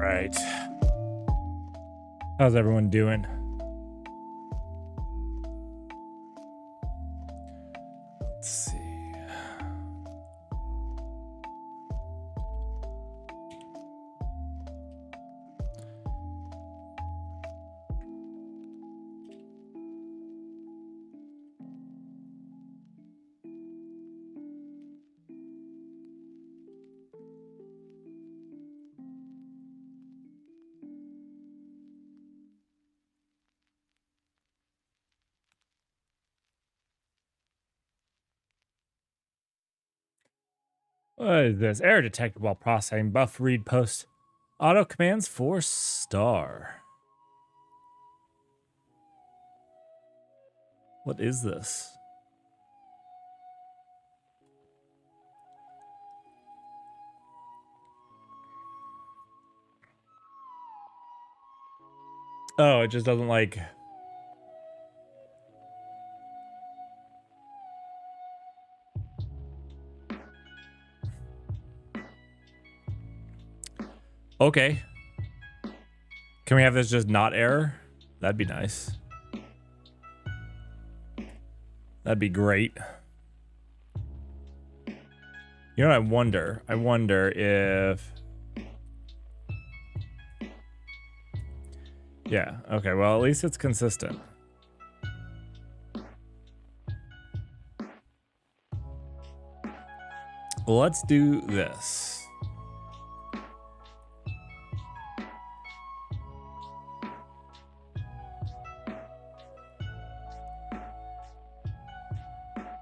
right. How's everyone doing? Let's see. What is this? Error detected while processing. Buff read post. Auto commands 4-star. What is this? Oh, it just doesn't like... Okay. Can we have this just not error? That'd be nice. That'd be great. You know what I wonder? I wonder if... Yeah, okay, well, at least it's consistent. Let's do this.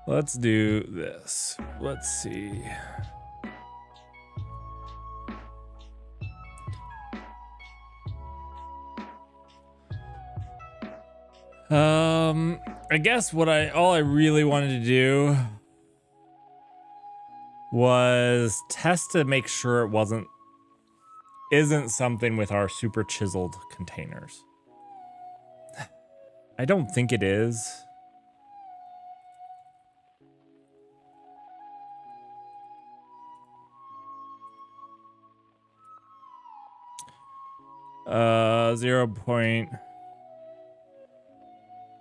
Let's do this. Let's see. I guess all I really wanted to do was test to make sure it isn't something with our super chiseled containers. I don't think it is.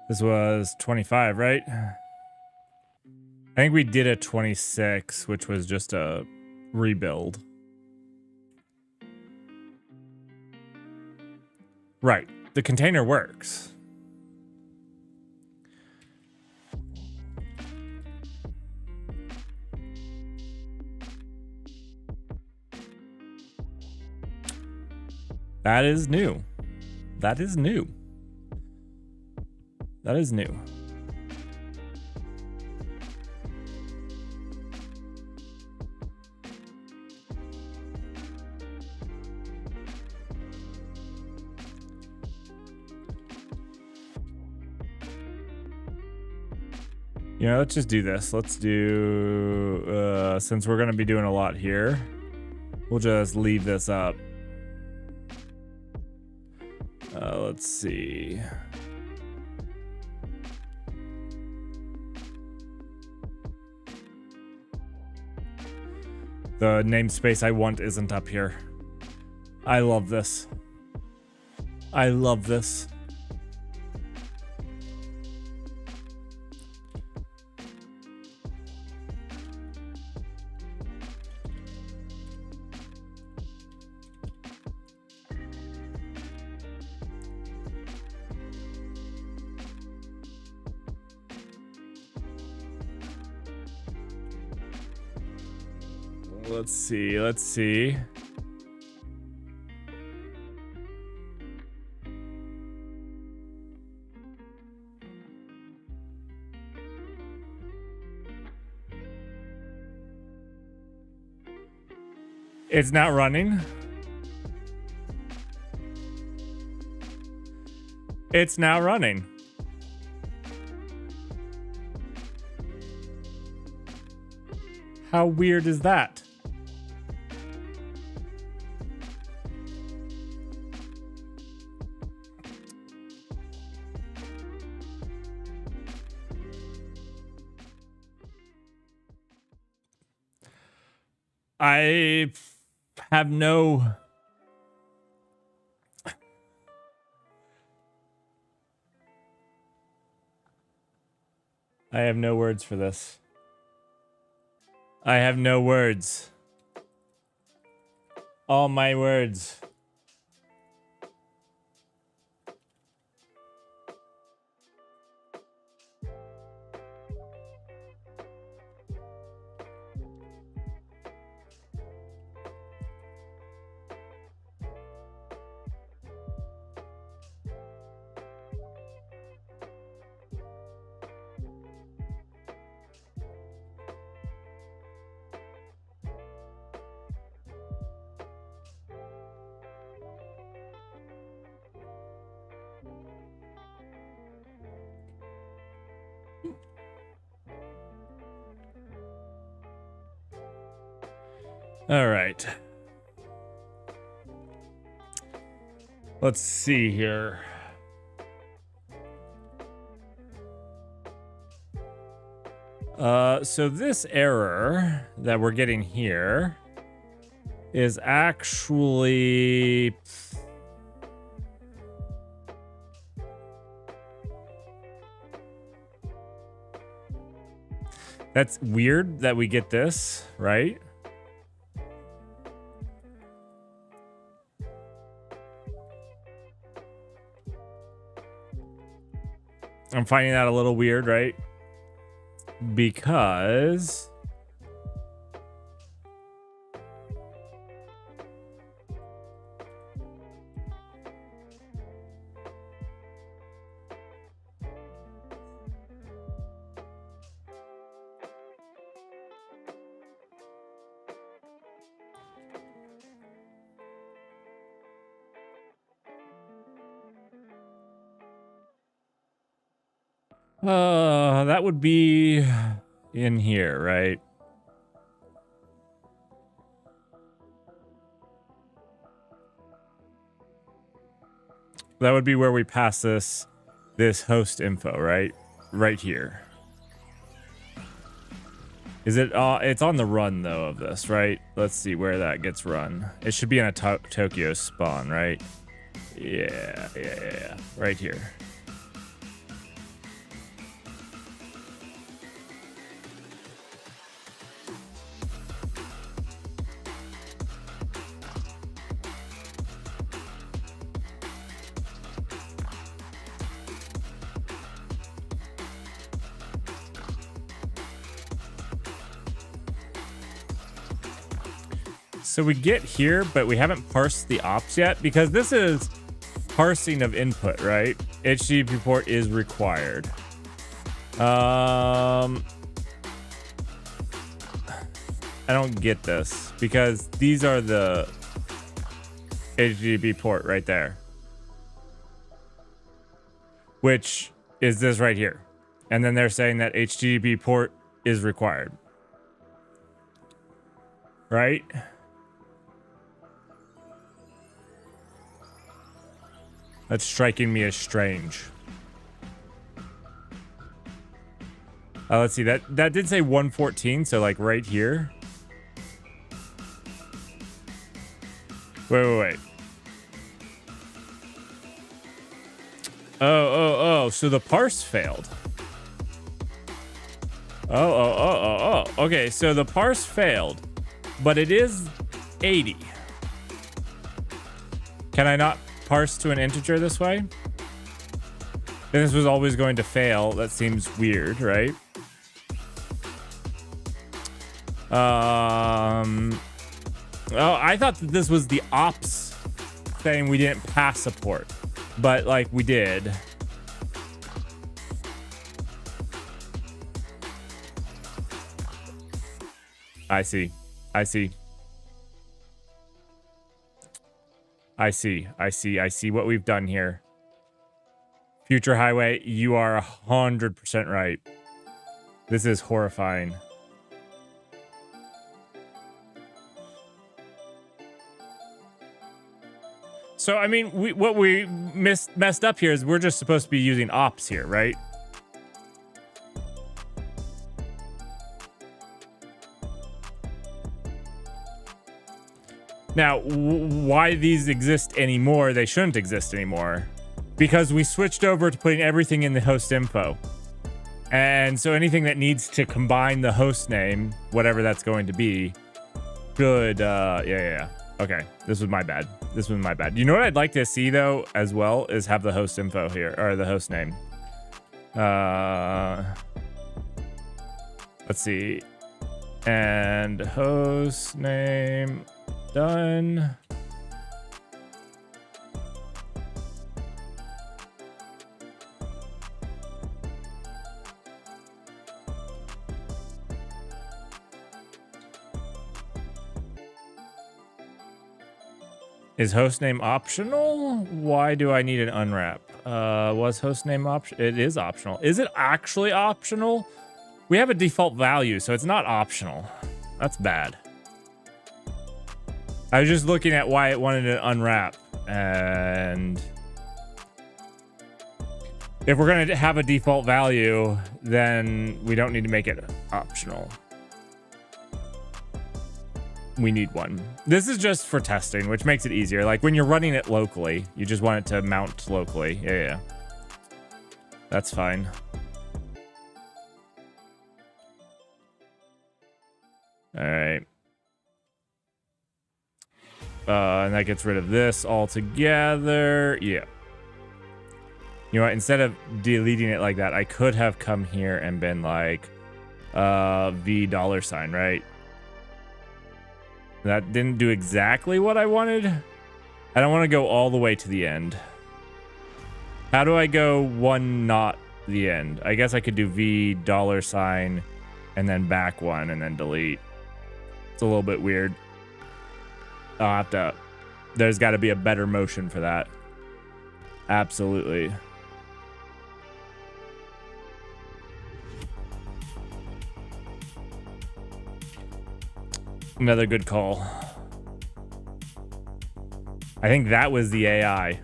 This was 25, right? I think we did a 26, which was just a rebuild. Right. The container works. That is new. That is new. That is new. You know, let's just do this. Let's do, since we're going to be doing a lot here, we'll just leave this up. Let's see. The namespace I want isn't up here. I love this. I love this. Let's see. It's not running. It's now running. How weird is that? I have no I have no words for this. I have no words. All my words. All right. Let's see here. So this error that we're getting here is actually that's weird that we get this, right? I'm finding that a little weird, right? Because that would be in here, right? That would be where we pass this host info, right? Right here. Is it it's on the run though of this, right? Let's see where that gets run. It should be in a Tokyo spawn, right? Yeah. Right here. So we get here, but we haven't parsed the ops yet because this is parsing of input, right? HTTP port is required. I don't get this because these are the HTTP port right there, which is this right here. And then they're saying that HTTP port is required, right? That's striking me as strange. Let's see, that did say 114, so like right here. Wait. Oh, so the parse failed. Oh. Okay, so the parse failed, but it is 80. Can I not parse to an integer this way? Then this was always going to fail. That seems weird, right? Oh, I thought that this was the ops saying we didn't pass support, but like we did. I see what we've done here. Future Highway, you are 100% right. This is horrifying. So, I mean, what we messed up here is we're just supposed to be using ops here, right? Now, why these exist anymore, they shouldn't exist anymore. Because we switched over to putting everything in the host info. And so anything that needs to combine the host name, whatever that's going to be, should, yeah. Okay, this was my bad. You know what I'd like to see, though, as well, is have the host info here, or the host name. Let's see. And host name done. Is hostname optional? Why do I need an unwrap? Was hostname option? It is optional. Is it actually optional? We have a default value, so it's not optional. That's bad. I was just looking at why it wanted an unwrap, and if we're gonna have a default value, then we don't need to make it optional. We need one. This is just for testing, which makes it easier. Like when you're running it locally, you just want it to mount locally. Yeah. That's fine. All right. And that gets rid of this altogether. Yeah. You know what? Instead of deleting it like that, I could have come here and been like, $V$, right? That didn't do exactly what I wanted. I don't want to go all the way to the end. How do I go one not the end? I guess I could do $V$ and then back one and then delete. It's a little bit weird. I'll have to, there's got to be a better motion for that. Absolutely. Another good call. I think that was the AI.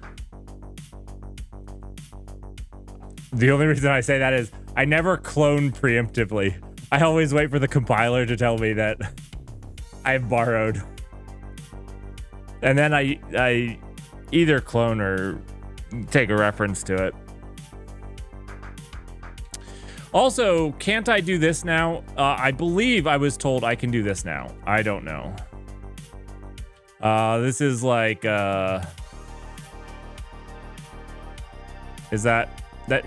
The only reason I say that is I never clone preemptively. I always wait for the compiler to tell me that I've borrowed. And then I either clone or take a reference to it. Also, can't I do this now? I believe I was told I can do this now. I don't know. This is like, is that,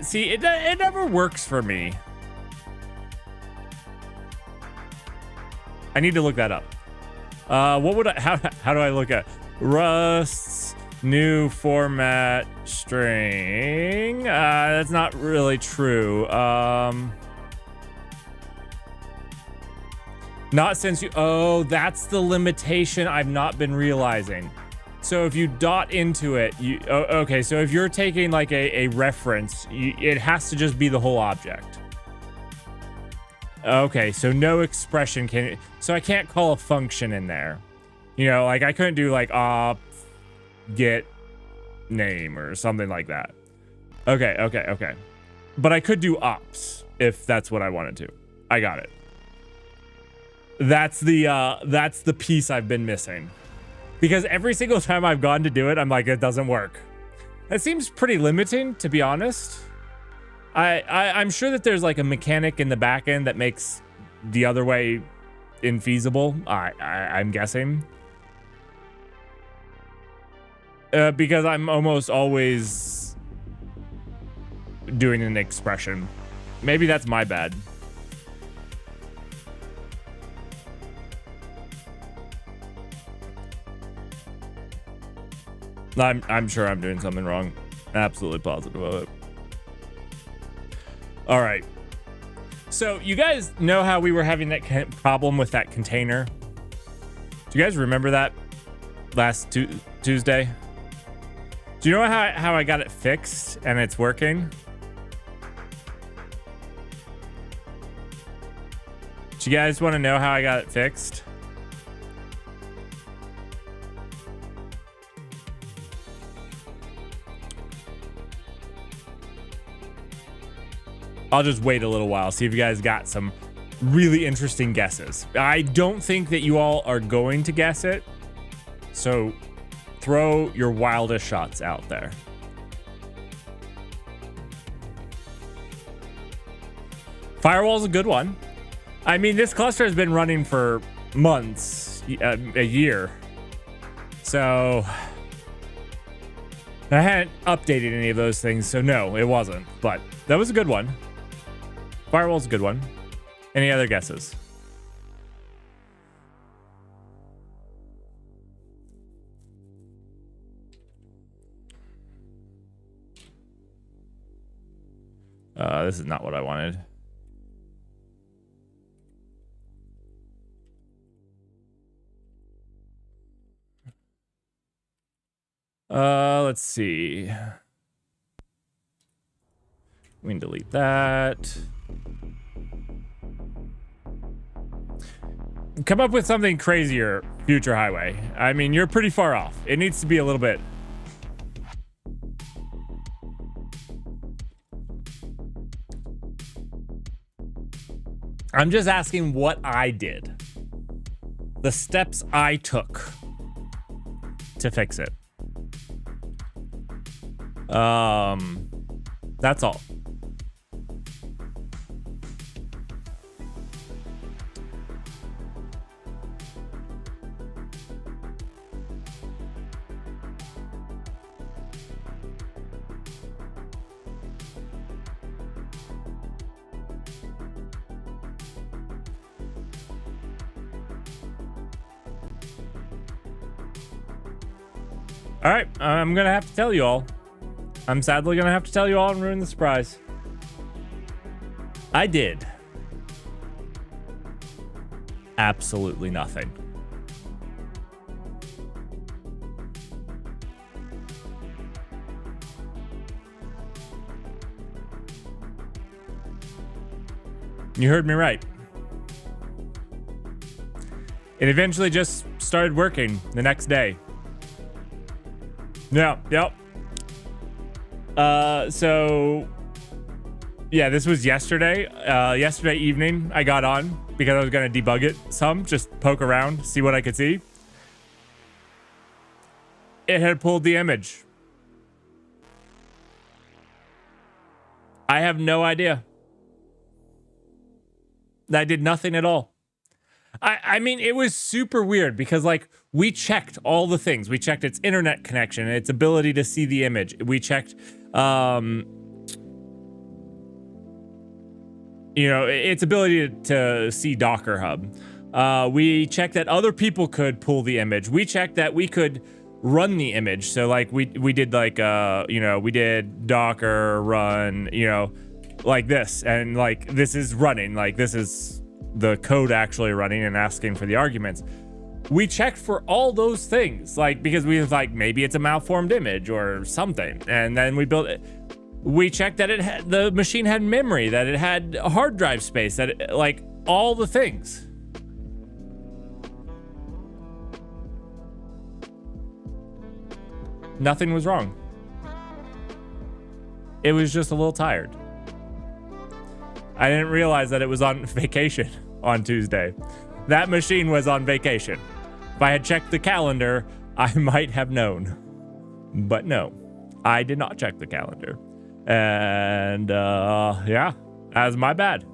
see, it never works for me. I need to look that up. What would how do I look at Rust's new format string? That's not really true. Not since you, oh, that's the limitation I've not been realizing. So if you dot into it, you, okay, so if you're taking like a reference, it has to just be the whole object. Okay, so no expression can, so I can't call a function in there. You know, like I couldn't do like get name or something like that. Okay. But I could do ops if that's what I wanted to. I got it. That's the piece I've been missing. Because every single time I've gone to do it, I'm like, it doesn't work. That seems pretty limiting, to be honest. I'm sure that there's like a mechanic in the back end that makes the other way infeasible. I'm guessing. Because I'm almost always doing an expression. Maybe that's my bad. I'm sure I'm doing something wrong. Absolutely positive of it. All right. So you guys know how we were having that problem with that container? Do you guys remember that last Tuesday? Do you know how I got it fixed and it's working? Do you guys want to know how I got it fixed? I'll just wait a little while, see if you guys got some really interesting guesses. I don't think that you all are going to guess it, so throw your wildest shots out there. Firewall's a good one. I mean, this cluster has been running for months, a year. So I hadn't updated any of those things, so no, it wasn't. But that was a good one. Firewall's a good one. Any other guesses? This is not what I wanted. Let's see. We can delete that. Come up with something crazier, Future Highway. I mean, you're pretty far off. It needs to be a little bit. I'm just asking what I did. The steps I took to fix it. That's all. All right, I'm gonna have to tell you all. I'm sadly gonna have to tell you all and ruin the surprise. I did absolutely nothing. You heard me right. It eventually just started working the next day. Yeah, yep. So yeah, this was yesterday. Yesterday evening, I got on because I was gonna debug it some, just poke around, see what I could see. It had pulled the image. I have no idea. I did nothing at all. I mean, it was super weird because, like, we checked all the things. We checked its internet connection, its ability to see the image. We checked, you know, its ability to see Docker Hub. We checked that other people could pull the image. We checked that we could run the image. So, like, we did, like, you know, we did Docker run, you know, like this. And, like, this is running. Like, this is the code actually running and asking for the arguments. We checked for all those things, like, because we was like, maybe it's a malformed image or something. And then we built it. We checked that it had, the machine had memory, that it had a hard drive space, that it, like, all the things. Nothing was wrong. It was just a little tired. I didn't realize that it was on vacation on Tuesday. That machine was on vacation. If I had checked the calendar, I might have known. But no, I did not check the calendar. And yeah, that was my bad.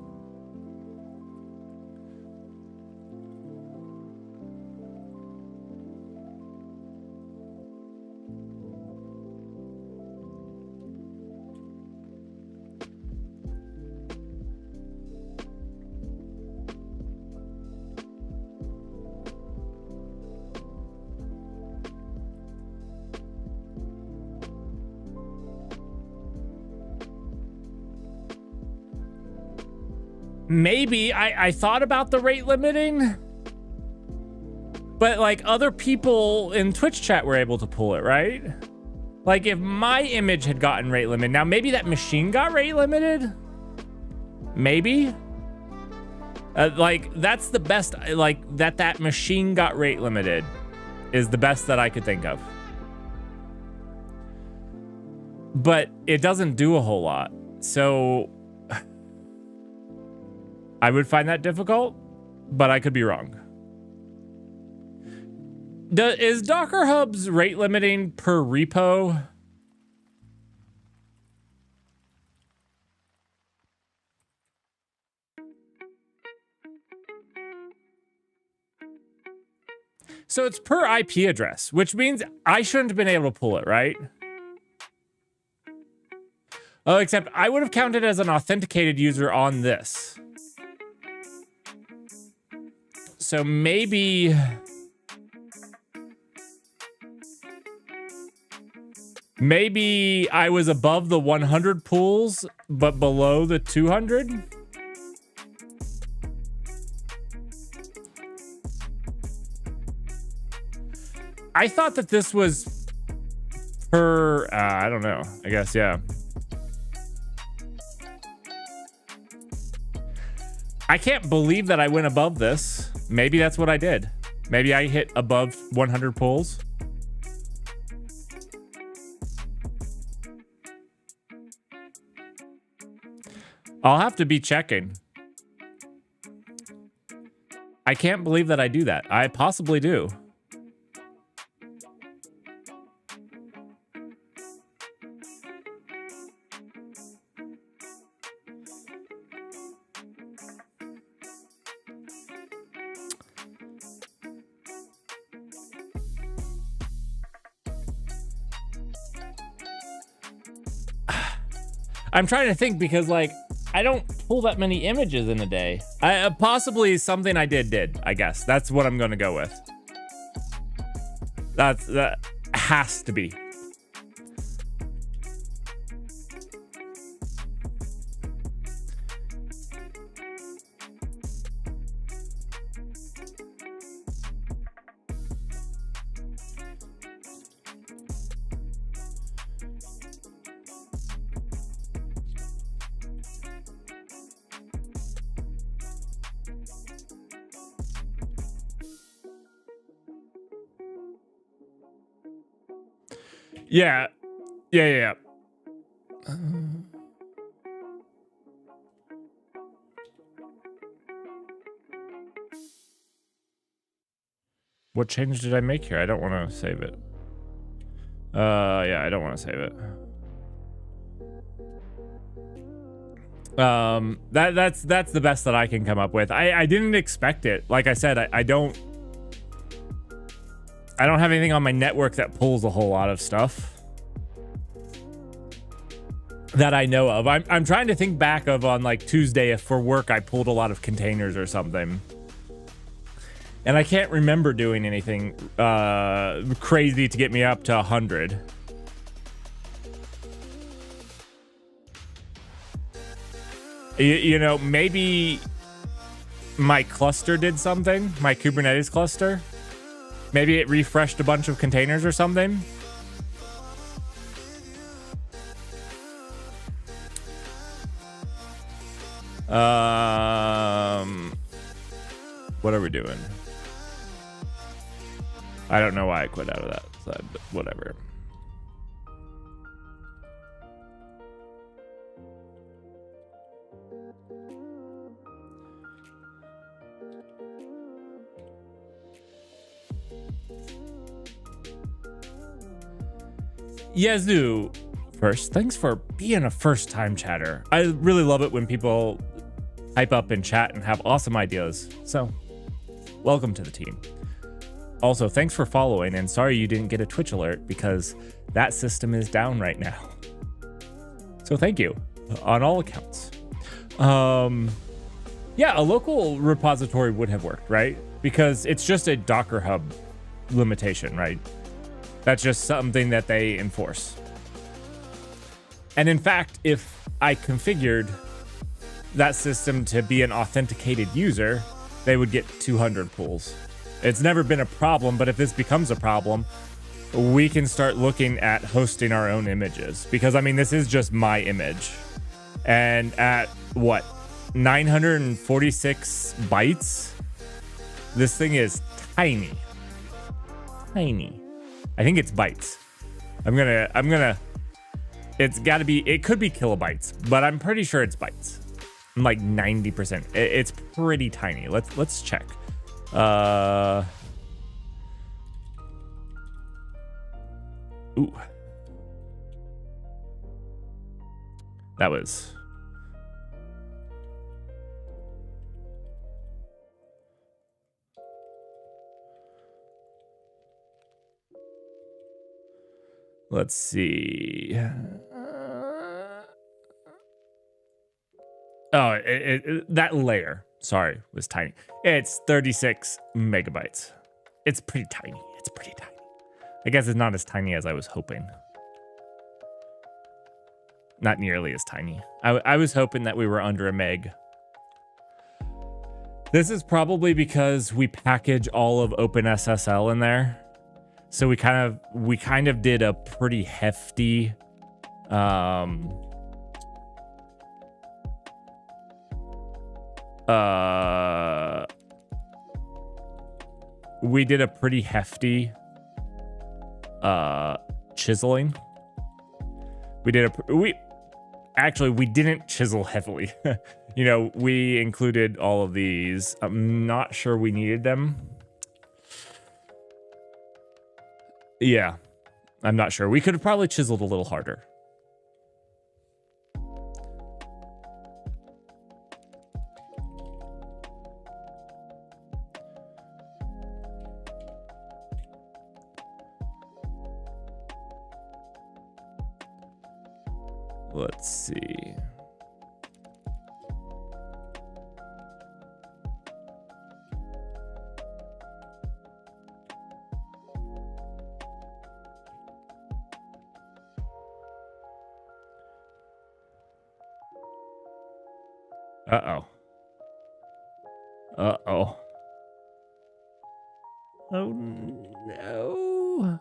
Maybe I thought about the rate limiting, but like other people in Twitch chat were able to pull it, right? Like if my image had gotten rate limited, now maybe that machine got rate limited. Maybe. Like that's the best, like that machine got rate limited is the best that I could think of. But it doesn't do a whole lot. So I would find that difficult, but I could be wrong. Is Docker Hub's rate limiting per repo? So it's per IP address, which means I shouldn't have been able to pull it, right? Oh, except I would have counted as an authenticated user on this. So maybe... Maybe I was above the 100 pools, but below the 200? I thought that this was per... I don't know. I guess, yeah. I can't believe that I went above this. Maybe that's what I did. Maybe I hit above 100 pulls. I'll have to be checking. I can't believe that I do that. I possibly do. I'm trying to think because, like, I don't pull that many images in a day. Possibly something I did, I guess. That's what I'm going to go with. That has to be. Yeah. What change did I make here? I don't want to save it. Yeah, I don't want to save it. That's the best that I can come up with. I didn't expect it. Like I said, I don't have anything on my network that pulls a whole lot of stuff that I know of. I'm trying to think back of on like Tuesday if for work I pulled a lot of containers or something. And I can't remember doing anything crazy to get me up to 100. You know, maybe my cluster did something, my Kubernetes cluster. Maybe it refreshed a bunch of containers or something. What are we doing? I don't know why I quit out of that side, but whatever. Yazoo, first, thanks for being a first-time chatter. I really love it when people hype up in chat and have awesome ideas. So, welcome to the team. Also, thanks for following, and sorry you didn't get a Twitch alert because that system is down right now. So thank you on all accounts. Yeah, a local repository would have worked, right? Because it's just a Docker Hub limitation, right? That's just something that they enforce. And in fact, if I configured that system to be an authenticated user, they would get 200 pulls. It's never been a problem, but if this becomes a problem, we can start looking at hosting our own images. Because, I mean, this is just my image. And at, what, 946 bytes? This thing is tiny. Tiny. I think it's bytes. I'm gonna, it's gotta be, it could be kilobytes, but I'm pretty sure it's bytes. I'm like 90%. It's pretty tiny. Let's check. Ooh. That was... Let's see. Oh, that layer, sorry, was tiny. It's 36 megabytes. It's pretty tiny. It's pretty tiny. I guess it's not as tiny as I was hoping. Not nearly as tiny. I was hoping that we were under a meg. This is probably because we package all of OpenSSL in there. So we kind of did a pretty hefty we did a pretty hefty chiseling. We didn't chisel heavily. You know, we included all of these. I'm not sure we needed them. Yeah, I'm not sure. We could have probably chiseled a little harder. Let's see. Uh-oh. Uh-oh. Oh, no.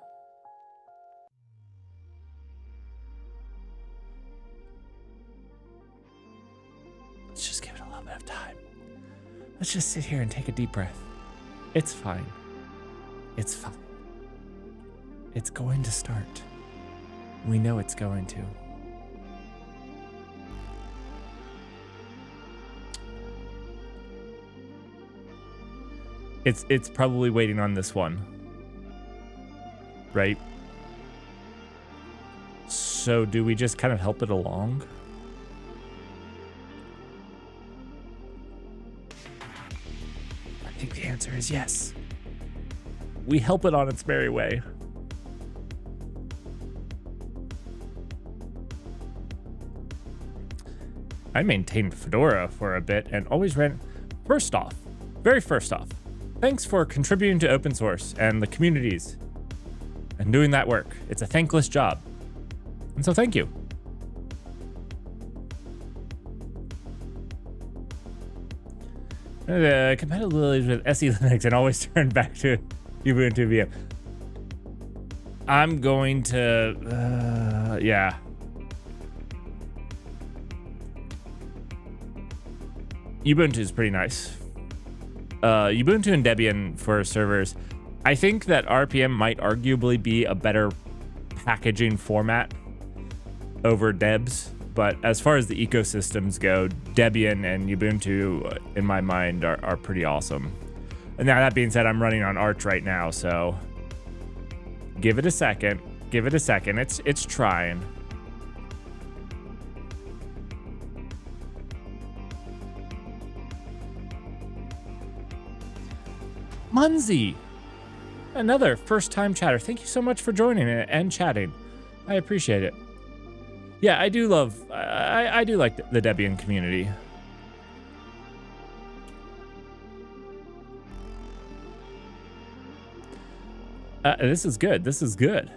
Let's just give it a little bit of time. Let's just sit here and take a deep breath. It's fine. It's fine. It's going to start. We know it's going to. It's probably waiting on this one. Right? So do we just kind of help it along? I think the answer is yes. We help it on its merry way. I maintained Fedora for a bit and always ran... First off, thanks for contributing to open source and the communities and doing that work. It's a thankless job. And so thank you. Compatibility with SE Linux and always turn back to Ubuntu VM. I'm going to, yeah. Ubuntu is pretty nice. Ubuntu and Debian for servers. I think that RPM might arguably be a better packaging format over Debs, but as far as the ecosystems go, Debian and Ubuntu, in my mind, are pretty awesome. And now that being said, I'm running on Arch right now, so give it a second. Give it a second. It's trying. Munzie, another first-time chatter. Thank you so much for joining and chatting. I appreciate it. Yeah, I do love. I do like the Debian community. This is good. This is good.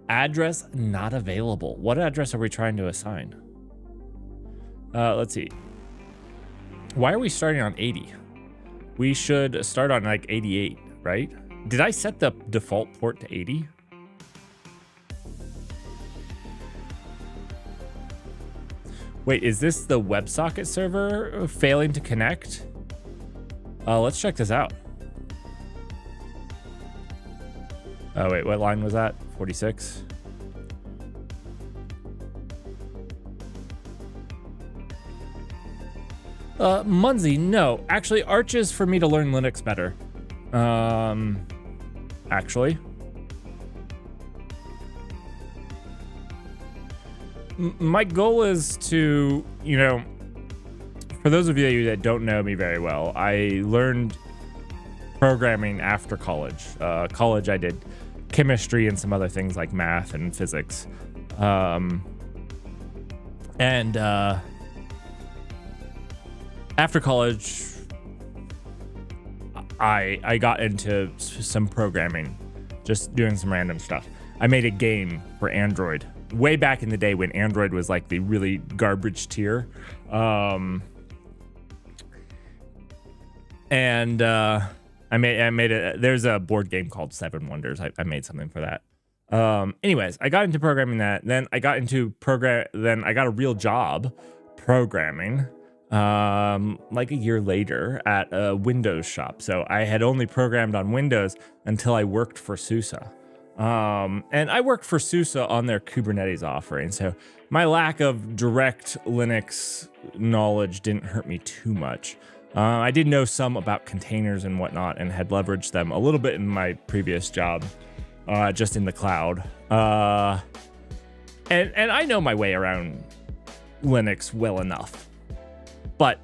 Address not available. What address are we trying to assign? Let's see. Why are we starting on 80? We should start on like 88, right? Did I set the default port to 80? Wait, is this the WebSocket server failing to connect? Let's check this out. Oh wait, what line was that? 46? Munzie, no. Actually, Arch is for me to learn Linux better. Actually. My goal is to, you know, for those of you that don't know me very well, I learned programming after college. College, I did chemistry and some other things like math and physics. And after college, I got into some programming, just doing some random stuff. I made a game for Android way back in the day when Android was like the really garbage tier. I made there's a board game called Seven Wonders. I made something for that. Anyways, I got into programming that. Then I got a real job programming, like a year later at a Windows shop. So I had only programmed on Windows until I worked for SUSE. And I worked for SUSE on their Kubernetes offering. So my lack of direct Linux knowledge didn't hurt me too much. I did know some about containers and whatnot and had leveraged them a little bit in my previous job, just in the cloud. And I know my way around Linux well enough, but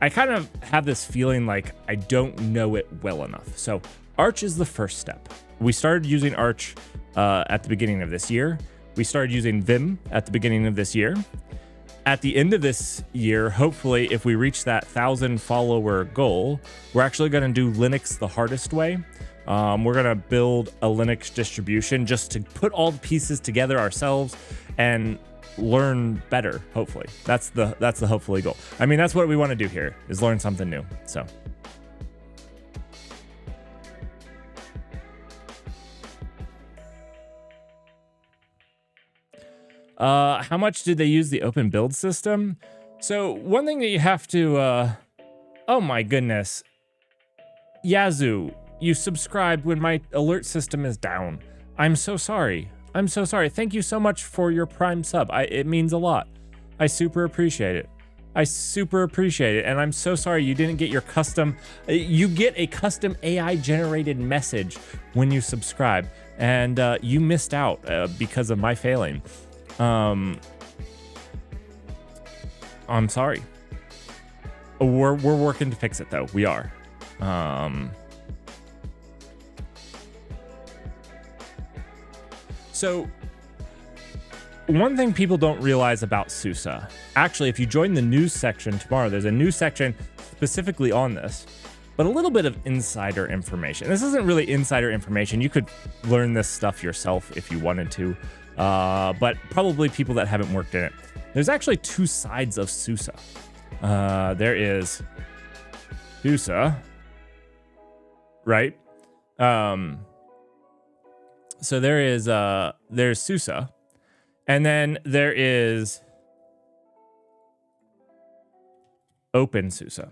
I kind of have this feeling like I don't know it well enough. So Arch is the first step. We started using Arch at the beginning of this year. We started using Vim at the beginning of this year. At the end of this year, hopefully, if we reach that 1,000 follower goal, we're actually going to do Linux the hardest way. We're going to build a Linux distribution just to put all the pieces together ourselves and learn better, hopefully. That's the hopefully goal. I mean, that's what we want to do here, is learn something new. So how much did they use the open build system? So one thing that you have to, oh my goodness. Yazoo, you subscribed when my alert system is down. I'm so sorry. I'm so sorry. Thank you so much for your Prime sub. It means a lot. I super appreciate it. I super appreciate it. And I'm so sorry you didn't get your custom, you get a custom AI generated message when you subscribe, and you missed out because of my failing. I'm sorry. We're working to fix it though. We are. So one thing people don't realize about SUSE, actually, if you join the news section tomorrow, there's a news section specifically on this, but a little bit of insider information. This isn't really insider information. You could learn this stuff yourself if you wanted to. But probably people that haven't worked in it. There's actually two sides of SUSE. There is SUSE, right? So there's SUSE, and then there is OpenSUSE.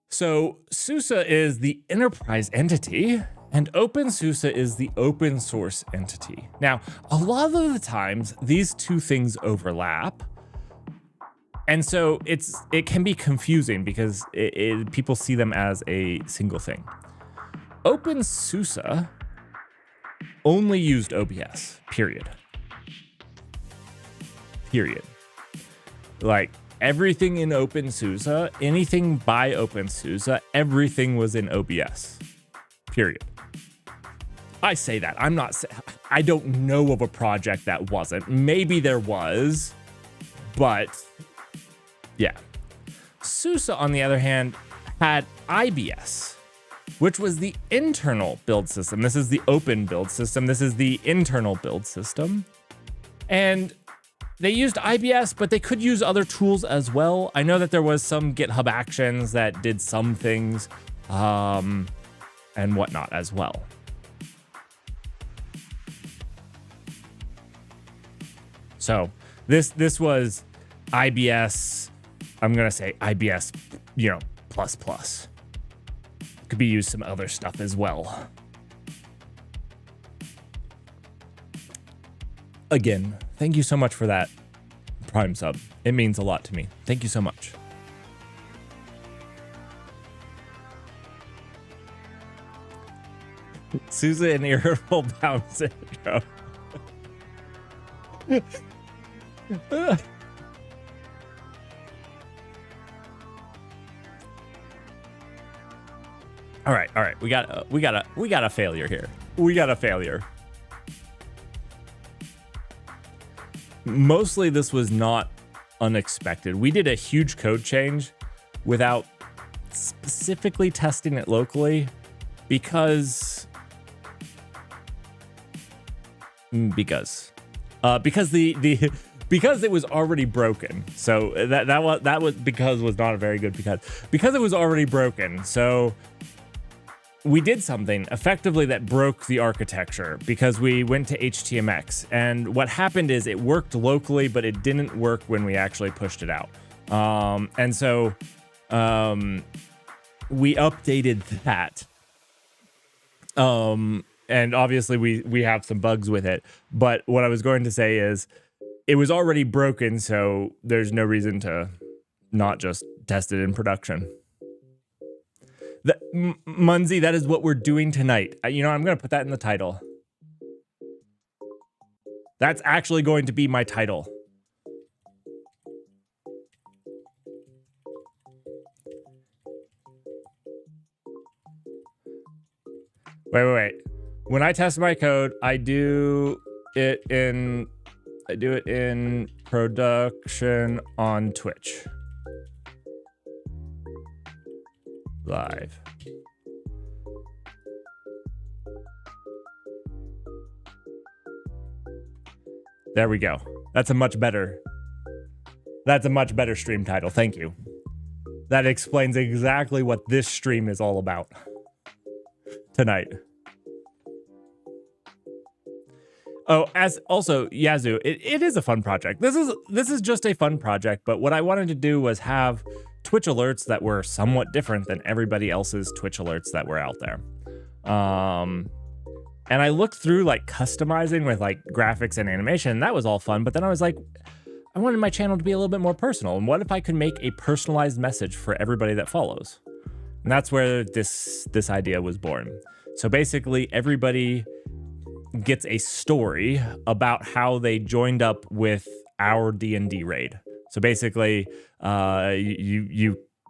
So SUSE is the enterprise entity, and OpenSUSE is the open source entity. Now, a lot of the times, these two things overlap. And so it can be confusing because people see them as a single thing. OpenSUSE only used OBS, period. Period. Like, everything in OpenSUSE, anything by OpenSUSE, everything was in OBS, period. I say that. I don't know of a project that wasn't. Maybe there was, but yeah. SUSE, on the other hand, had IBS, which was the internal build system. This is the open build system. This is the internal build system. And they used IBS, but they could use other tools as well. I know that there was some GitHub Actions that did some things, and whatnot as well. So this was IBS. I'm gonna say IBS, plus. Could be used some other stuff as well. Again, thank you so much for that Prime sub. It means a lot to me. Thank you so much. SUSE and irritable bowel syndrome. All right. We got a failure here. We got a failure. Mostly this was not unexpected. We did a huge code change without specifically testing it locally because because it was already broken. So that was because was not a very good because it was already broken. So we did something effectively that broke the architecture because we went to HTMX, and what happened is it worked locally, but it didn't work when we actually pushed it out. And so we updated that. And obviously we have some bugs with it, but what I was going to say is it was already broken, so there's no reason to not just test it in production. Munzie, that is what we're doing tonight. You know, I'm going to put that in the title. That's actually going to be my title. Wait. When I test my code, I do it in production on Twitch. Live. There we go. That's a much better stream title. Thank you. That explains exactly what this stream is all about tonight. Oh, as also Yazoo, it is a fun project. This is just a fun project, but what I wanted to do was have Twitch alerts that were somewhat different than everybody else's Twitch alerts that were out there. And I looked through like customizing with like graphics and animation, and that was all fun, but then I was like, I wanted my channel to be a little bit more personal, and what if I could make a personalized message for everybody that follows? And that's where this idea was born. So basically everybody gets a story about how they joined up with our D&D raid. So basically,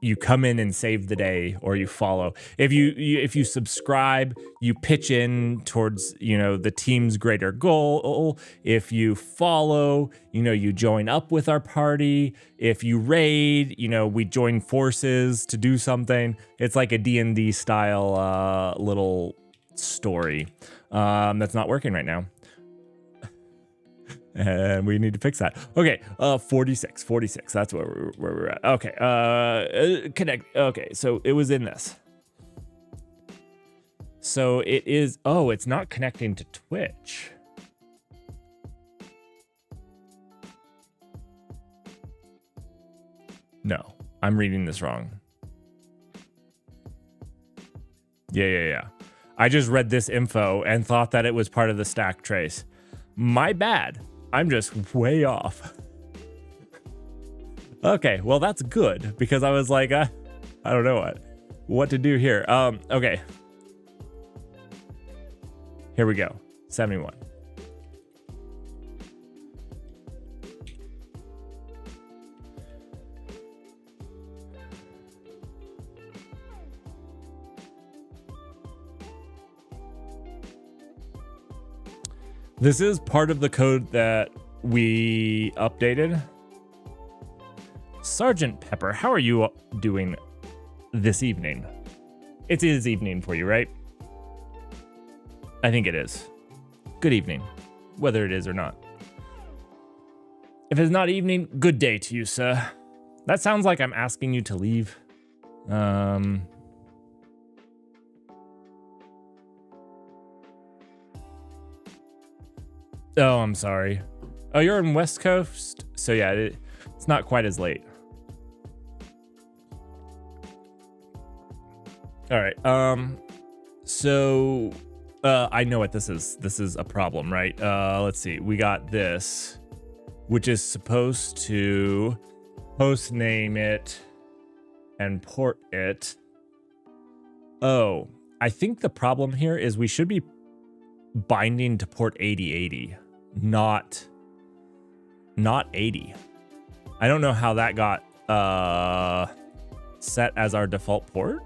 you come in and save the day, or you follow. If you subscribe, you pitch in towards, you know, the team's greater goal. If you follow, you know, you join up with our party. If you raid, you know, we join forces to do something. It's like a D&D style little story that's not working right now. And we need to fix that. Okay, 46. That's where we're at. Okay, connect. Okay, so it was in this. So it is. Oh, it's not connecting to Twitch. No, I'm reading this wrong. Yeah. I just read this info and thought that it was part of the stack trace. My bad. I'm just way off. Okay, well that's good because I was like, I don't know what to do here. Okay. Here we go. 71. This is part of the code that we updated. Sergeant Pepper, how are you doing this evening? It is evening for you, right? I think it is. Good evening, whether it is or not. If it's not evening, good day to you, sir. That sounds like I'm asking you to leave. Oh, I'm sorry. Oh, you're in West Coast? So yeah, it's not quite as late. All right. So I know what this is. This is a problem, right? Let's see. We got this, which is supposed to host name it and port it. Oh, I think the problem here is we should be binding to port 8080. Not 80. I don't know how that got set as our default port.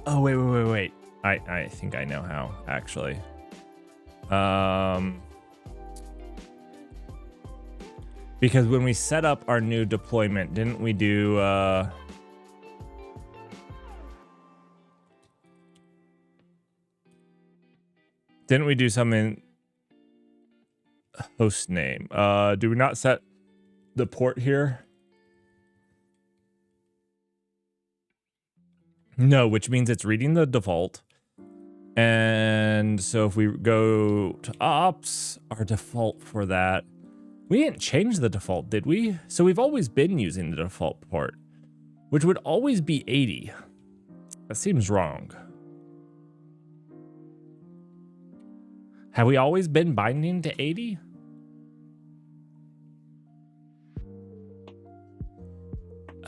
Oh, wait. I think I know how, actually. Because when we set up our new deployment, didn't we do, didn't we do something, host name? Do we not set the port here? No, which means it's reading the default. And so if we go to ops, our default for that, we didn't change the default, did we? So we've always been using the default port, which would always be 80. That seems wrong. Have we always been binding to 80?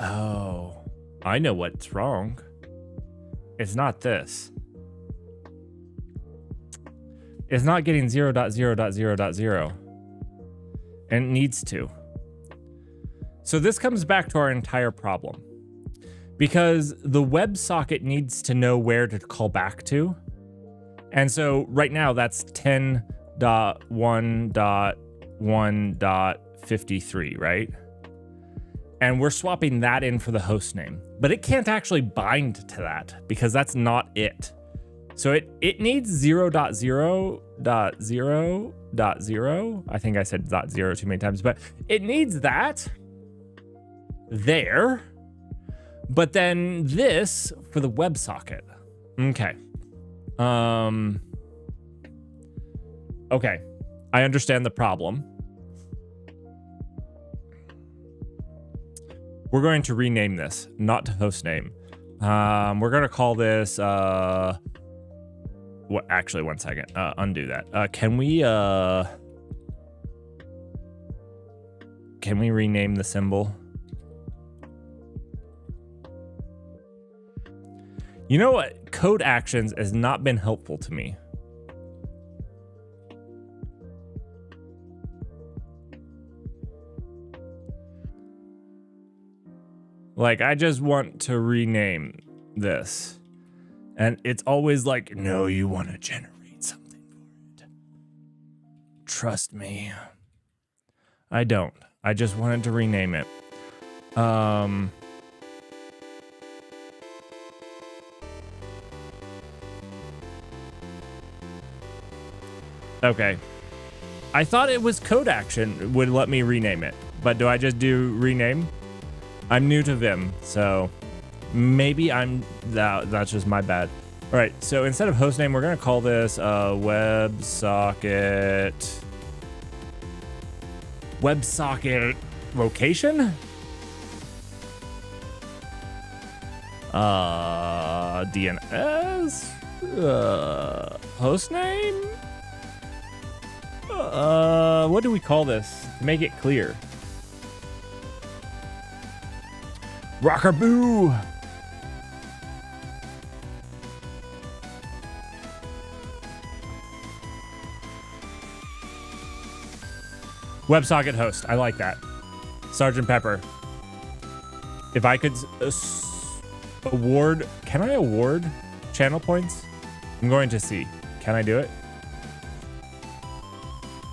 Oh, I know what's wrong. It's not this. It's not getting 0.0.0.0. And it needs to. So this comes back to our entire problem. Because the WebSocket needs to know where to call back to. And so right now that's 10.1.1.53, right? And we're swapping that in for the host name. But it can't actually bind to that because that's not it. So it needs 0.0.0.0. I think I said .0 too many times, but it needs that there. But then this for the WebSocket. Okay. Okay. I understand the problem. We're going to rename this, not to host name. We're going to call this, what? Actually, one second. Undo that. Can we rename the symbol? You know what? Code actions has not been helpful to me. Like, I just want to rename this. And it's always like, no, you want to generate something for it. Trust me. I don't. I just wanted to rename it. Okay. I thought it was code action would let me rename it. But do I just do rename? I'm new to Vim, so maybe that's just my bad. All right, so instead of hostname, we're gonna call this WebSocket location. DNS, hostname. What do we call this? Make it clear. Rockaboo! WebSocket host. I like that. Sergeant Pepper. If I could award... Can I award channel points? I'm going to see. Can I do it?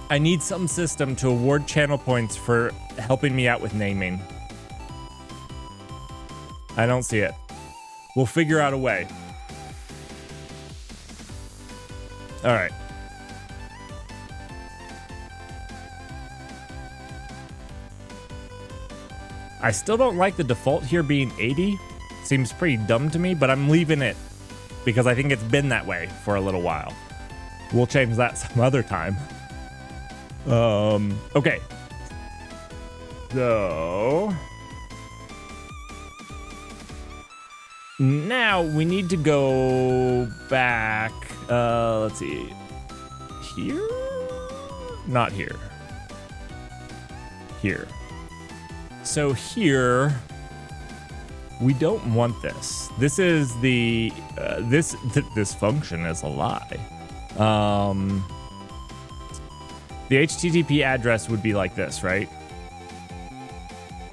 I need some system to award channel points for helping me out with naming. I don't see it. We'll figure out a way. All right. I still don't like the default here being 80. Seems pretty dumb to me, but I'm leaving it because I think it's been that way for a little while. We'll change that some other time. Okay. So... now we need to go back, let's see, here? Not here. Here. So here, we don't want this. This is the, this function is a lie. The HTTP address would be like this, right?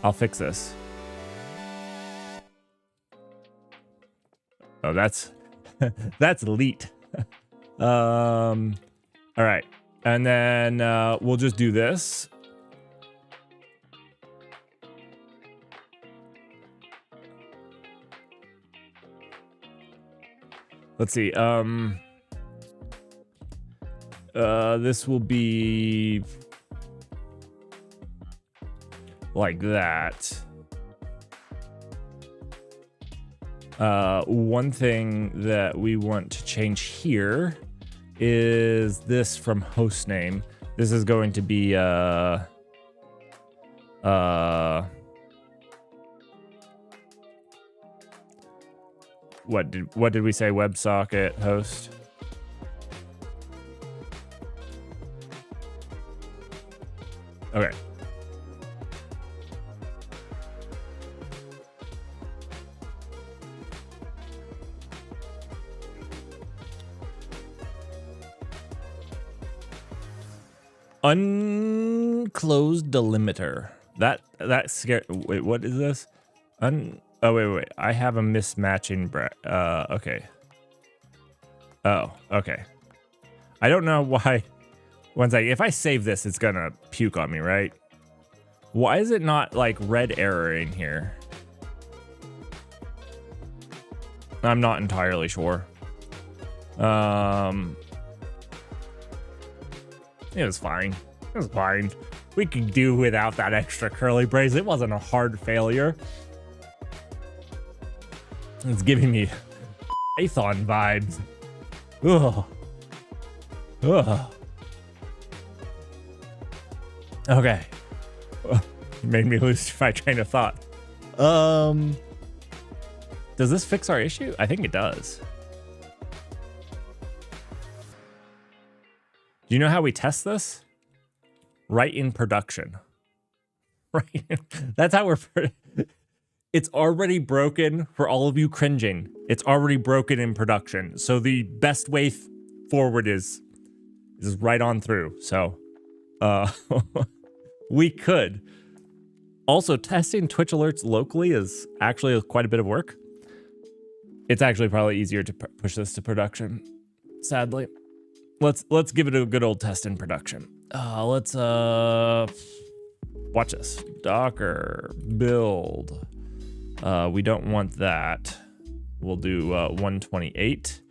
I'll fix this. Oh, that's that's elite. All right, and then we'll just do this. Let's see. This will be like that. One thing that we want to change here is this from host name. This is going to be what did we say? WebSocket host. Okay. Unclosed delimiter. That scared. Wait, what is this? Oh wait. I have a mismatching. Okay. Oh, okay. I don't know why. One second. If I save this, it's gonna puke on me, right? Why is it not like red error in here? I'm not entirely sure. It was fine. It was fine. We could do without that extra curly braids. It wasn't a hard failure. It's giving me Python vibes. Ugh. Ugh. Okay. You made me lose my train of thought. Does this fix our issue? I think it does. Do you know how we test this? Right in production. Right. That's how we're. It's already broken for all of you cringing. It's already broken in production. So the best way forward is right on through. So, we could. Also, testing Twitch alerts locally is actually quite a bit of work. It's actually probably easier to push this to production, sadly. Let's give it a good old test in production. Let's watch this. Docker build. We don't want that. We'll do 128.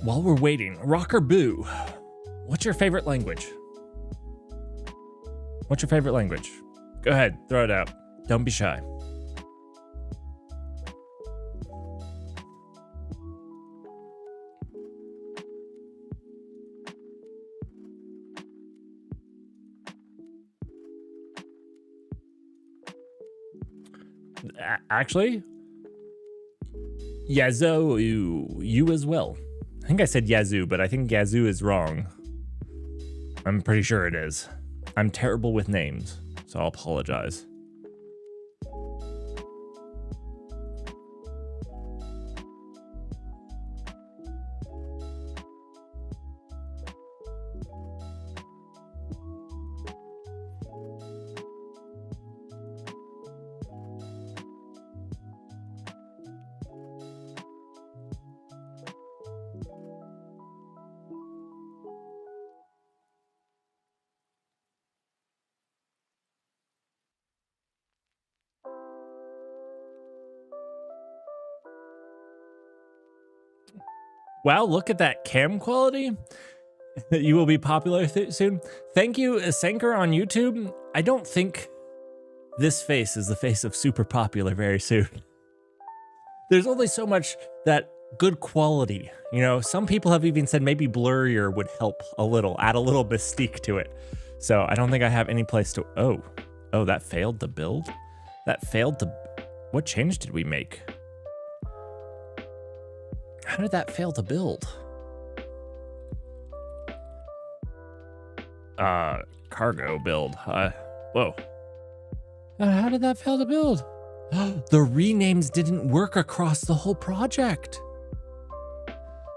While we're waiting, Rocker Boo, what's your favorite language? What's your favorite language? Go ahead, throw it out. Don't be shy. Actually, Yazoo, you as well. I think I said Yazoo, but I think Yazoo is wrong. I'm pretty sure it is. I'm terrible with names, so I'll apologize. Wow, look at that cam quality. You will be popular soon. Thank you, Sanker on YouTube. I don't think this face is the face of super popular very soon. There's only so much that good quality. You know, some people have even said maybe blurrier would help a little, add a little mystique to it. So I don't think I have any place to, oh, that failed to build? What change did we make? How did that fail to build? Cargo build. Whoa. How did that fail to build? The renames didn't work across the whole project.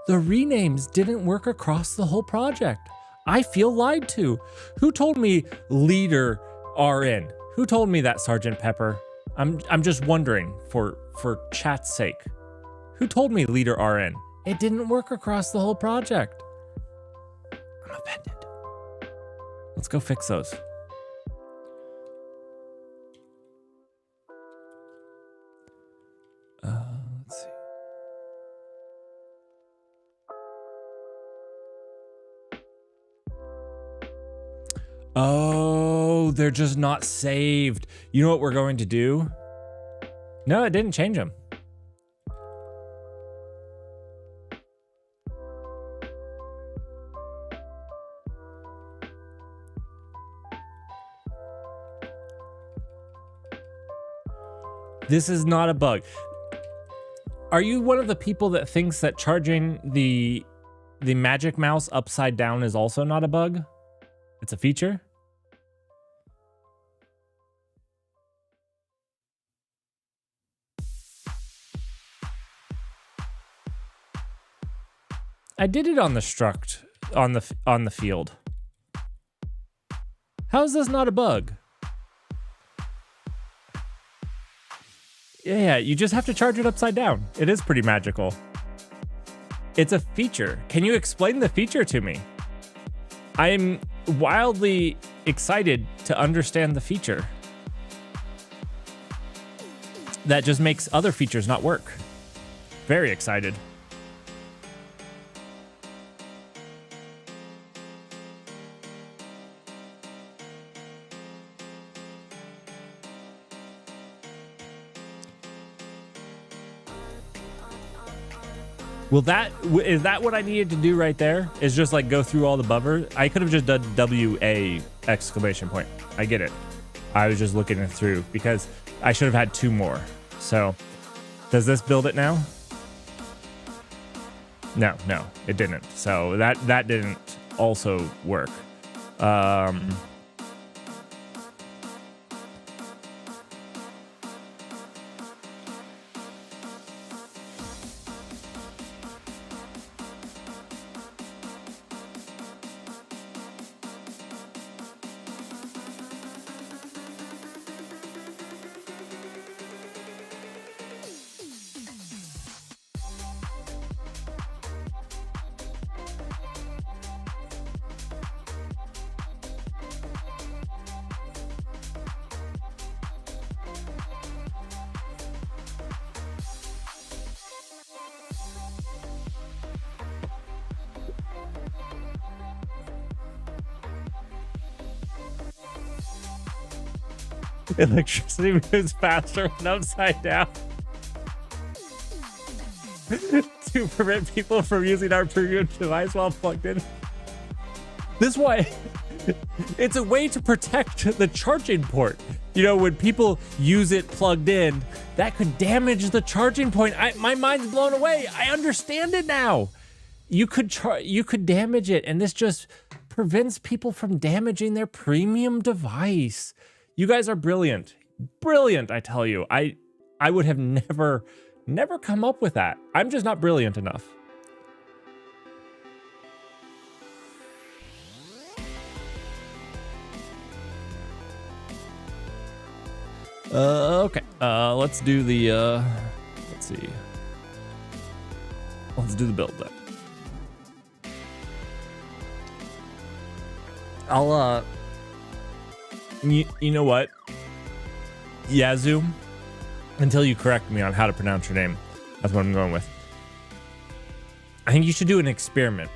The renames didn't work across the whole project. I feel lied to. Who told me leader RN? Who told me that, Sergeant Pepper? I'm just wondering for chat's sake. Who told me leader RN? It didn't work across the whole project. I'm offended. Let's go fix those. Let's see. Oh, they're just not saved. You know what we're going to do? No, it didn't change them. This is not a bug. Are you one of the people that thinks that charging the magic mouse upside down is also not a bug? It's a feature? I did it on the struct on the field. How is this not a bug? Yeah, you just have to charge it upside down. It is pretty magical. It's a feature. Can you explain the feature to me? I'm wildly excited to understand the feature. That just makes other features not work. Very excited. Well, is that what I needed to do right there? Is just like go through all the buffers? I could have just done WA exclamation point. I get it. I was just looking it through because I should have had 2 more. So does this build it now? No, it didn't. So that didn't also work. Electricity moves faster when upside down. To prevent people from using our premium device while plugged in. This way, it's a way to protect the charging port. You know, when people use it plugged in, that could damage the charging point. My mind's blown away. I understand it now. You could damage it, and this just prevents people from damaging their premium device. You guys are brilliant. Brilliant, I tell you. I would have never come up with that. I'm just not brilliant enough. Okay. Let's do the let's see. Let's do the build then. I'll you know what? Yazoo, until you correct me on how to pronounce your name, that's what I'm going with. I think you should do an experiment.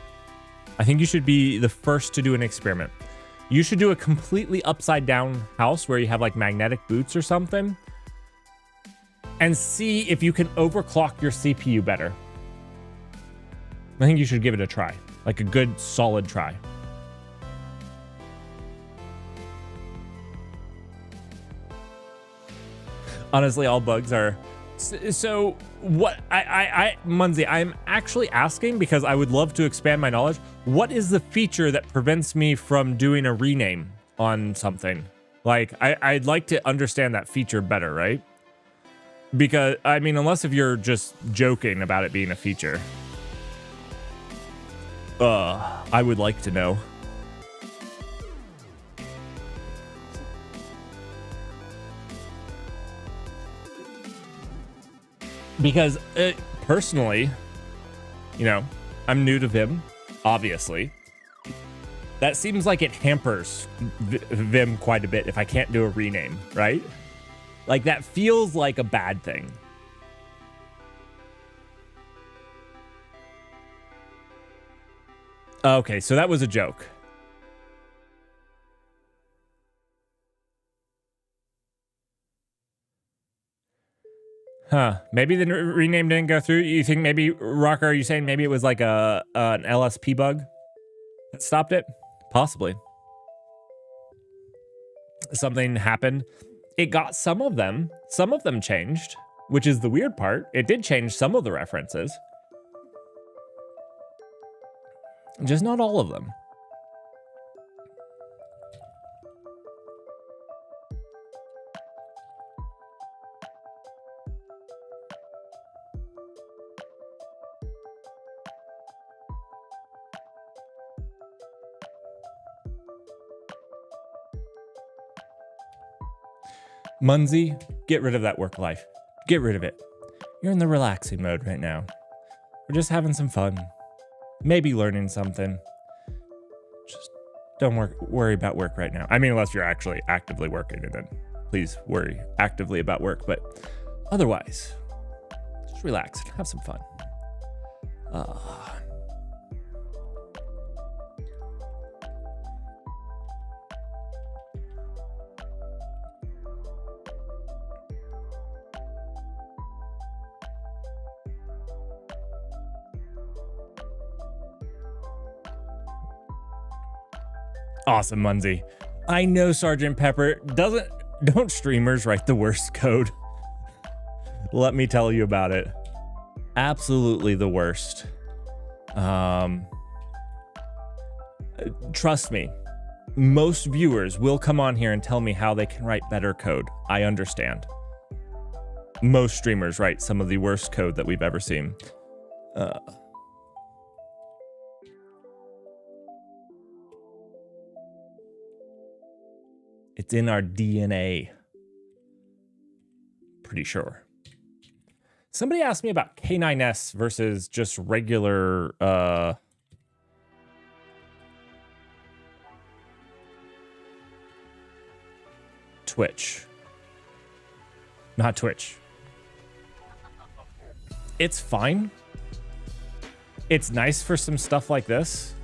I think you should be the first to do an experiment. You should do a completely upside down house where you have like magnetic boots or something and see if you can overclock your CPU better. I think you should give it a try, like a good solid try. Honestly, all bugs are... So what Munzie, I'm actually asking because I would love to expand my knowledge. What is the feature that prevents me from doing a rename on something? Like, I'd like to understand that feature better, right? Because, I mean, unless if you're just joking about it being a feature. I would like to know. Because, personally, you know, I'm new to Vim, obviously. That seems like it hampers Vim quite a bit if I can't do a rename, right? Like, that feels like a bad thing. Okay, so that was a joke. Huh. Maybe the rename didn't go through. You think maybe, Rocker, are you saying maybe it was like an LSP bug that stopped it? Possibly. Something happened. It got some of them. Some of them changed, which is the weird part. It did change some of the references. Just not all of them. Munzie, get rid of that work life. Get rid of it. You're in the relaxing mode right now. We're just having some fun. Maybe learning something. Just don't worry about work right now. I mean, unless you're actually actively working, and then please worry actively about work. But otherwise, just relax and have some fun. Awesome, Munzie. I know Sergeant Pepper don't streamers write the worst code? Let me tell you about it. Absolutely the worst. Trust me, most viewers will come on here and tell me how they can write better code. I understand. Most streamers write some of the worst code that we've ever seen. It's in our DNA. Pretty sure. Somebody asked me about K9S versus just regular Twitch. Not Twitch. It's fine. It's nice for some stuff like this,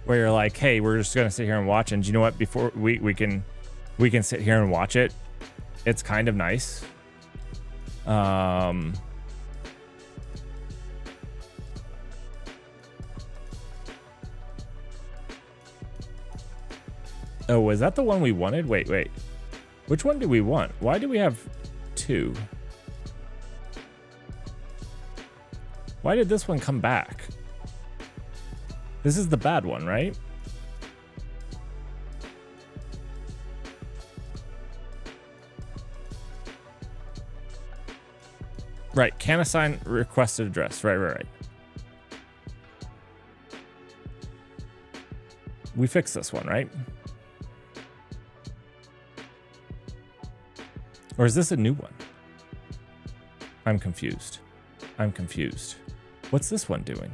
where you're like, hey, we're just gonna sit here and watch, and do you know what? Before we can sit here and watch it. It's kind of nice. Oh, was that the one we wanted? Wait. Which one do we want? Why do we have two? Why did this one come back? This is the bad one, right? Right, can assign requested address. Right. We fixed this one, right? Or is this a new one? I'm confused. What's this one doing?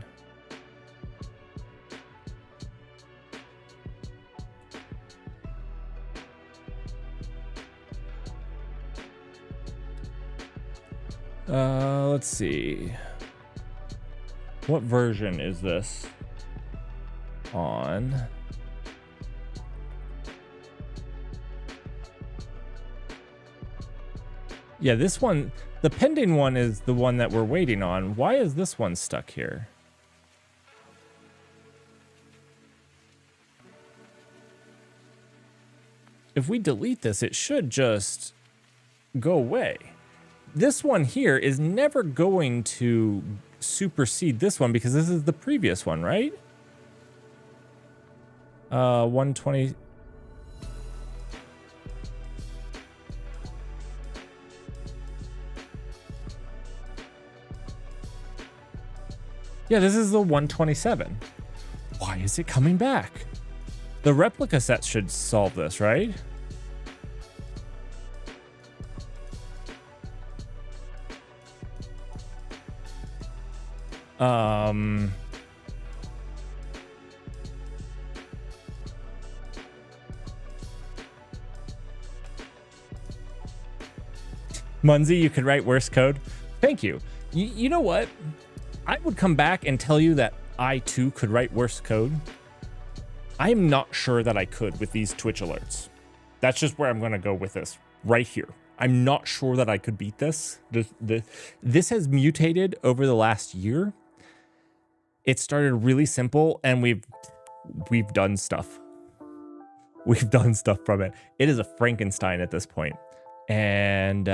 Let's see. What version is this on? Yeah, this one, the pending one is the one that we're waiting on. Why is this one stuck here? If we delete this, it should just go away. this one here is never going to supersede this one because this is the previous one, right? 120. Yeah, this is the 127. Why is it coming back? The replica set should solve this, right? Munzie, you could write worse code. Thank you. You know what? I would come back and tell you that I too could write worse code. I'm not sure that I could with these Twitch alerts. That's just where I'm going to go with this right here. I'm not sure that I could beat this. This has mutated over the last year. It started really simple and we've done stuff. We've done stuff from it. It is a Frankenstein at this point. And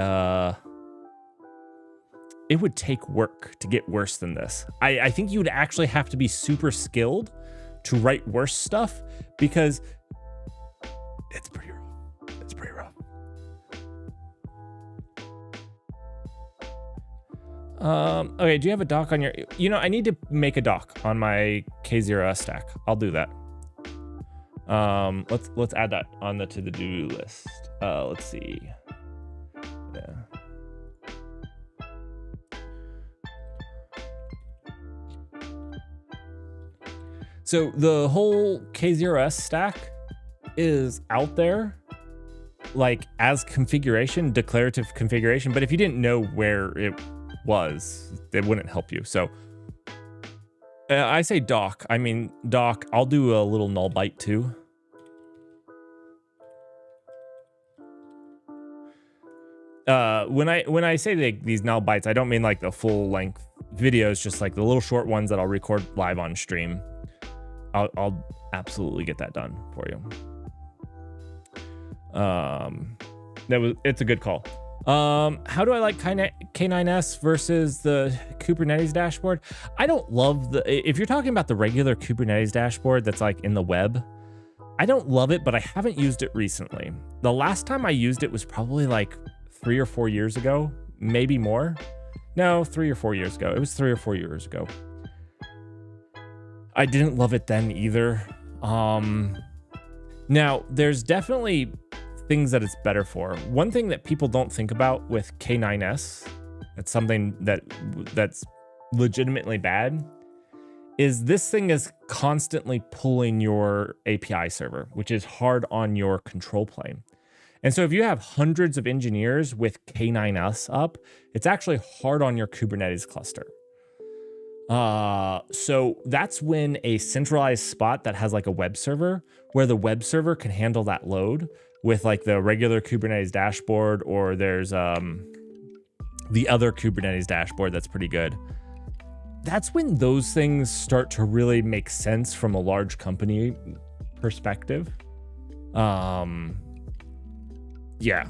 it would take work to get worse than this. I think you would actually have to be super skilled to write worse stuff because it's pretty rough. It's pretty rough. Okay, do you have a doc on your... You know, I need to make a doc on my K0S stack. I'll do that. Let's add that on the to-do list. Let's see. Yeah. So the whole K0S stack is out there, like as configuration, declarative configuration. But if you didn't know where it was, it wouldn't help you. So I say doc. I mean doc. I'll do a little null byte too. When I say these null bytes, I don't mean like the full length videos, just like the little short ones that I'll record live on stream. I'll absolutely get that done for you. It's a good call. How do I like K9S versus the Kubernetes dashboard? I don't love if you're talking about the regular Kubernetes dashboard that's like in the web, I don't love it, but I haven't used it recently. The last time I used it was probably like 3 or 4 years ago, maybe more. No, 3 or 4 years ago. It was 3 or 4 years ago. I didn't love it then either. Now, there's definitely things that it's better for. One thing that people don't think about with K9S, that's something that's legitimately bad, is this thing is constantly pulling your API server, which is hard on your control plane. And so if you have hundreds of engineers with K9S up, it's actually hard on your Kubernetes cluster. So that's when a centralized spot that has like a web server, where the web server can handle that load with like the regular Kubernetes dashboard, or there's the other Kubernetes dashboard that's pretty good. That's when those things start to really make sense from a large company perspective. Yeah.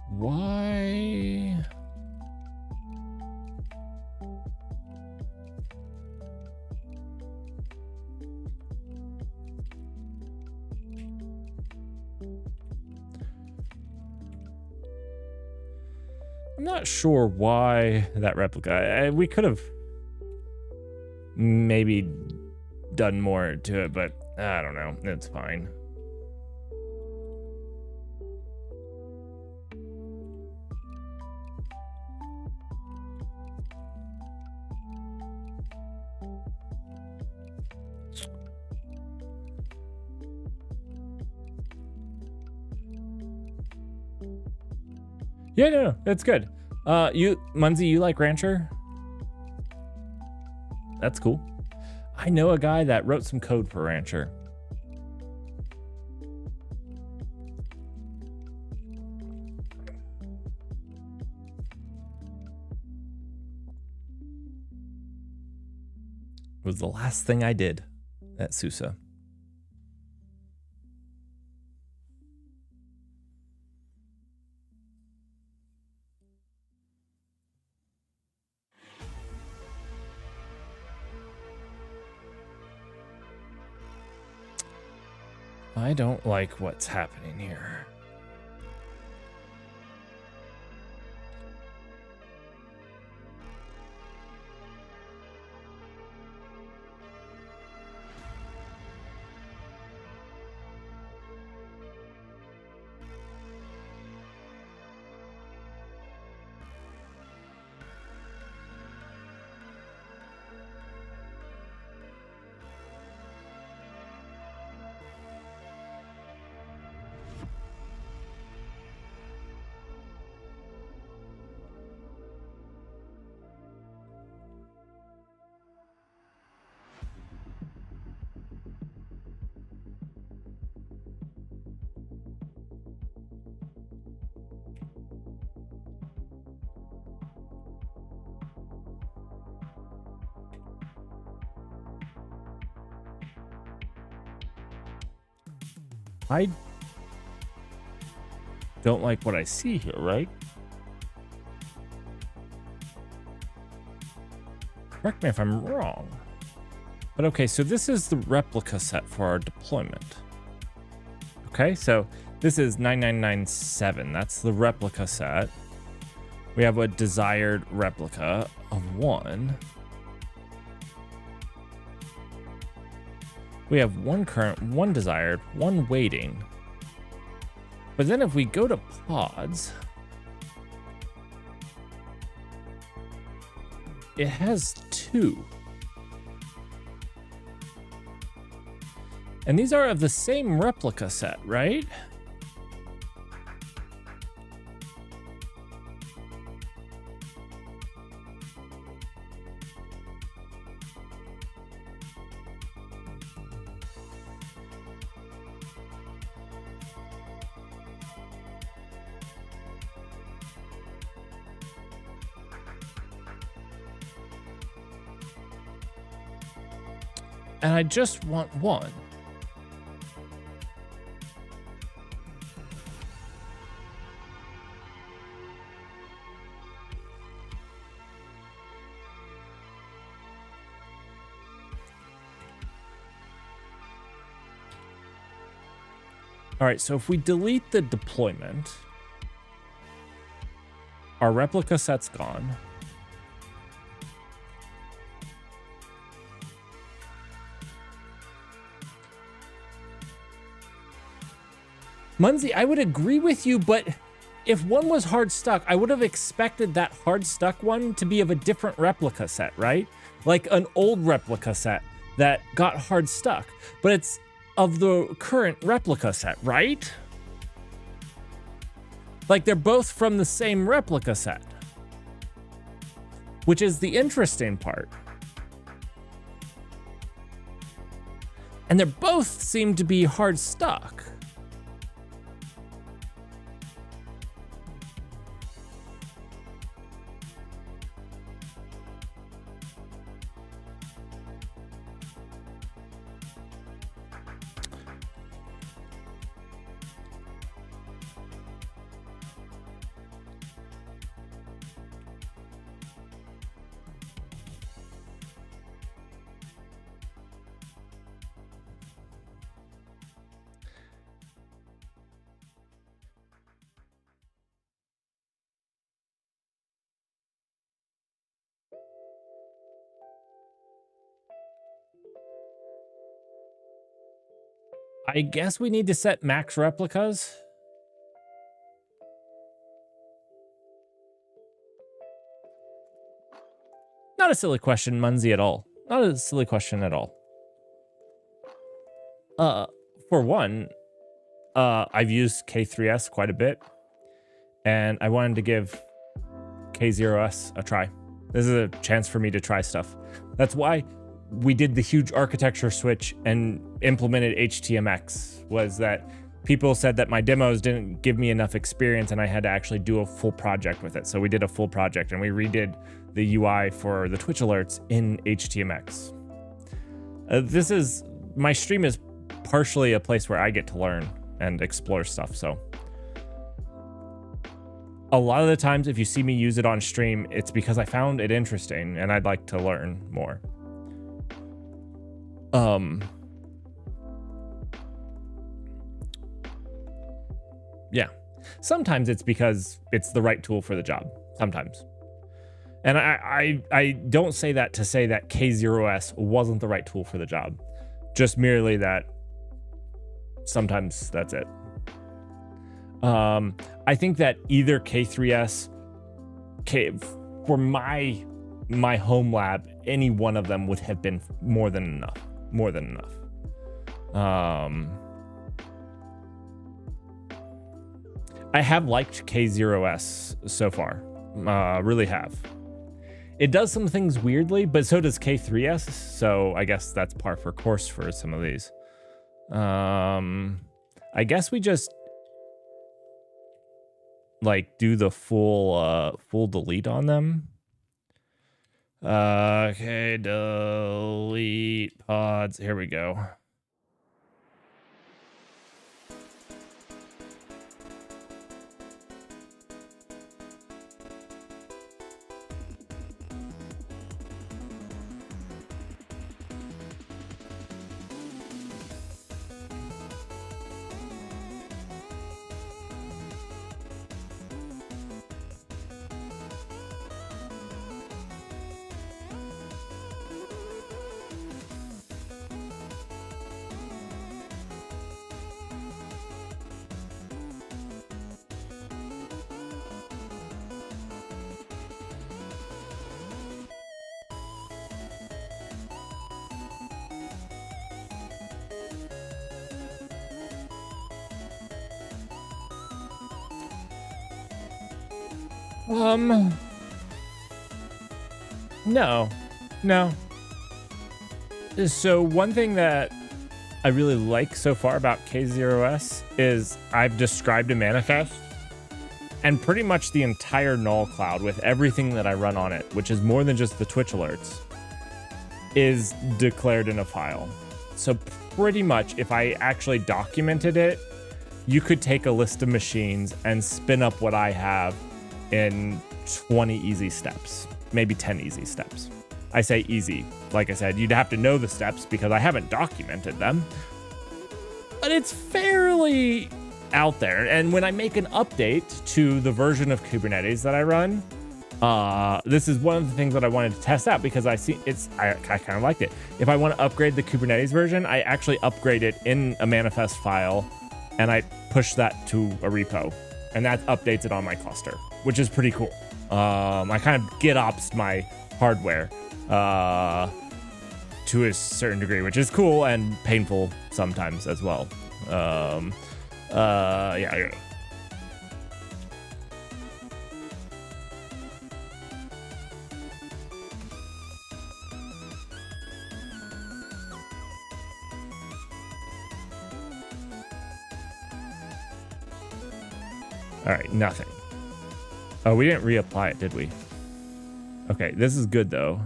Why? I'm not sure why that replica. We could have maybe done more to it, but I don't know. It's fine. Yeah, no, it's good. Munzie, you like Rancher? That's cool. I know a guy that wrote some code for Rancher. It was the last thing I did at SUSE. I don't like what's happening here. I don't like what I see here, right? Correct me if I'm wrong. But okay, so this is the replica set for our deployment. Okay, so this is 9997. That's the replica set. We have a desired replica of 1. We have 1 current, 1 desired, 1 waiting. But then if we go to pods, it has 2. And these are of the same replica set, right? And I just want 1. All right, so if we delete the deployment, our replica set's gone. Munzie, I would agree with you, but if one was hard stuck, I would have expected that hard stuck one to be of a different replica set, right? Like an old replica set that got hard stuck, but it's of the current replica set, right? Like they're both from the same replica set, which is the interesting part. And they both seem to be hard stuck. I guess we need to set max replicas. Not a silly question, Munzie, at all. Not a silly question at all. For one, I've used K3S quite a bit, and I wanted to give K0S a try. This is a chance for me to try stuff. That's why we did the huge architecture switch and implemented HTMX, was that people said that my demos didn't give me enough experience and I had to actually do a full project with it. So we did a full project and we redid the UI for the Twitch alerts in HTMX. My stream is partially a place where I get to learn and explore stuff. So a lot of the times if you see me use it on stream, it's because I found it interesting and I'd like to learn more. Yeah. Sometimes it's because it's the right tool for the job. Sometimes. And I don't say that to say that K0S wasn't the right tool for the job. Just merely that sometimes that's it. I think that either K3S, for my home lab, any one of them would have been more than enough. More than enough. I have liked K0S so far. Really have. It does some things weirdly, but so does K3S. So I guess that's par for course for some of these. I guess we just like do the full delete on them. Okay, delete pods. Here we go. No. So one thing that I really like so far about K0S is I've described a manifest and pretty much the entire null cloud with everything that I run on it, which is more than just the Twitch alerts, is declared in a file. So pretty much if I actually documented it, you could take a list of machines and spin up what I have in 20 easy steps, maybe 10 easy steps. I say easy. Like I said, you'd have to know the steps because I haven't documented them, but it's fairly out there. And when I make an update to the version of Kubernetes that I run, this is one of the things that I wanted to test out because I kind of liked it. If I want to upgrade the Kubernetes version, I actually upgrade it in a manifest file and I push that to a repo and that updates it on my cluster, which is pretty cool. I kind of GitOps my hardware to a certain degree, which is cool and painful sometimes as well. Yeah. All right, nothing. Oh, we didn't reapply it, did we? Okay, this is good though.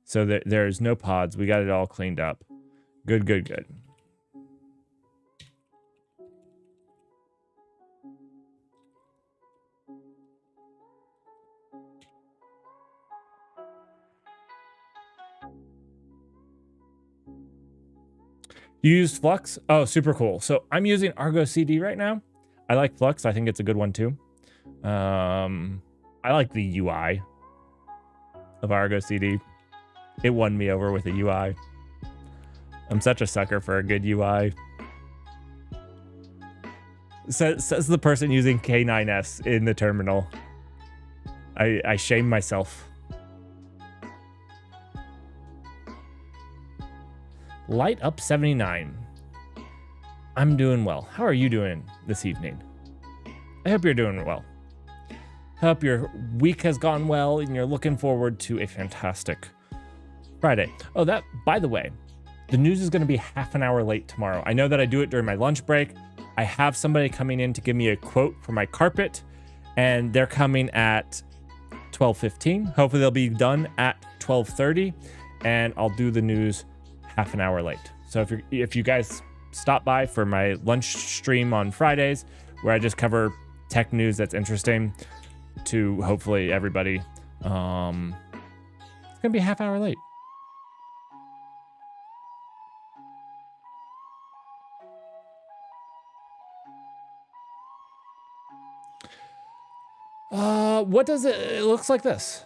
So there's no pods. We got it all cleaned up. Good. You used Flux? Oh, super cool. So I'm using Argo CD right now. I like Flux. I think it's a good one too. I like the UI of Argo CD. It won me over with the UI. I'm such a sucker for a good UI. Says the person using K9S in the terminal. I shame myself. Light up 79. I'm doing well. How are you doing this evening? I hope you're doing well. Hope your week has gone well and you're looking forward to a fantastic Friday. Oh, that, by the way, the news is going to be half an hour late tomorrow. I know that I do it during my lunch break. I have somebody coming in to give me a quote for my carpet, and they're coming at 12:15. Hopefully they'll be done at 12:30, and I'll do the news half an hour late. So if you guys stop by for my lunch stream on Fridays, where I just cover tech news that's interesting to hopefully everybody, it's gonna be a half hour late. What does it looks like this.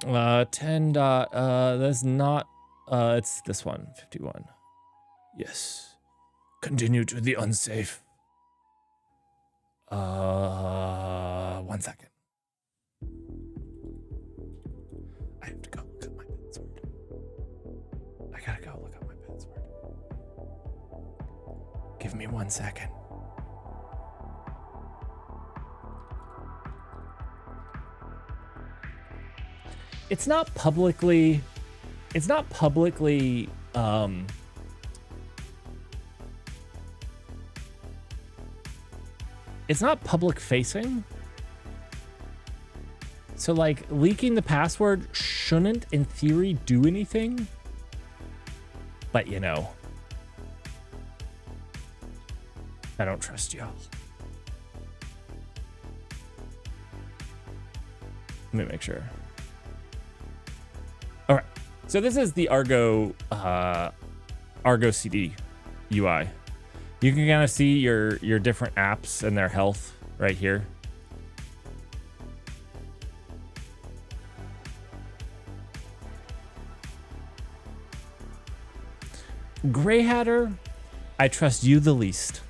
10 dot, that's not, it's this one, 51. Yes. Continue to the unsafe. 1 second. I have to go look up my password. I gotta go look up my password. Give me 1 second. It's not publicly, it's not publicly, it's not public facing. So like leaking the password shouldn't in theory do anything. But you know, I don't trust y'all. Let me make sure. All right, so this is the Argo CD UI. You can kind of see your different apps and their health right here. Greyhatter, I trust you the least.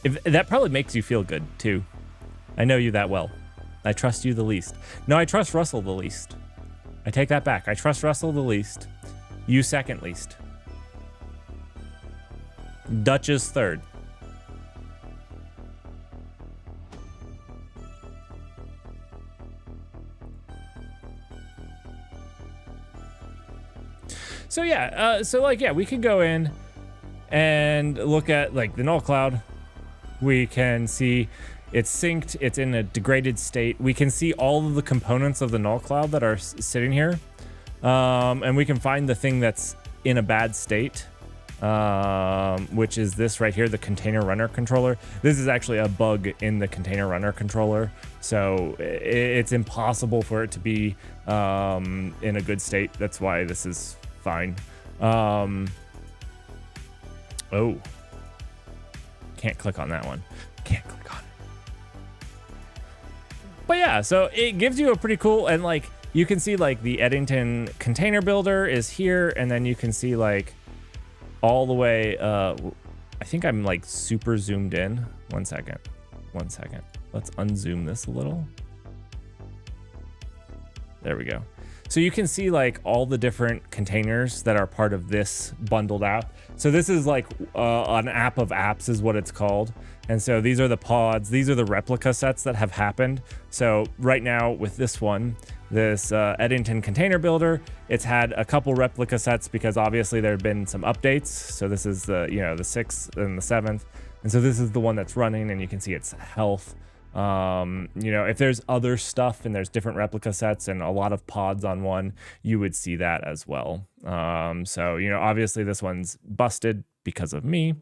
If that probably makes you feel good too. I know you that well. I trust you the least. No, I trust Russell the least. I take that back. I trust Russell the least. You second least. Dutch is third. So yeah, we could go in and look at like the null cloud. We can see it's synced, it's in a degraded state. We can see all of the components of the null cloud that are sitting here. And we can find the thing that's in a bad state, which is this right here, the container runner controller. This is actually a bug in the container runner controller. So it's impossible for it to be in a good state. That's why this is fine. Oh, can't click on that one. Can't click on it. But yeah, so it gives you a pretty cool, and like you can see like the Eddington container builder is here, and then you can see like all the way, I think I'm like super zoomed in. 1 second. Let's unzoom this a little. There we go. So you can see like all the different containers that are part of this bundled app. So this is like an app of apps is what it's called. And so these are the pods, these are the replica sets that have happened. So right now with this one, this Eddington container builder, it's had a couple replica sets because obviously there have been some updates. So this is the, you know, the 6th and the 7th. And so this is the one that's running, and you can see its health. You know, if there's other stuff and there's different replica sets and a lot of pods on one, you would see that as well. So, you know, obviously this one's busted because of me,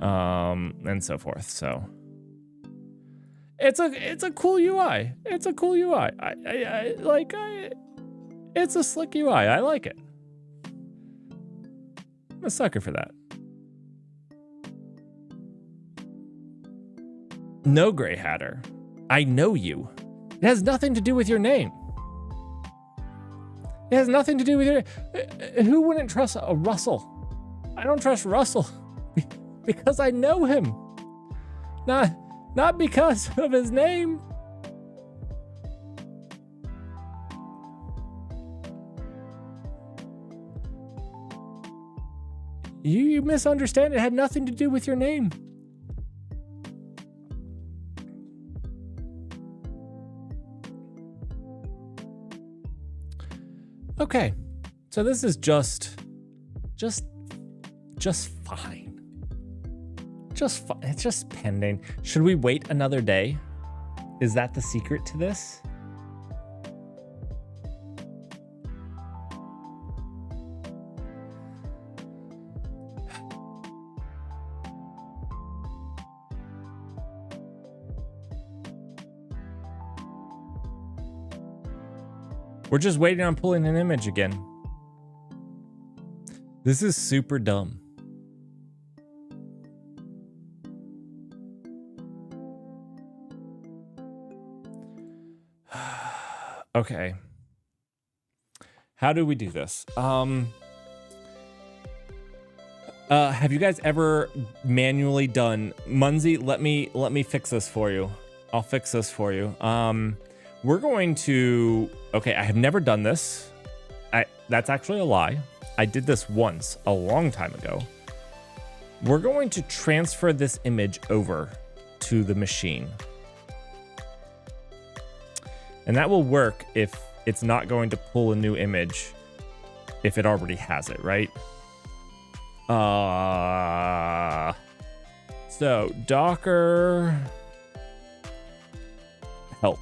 and so forth. So it's a cool UI. It's a cool UI. It's a slick UI. I like it. I'm a sucker for that. No, Greyhatter. I know you. It has nothing to do with your name. It has nothing to do with your... Who wouldn't trust a Russell? I don't trust Russell because I know him. Not because of his name. You misunderstand. It had nothing to do with your name. Okay, so this is just fine. Just fine. It's just pending. Should we wait another day? Is that the secret to this? We're just waiting on pulling an image again. This is super dumb. Okay. How do we do this? Have you guys ever manually done Munzie? Let me fix this for you. I'll fix this for you. We're going to, okay, I have never done this. That's actually a lie. I did this once a long time ago. We're going to transfer this image over to the machine. And that will work if it's not going to pull a new image if it already has it, right? So Docker help.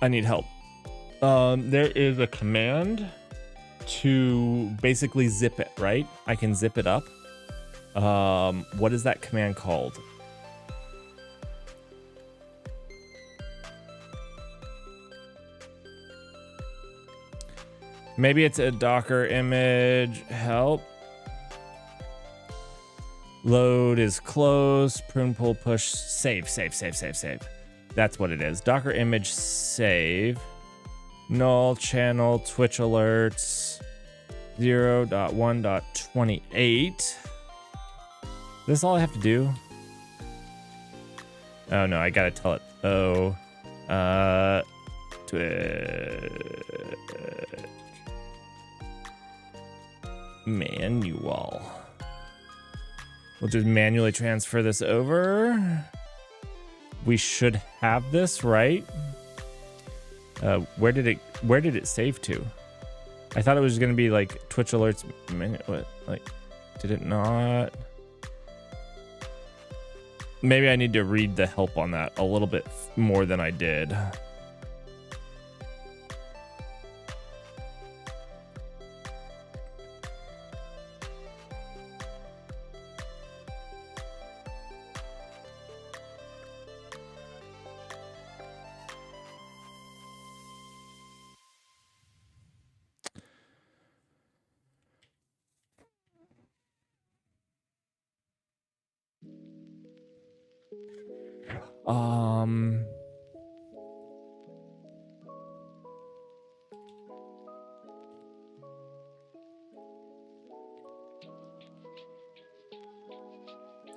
I need help. There is a command to basically zip it, right? I can zip it up. What is that command called? Maybe it's a Docker image help. Load is closed. Prune, pull, push, save. That's what it is. Docker image save. Null channel Twitch alerts 0.1.28. This is all I have to do. Oh no, I gotta tell it. Oh, Twitch manual. We'll just manually transfer this over. We should have this, right? Where did it save to? I thought it was gonna be like Twitch alerts. What? Like, did it not? Maybe I need to read the help on that a little bit more than I did.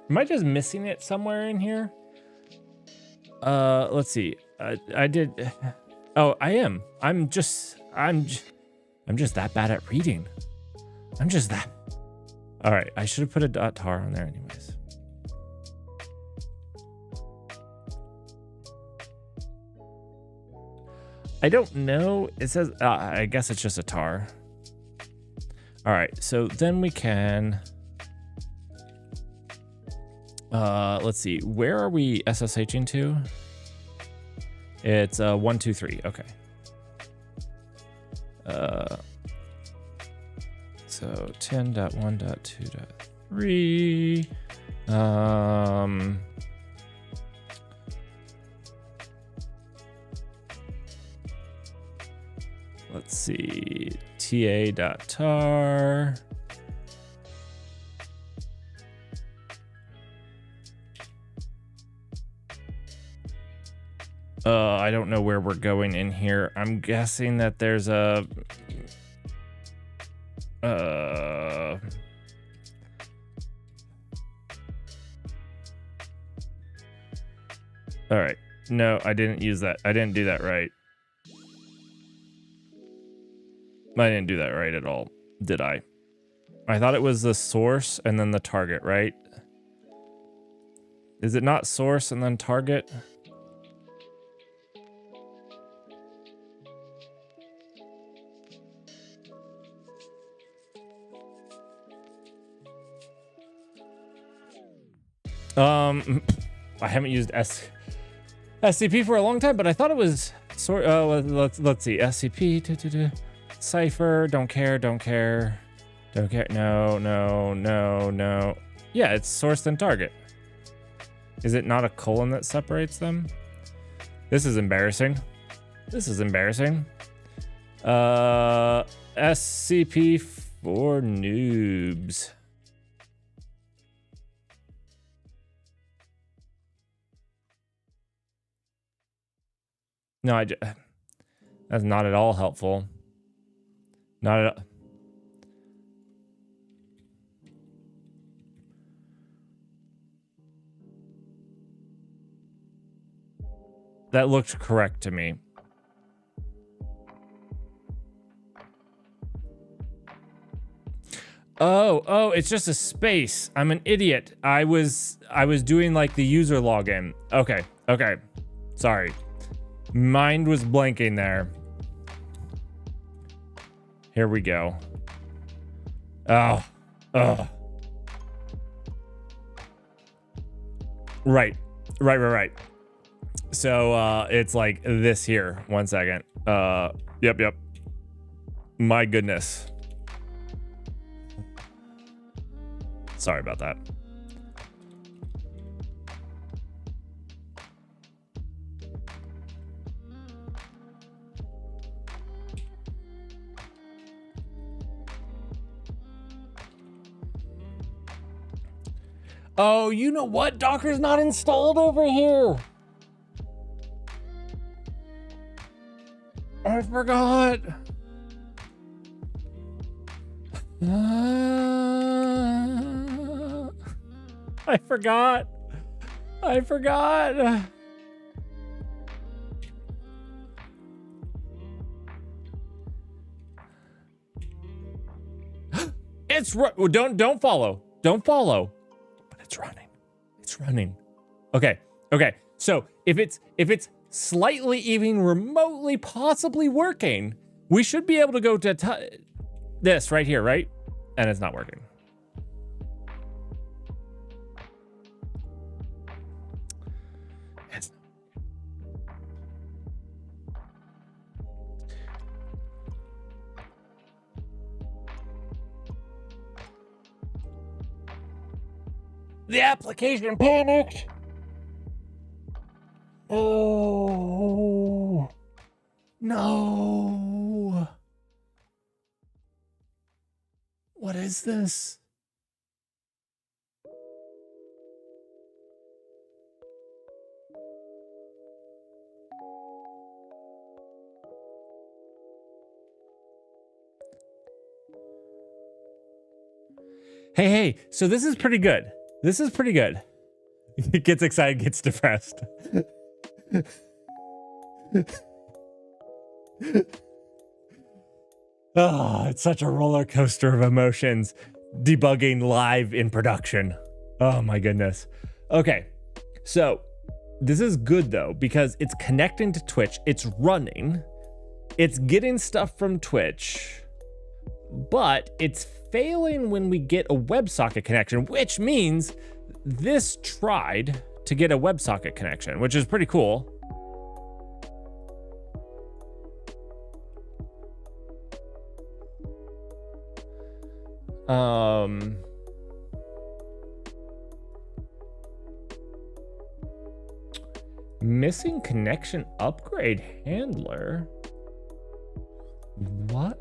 Am I just missing it somewhere in here? Let's see. I did. Oh, I am. I'm just that bad at reading. I'm just that. All right. I should have put a .tar on there anyways. I don't know. It says, I guess it's just a tar. All right. So then we can, let's see. Where are we SSHing to? It's 1, 2, 3. Okay. So 10.1.2.3. Let's see. ta.tar. I don't know where we're going in here. I'm guessing that there's a all right. No, I didn't use that. I didn't do that right. I didn't do that right at all, did I? I thought it was the source and then the target, right? Is it not source and then target? I haven't used SCP for a long time, but I thought it was let's see. SCP Cypher, don't care. No. Yeah, it's source then target. Is it not a colon that separates them? This is embarrassing. SCP for noobs. No, That's not at all helpful. Not at all. That looked correct to me. Oh, it's just a space. I'm an idiot. I was doing like the user login. Okay. Sorry. Mind was blanking there. Here we go. Oh. Right. So it's like this here. 1 second. Yep. My goodness. Sorry about that. Oh, you know what? Docker's not installed over here. I forgot. I forgot. It's don't follow. Don't follow. But it's running. Okay. So if it's slightly even remotely possibly working, we should be able to go to this right here, right? And it's not working. The application panicked. Oh, no. What is this? Hey, so this is pretty good. He gets excited, gets depressed. Oh, it's such a roller coaster of emotions. Debugging live in production. Oh my goodness. Okay, so this is good though, because it's connecting to Twitch, it's running, it's getting stuff from Twitch, but it's failing when we get a WebSocket connection, which means this tried to get a WebSocket connection, which is pretty cool. Missing connection upgrade handler. What?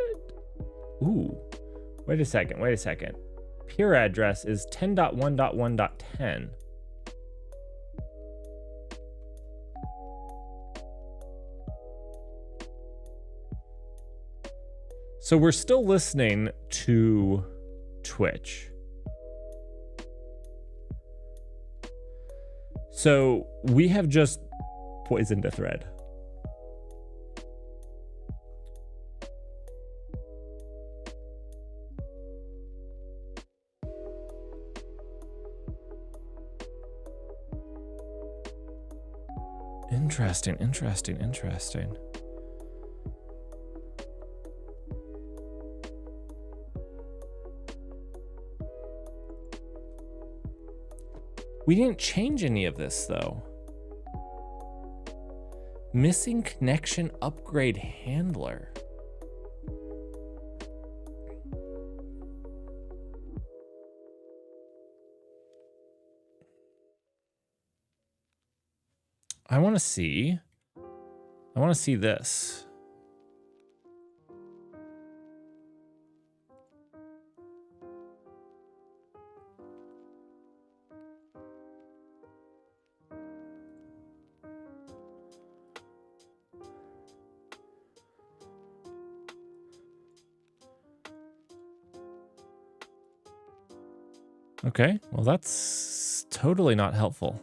Ooh, wait a second. Peer address is 10.1.1.10. So we're still listening to Twitch. So we have just poisoned a thread. Interesting. We didn't change any of this though. Missing connection upgrade handler. I want to see this. Okay, well, that's totally not helpful.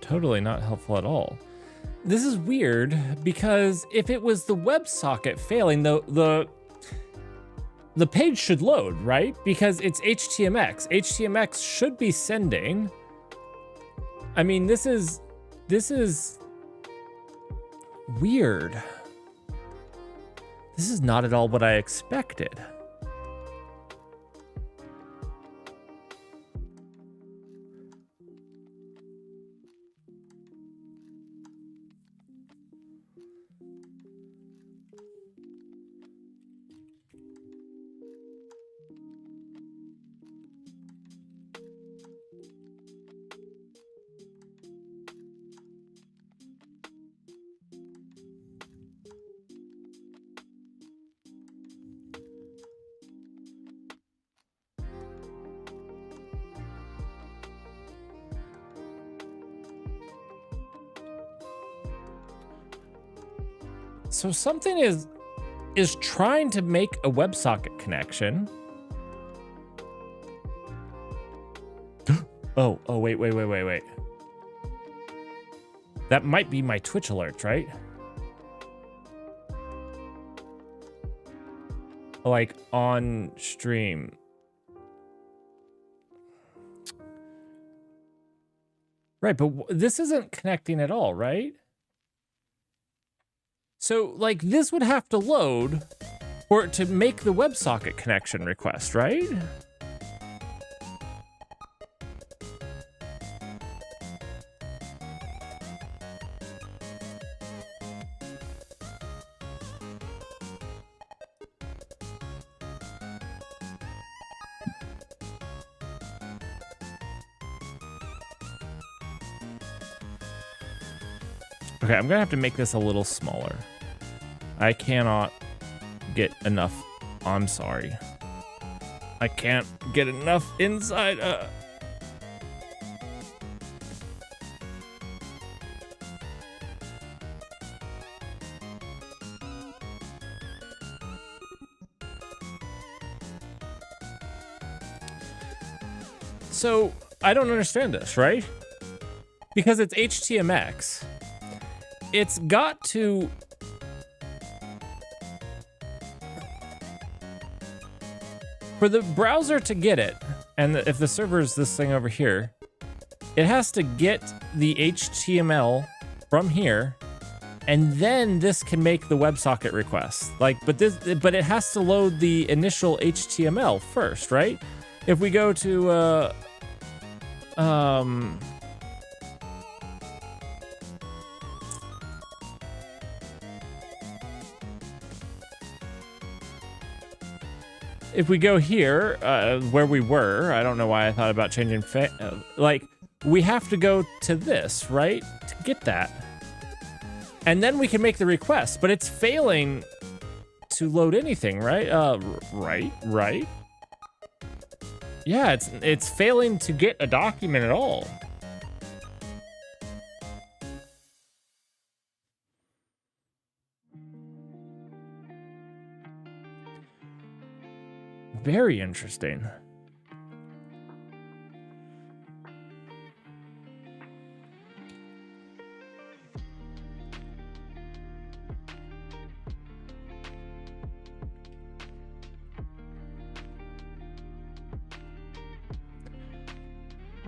Totally not helpful at all. This is weird because if it was the WebSocket failing, the page should load, right? Because it's HTMX. HTMX should be sending. I mean, this is weird. This is not at all what I expected. So something is trying to make a WebSocket connection. Oh, wait. That might be my Twitch alerts, right? Like on stream. Right, but this isn't connecting at all, right? So, like, this would have to load for it to make the WebSocket connection request, right? Okay, I'm gonna have to make this a little smaller. I cannot get enough. I'm sorry. I can't get enough inside. So I don't understand this, right? Because it's HTMX. It's got to... For the browser to get it, and if the server is this thing over here, it has to get the HTML from here, and then this can make the WebSocket request. Like, but it has to load the initial HTML first, right? If we go to if we go here, where we were, I don't know why I thought about changing, like, we have to go to this, right? To get that. And then we can make the request, but it's failing to load anything, right? Right? Yeah, it's failing to get a document at all. Very interesting.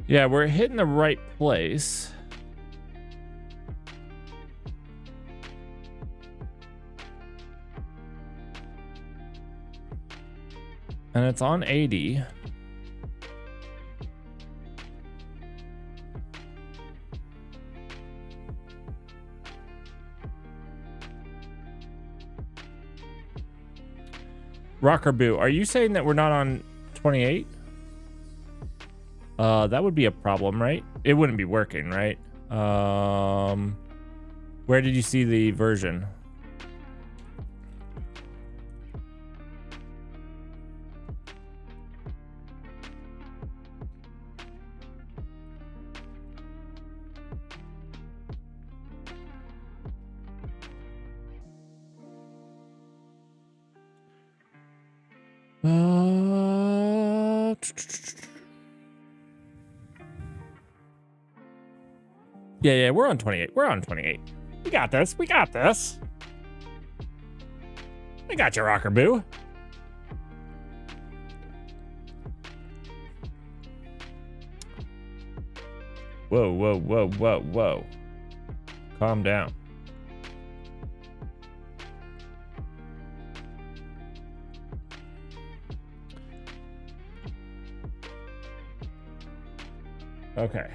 Yeah, we're hitting the right place. And it's on 80. Rocker Boo, are you saying that we're not on 28? That would be a problem, right? It wouldn't be working, right? Where did you see the version? Yeah, we're on 28. We're on 28. We got this. We got this. I got you, Rocker Boo. Whoa. Calm down. Okay.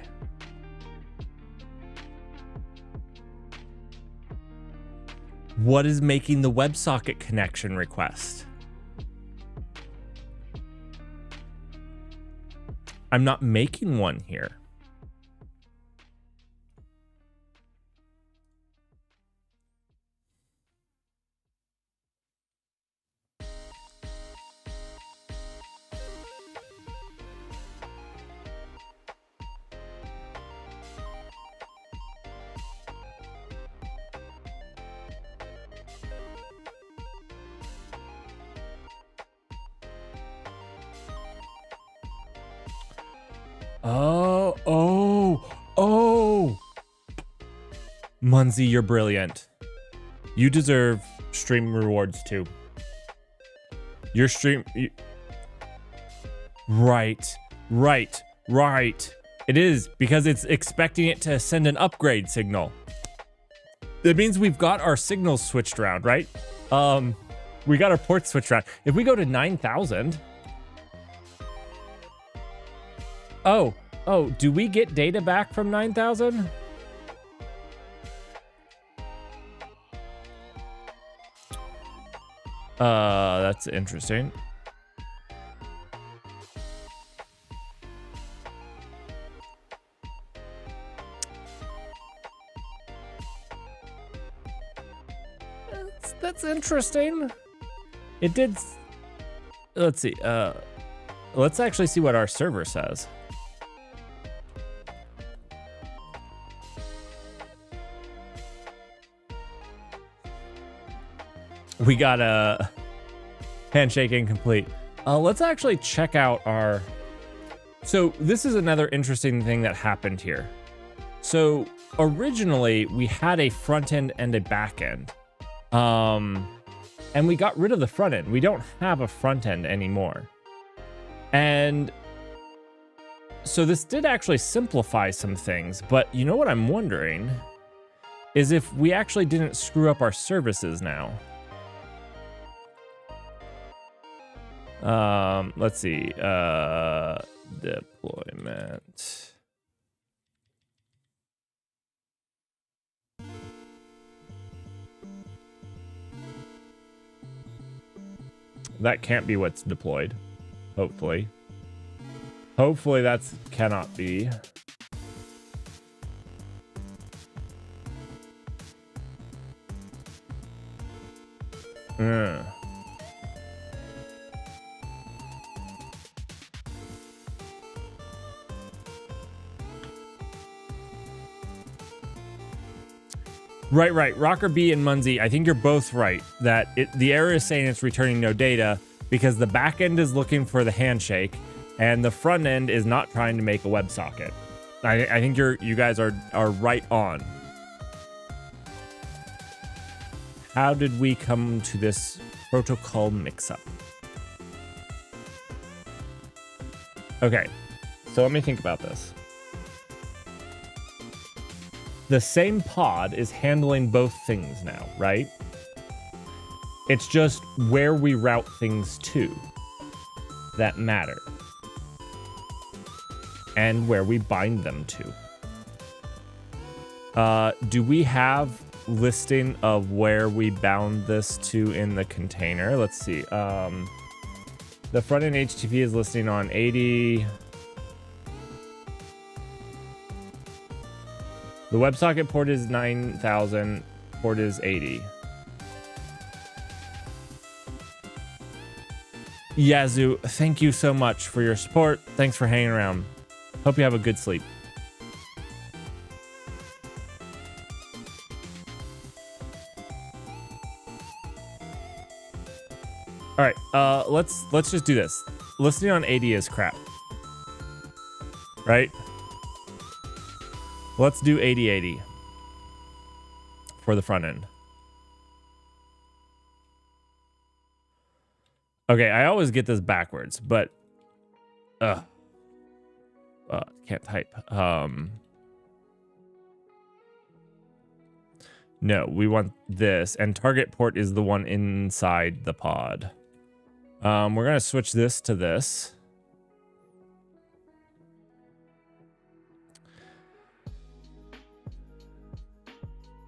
What is making the WebSocket connection request? I'm not making one here. Oh. Munzie, you're brilliant. You deserve stream rewards too. Your stream... Right. It is, because it's expecting it to send an upgrade signal. That means we've got our signals switched around, right? We got our ports switched around. If we go to 9,000... Oh, do we get data back from 9,000? That's interesting. That's interesting. It did. Let's see. Let's actually see what our server says. We got a handshake incomplete. Let's actually check out our... So this is another interesting thing that happened here. So originally we had a front end and a back end. And we got rid of the front end. We don't have a front end anymore. And so this did actually simplify some things, but you know what I'm wondering is if we actually didn't screw up our services now. Let's see, deployment. That can't be what's deployed. Hopefully. Hopefully that's cannot be. Right. Rocker B and Munzie, I think you're both right that the error is saying it's returning no data because the back end is looking for the handshake and the front end is not trying to make a WebSocket. I think you guys are right on. How did we come to this protocol mix-up? Okay, so let me think about this. The same pod is handling both things now, right? It's just where we route things to that matter. And where we bind them to. Do we have listing of where we bound this to in the container? Let's see. The front end HTTP is listing on 80. The WebSocket port is 9,000, port is 80. Yazoo, thank you so much for your support. Thanks for hanging around. Hope you have a good sleep. All right, let's just do this. listening on 80 is crap. Right? Let's do 80/80 for the front end. Okay, I always get this backwards, but can't type. No, we want this, and target port is the one inside the pod. We're gonna switch this to this.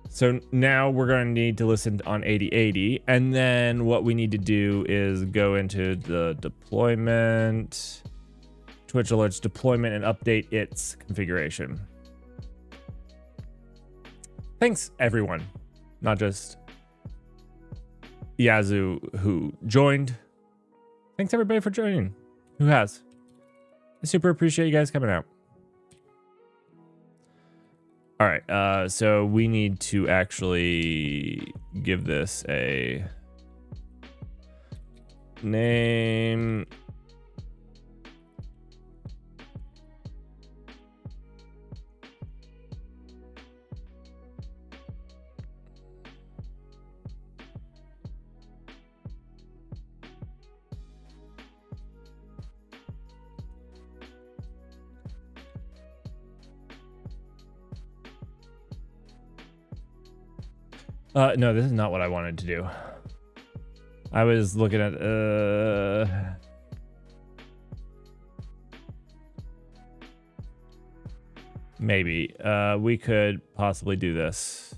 So now we're going to need to listen on 80/80. And then what we need to do is go into the deployment, Twitch Alerts deployment, and update its configuration. Thanks, everyone. Not just Yazoo who joined. Thanks, everybody, for joining. Who has? I super appreciate you guys coming out. All right, so we need to actually give this a name. No, this is not what I wanted to do. I was looking at, maybe, we could possibly do this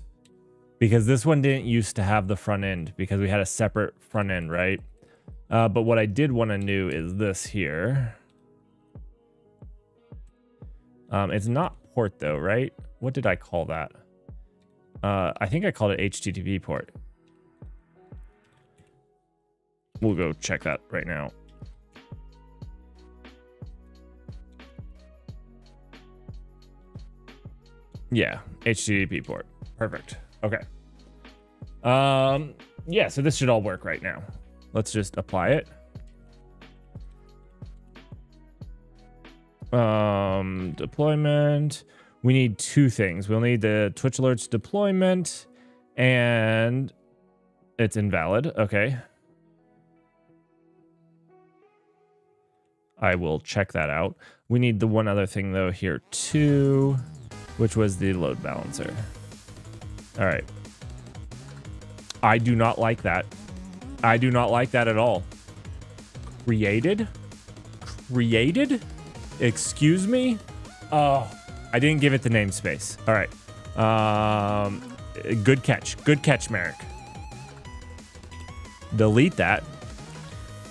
because this one didn't used to have the front end because we had a separate front end, right? But what I did want to do is this here. It's not port though, right? What did I call that? I think I called it HTTP port. We'll go check that right now. Yeah, HTTP port. Perfect. Okay. Yeah, so this should all work right now. Let's just apply it. Deployment. We need two things. We'll need the Twitch Alerts deployment, and it's invalid. Okay. I will check that out. We need the one other thing, though, here, too, which was the load balancer. All right. I do not like that. I do not like that at all. Created? Created? Excuse me? Oh. I didn't give it the namespace. All right. Good catch. Good catch, Merrick. Delete that.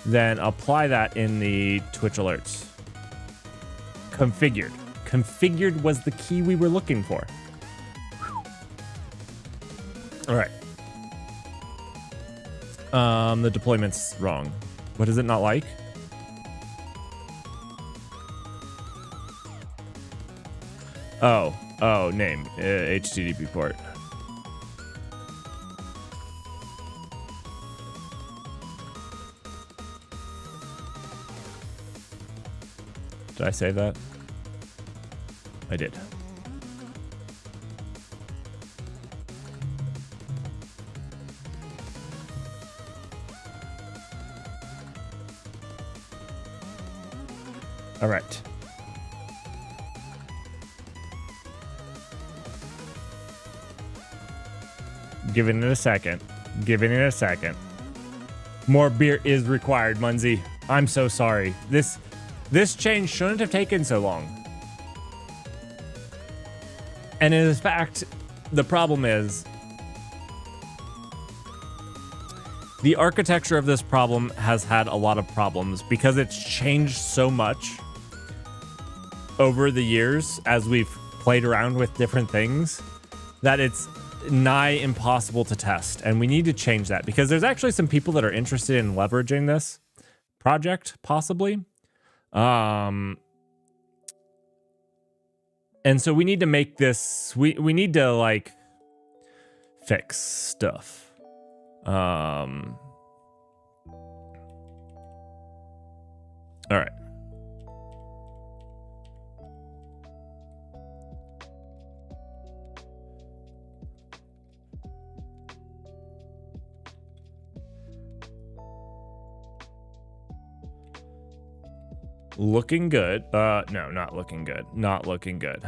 Then apply that in the Twitch Alerts. Configured. Configured was the key we were looking for. All right. The deployment's wrong. What is it not like? Oh, name. HTTP port. Did I say that? I did. All right. Giving it a second. Giving it a second. More beer is required, Munzie. I'm so sorry. This change shouldn't have taken so long. And in fact, the problem is the architecture of this problem has had a lot of problems because it's changed so much over the years as we've played around with different things that it's nigh impossible to test. And we need to change that because there's actually some people that are interested in leveraging this project, possibly. And so we need to make this, we need to like fix stuff. All right. Looking good. No, not looking good. Not looking good.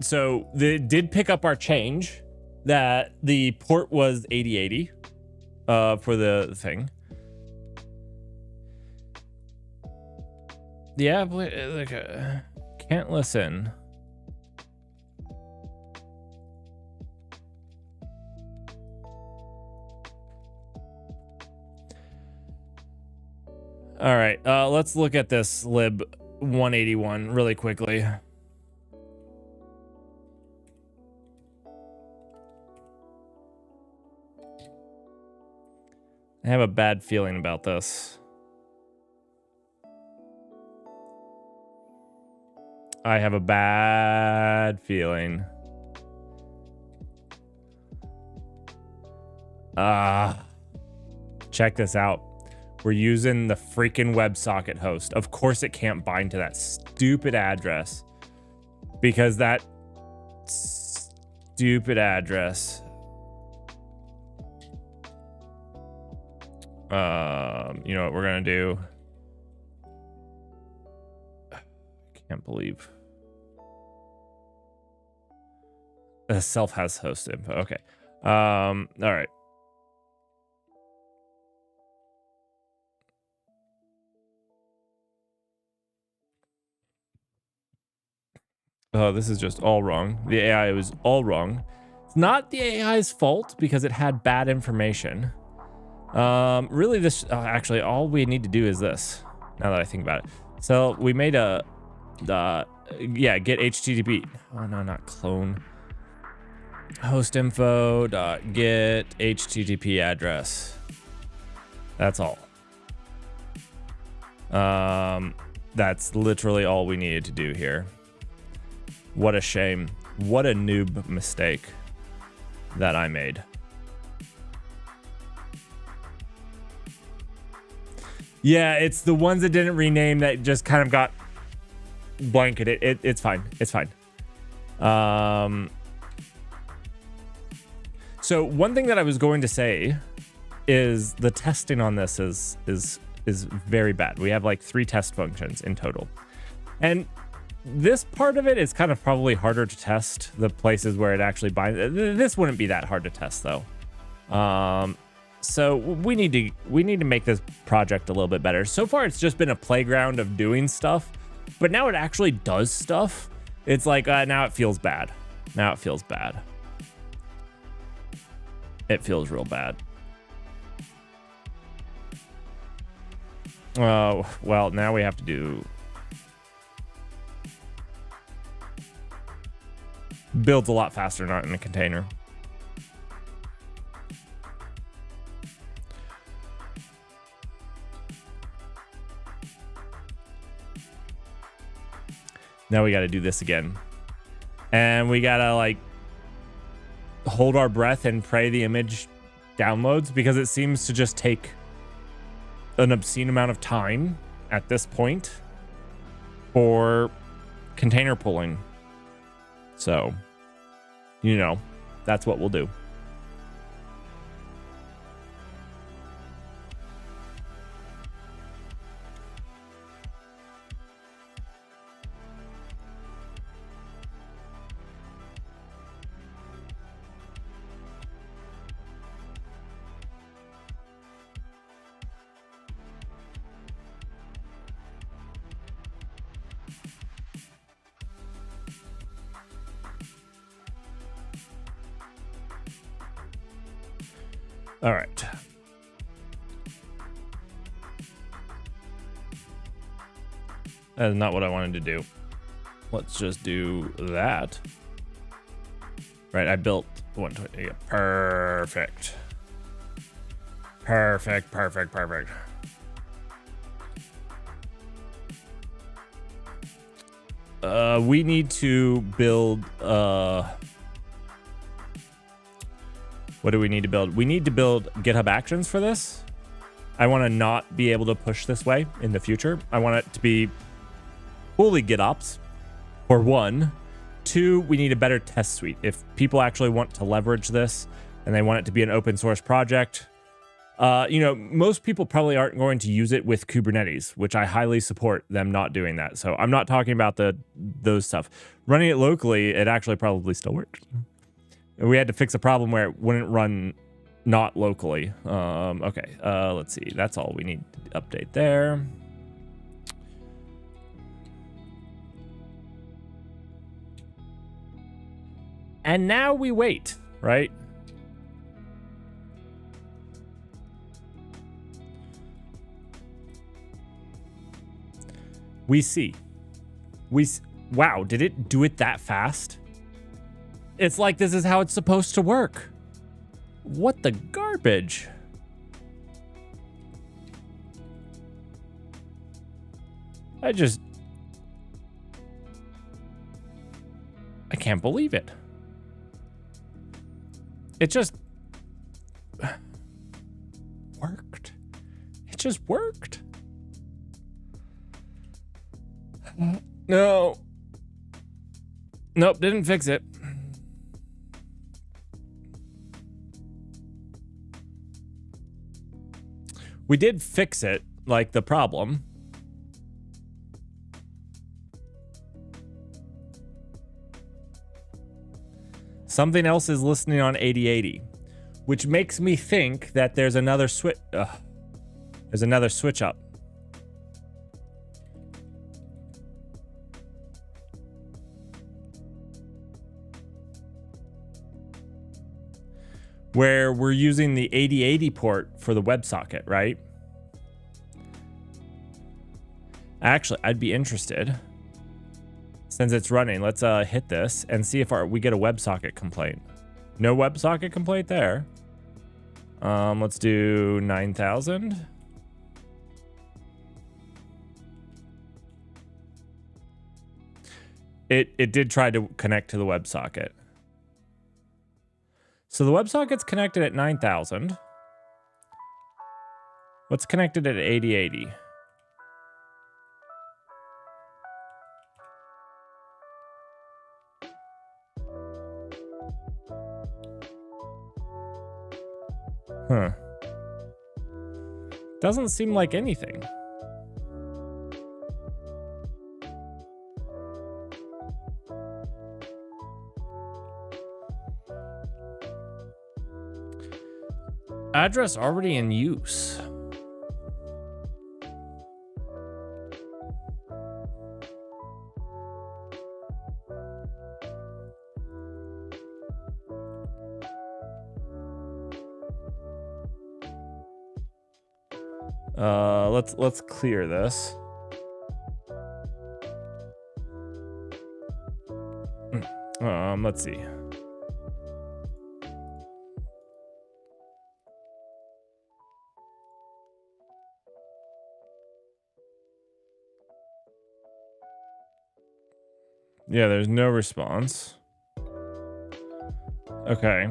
So they did pick up our change that the port was 8080 for the thing. Yeah, like can't listen. All right, let's look at this lib 181 really quickly. I have a bad feeling about this. I have a bad feeling. Check this out. We're using the freaking WebSocket host. Of course it can't bind to that stupid address. Because that stupid address. You know what we're gonna do? I can't believe. Self has host info. Okay. All right. Oh, this is just all wrong. The AI was all wrong. It's not the AI's fault because it had bad information. Really, this actually all we need to do is this. Now that I think about it, so we made a, yeah, get HTTP. Oh no, not clone. Host info dot get HTTP address. That's all. That's literally all we needed to do here. What a shame. What a noob mistake that I made. Yeah, it's the ones that didn't rename that just kind of got blanketed. It's fine. It's fine. So one thing that I was going to say is the testing on this is very bad. We have like 3 test functions in total. And this part of it is kind of probably harder to test, the places where it actually binds. This wouldn't be that hard to test though. So we need to make this project a little bit better. So far it's just been a playground of doing stuff, but now it actually does stuff. It's like now it feels bad. Now it feels bad. It feels real bad. Oh, well, now we have to do builds a lot faster, not in a container. Now we got to do this again. And we got to like hold our breath and pray the image downloads because it seems to just take an obscene amount of time at this point for container pulling. So, you know, that's what we'll do. All right. That is not what I wanted to do. Let's just do that. Right, I built 120. Yeah, perfect. Perfect, perfect, perfect. We need to build What do we need to build? We need to build GitHub Actions for this. I want to not be able to push this way in the future. I want it to be fully GitOps, for one. Two, we need a better test suite. If people actually want to leverage this and they want it to be an open source project, you know, most people probably aren't going to use it with Kubernetes, which I highly support them not doing that. So I'm not talking about those stuff. Running it locally, it actually probably still works. We had to fix a problem where it wouldn't run not locally. Okay, let's see. That's all we need to update there. And now we wait, right? We see. Wow, did it do it that fast? It's like this is how it's supposed to work. What the garbage? I can't believe it. It just worked. It just worked. No. Nope, didn't fix it. We did fix it, like the problem. Something else is listening on 8080, which makes me think that there's another switch. There's another switch up. Where we're using the 8080 port for the WebSocket, right? Actually, I'd be interested. Since it's running, let's hit this and see if we get a WebSocket complaint. No WebSocket complaint there. Let's do 9,000. It did try to connect to the WebSocket. So the WebSocket's connected at 9,000. What's connected at 8080? Huh. Doesn't seem like anything. Address already in use. Let's clear this. Let's see. Yeah, there's no response. Okay.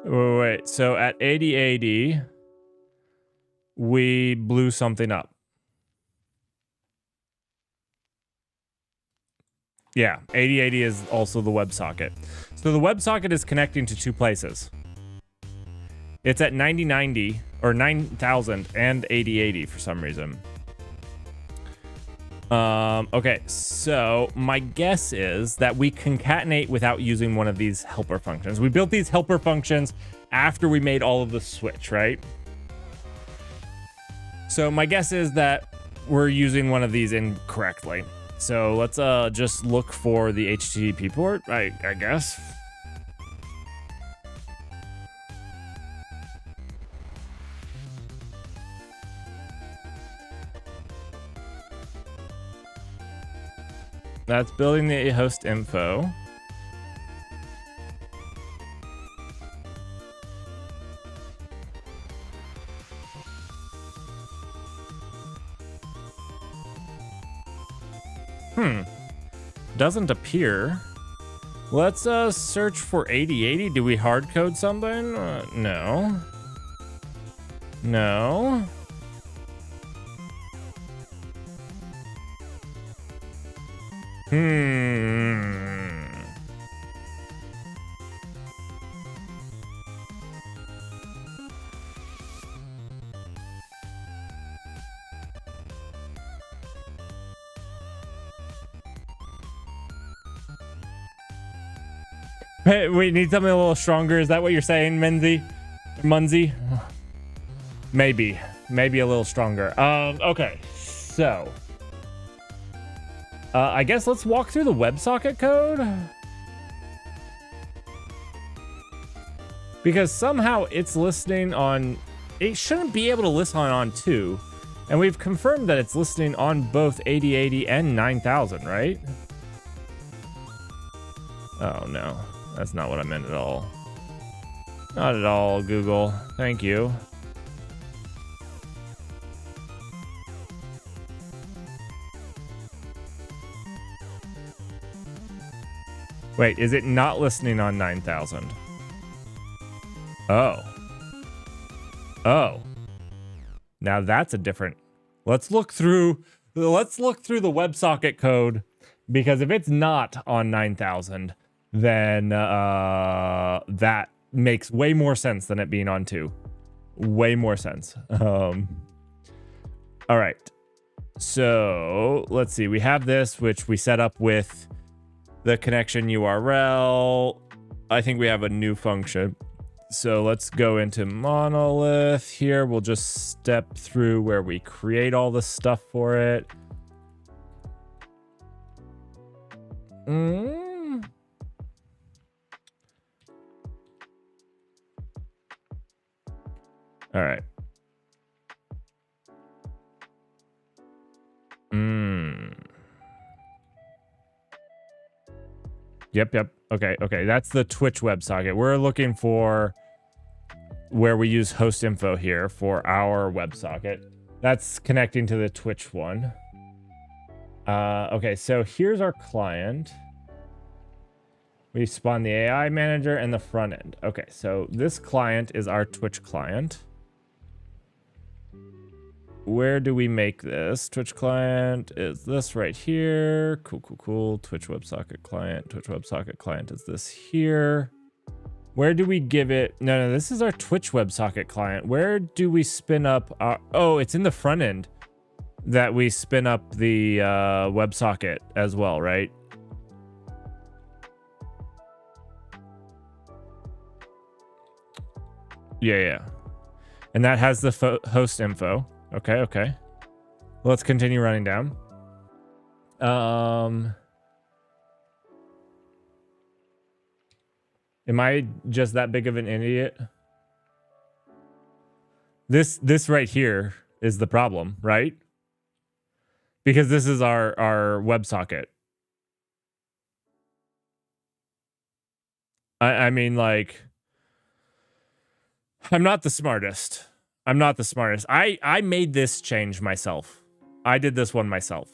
Wait, so at 8080, we blew something up. Yeah, 8080 is also the WebSocket. So the WebSocket is connecting to two places. It's at 9090 or 9,000 and 8080 for some reason. Okay, so my guess is that we concatenate without using one of these helper functions. We built these helper functions after we made all of the switch, right? So my guess is that we're using one of these incorrectly. So let's just look for the HTTP port, I guess. That's building the host info. Doesn't appear. Let's search for 8080. Do we hard code something? No. No. Hey, we need something a little stronger. Is that what you're saying, Munzie? Maybe a little stronger. Okay, so I guess let's walk through the WebSocket code, because somehow it's listening on. It shouldn't be able to listen on 2, and we've confirmed that it's listening on both 8080 and 9000, right? Oh no. That's not what I meant at all. Not at all, Google. Thank you. Wait, is it not listening on 9000? Oh. Oh. Now that's a different. Let's look through the WebSocket code, because if it's not on 9000, then that makes way more sense than it being on 2. Way more sense. All right. So let's see. We have this, which we set up with the connection URL. I think we have a new function. So let's go into Monolith here. We'll just step through where we create all the stuff for it. All right. Yep. Okay. That's the Twitch WebSocket. We're looking for where we use host info here for our WebSocket. That's connecting to the Twitch one. Okay, so here's our client. We spawn the AI manager and the front end. Okay, so this client is our Twitch client. Where do we make this? Twitch client is this right here. Cool. Twitch WebSocket client. Twitch WebSocket client is this here. Where do we give it? No, this is our Twitch WebSocket client. Where do we spin up our... Oh, it's in the front end that we spin up the WebSocket as well, right? Yeah. And that has the host info. Okay. Let's continue running down. Am I just that big of an idiot? This right here is the problem, right? Because this is our WebSocket. I mean, like, I'm not the smartest. I made this change myself. I did this one myself.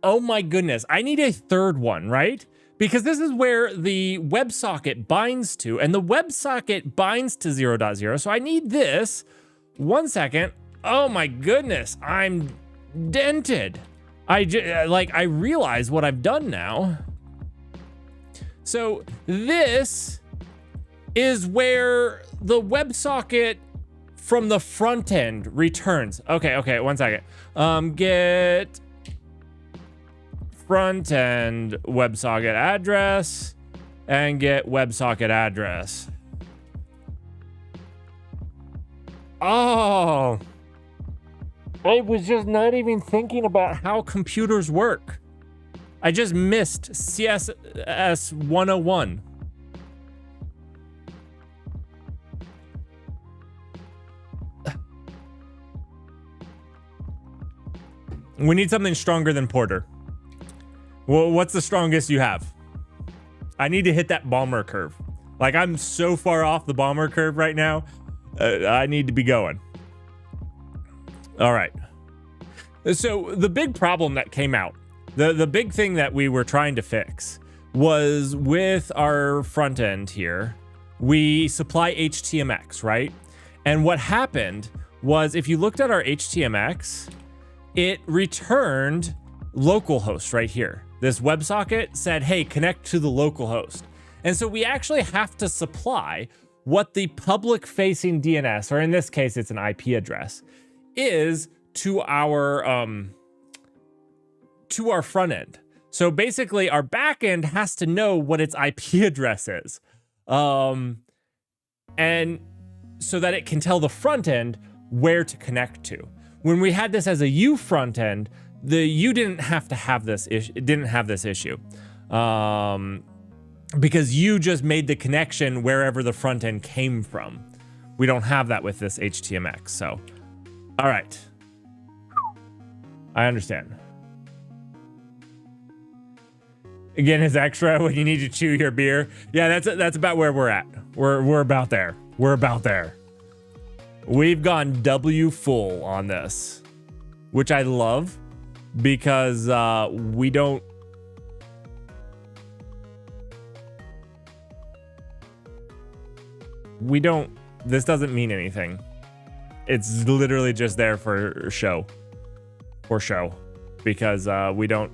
Oh my goodness. I need a third one, right? Because this is where the WebSocket binds to, and the WebSocket binds to 0.0. So I need this. 1 second. Oh my goodness. I'm dented. I realize what I've done now. So this is where the WebSocket from the front end returns. Okay, 1 second. Get front end WebSocket address and get WebSocket address. Oh, I was just not even thinking about how computers work. I just missed CSS 101. We need something stronger than Porter. Well, what's the strongest you have? I need to hit that bomber curve. Like, I'm so far off the bomber curve right now. I need to be going. All right. So the big problem that came out, the big thing that we were trying to fix was with our front end here, we supply HTMX, right? And what happened was if you looked at our HTMX, it returned localhost right here. This WebSocket said, hey, connect to the localhost. And so we actually have to supply what the public facing DNS, or in this case, it's an IP address, is to our front end. So basically our back end has to know what its IP address is. And so that it can tell the front end where to connect to. When we had this as a U front end, the U didn't have to have this issue. It didn't have this issue. Because you just made the connection wherever the front end came from. We don't have that with this HTMX. So, all right. I understand. Again, it's extra when you need to chew your beer. Yeah, that's about where we're at. We're about there. We're about there. We've gone W full on this, which I love because we don't. This doesn't mean anything. It's literally just there for show. For show. Because we don't,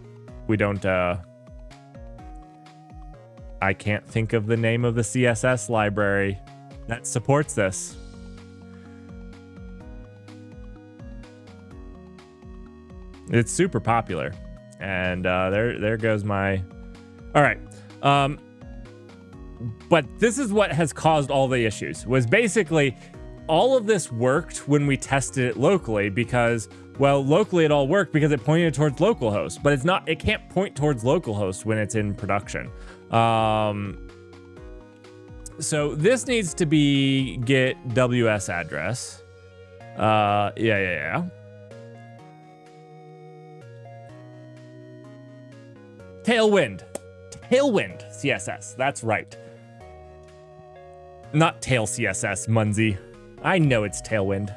I can't think of the name of the CSS library that supports this. It's super popular. And there goes my, all right. But this is what has caused all the issues, was basically all of this worked when we tested it locally because, well, locally it all worked because it pointed towards localhost, but it can't point towards localhost when it's in production. So this needs to be get WS address. Yeah. Tailwind CSS, that's right. Not tail CSS, Munzie. I know it's Tailwind.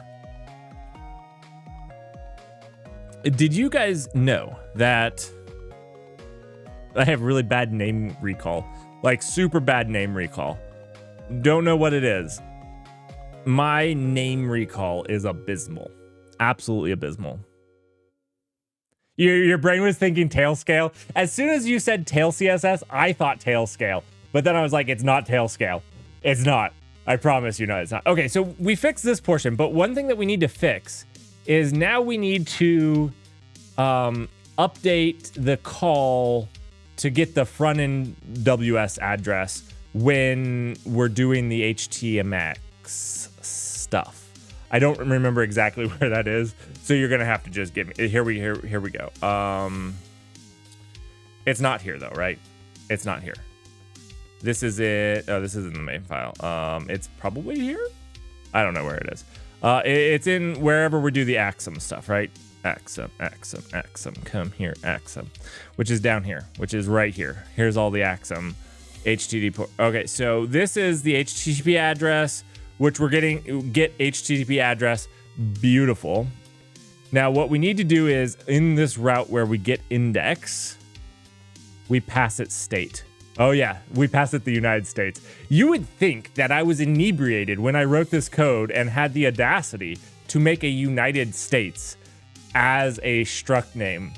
Did you guys know that I have really bad name recall? Like super bad name recall. Don't know what it is. My name recall is abysmal. Absolutely abysmal. Your brain was thinking Tailscale. As soon as you said tail CSS, I thought Tailscale. But then I was like, it's not Tailscale. It's not. I promise you, no, it's not. Okay, so we fixed this portion, but one thing that we need to fix is now we need to update the call to get the front end WS address when we're doing the HTMX stuff. I don't remember exactly where that is, so you're gonna have to just give me. Here we go. It's not here though, right? It's not here. This is it. Oh, this is in the main file. It's probably here. I don't know where it is. It's in wherever we do the Axum stuff, right? Axum. Come here, Axum, which is down here, which is right here. Here's all the Axum HTTP. Okay, so this is the HTTP address, which we're getting. Get HTTP address. Beautiful. Now, what we need to do is in this route where we get index, we pass it state. Oh yeah, we pass it the United States. You would think that I was inebriated when I wrote this code and had the audacity to make a United States as a struct name.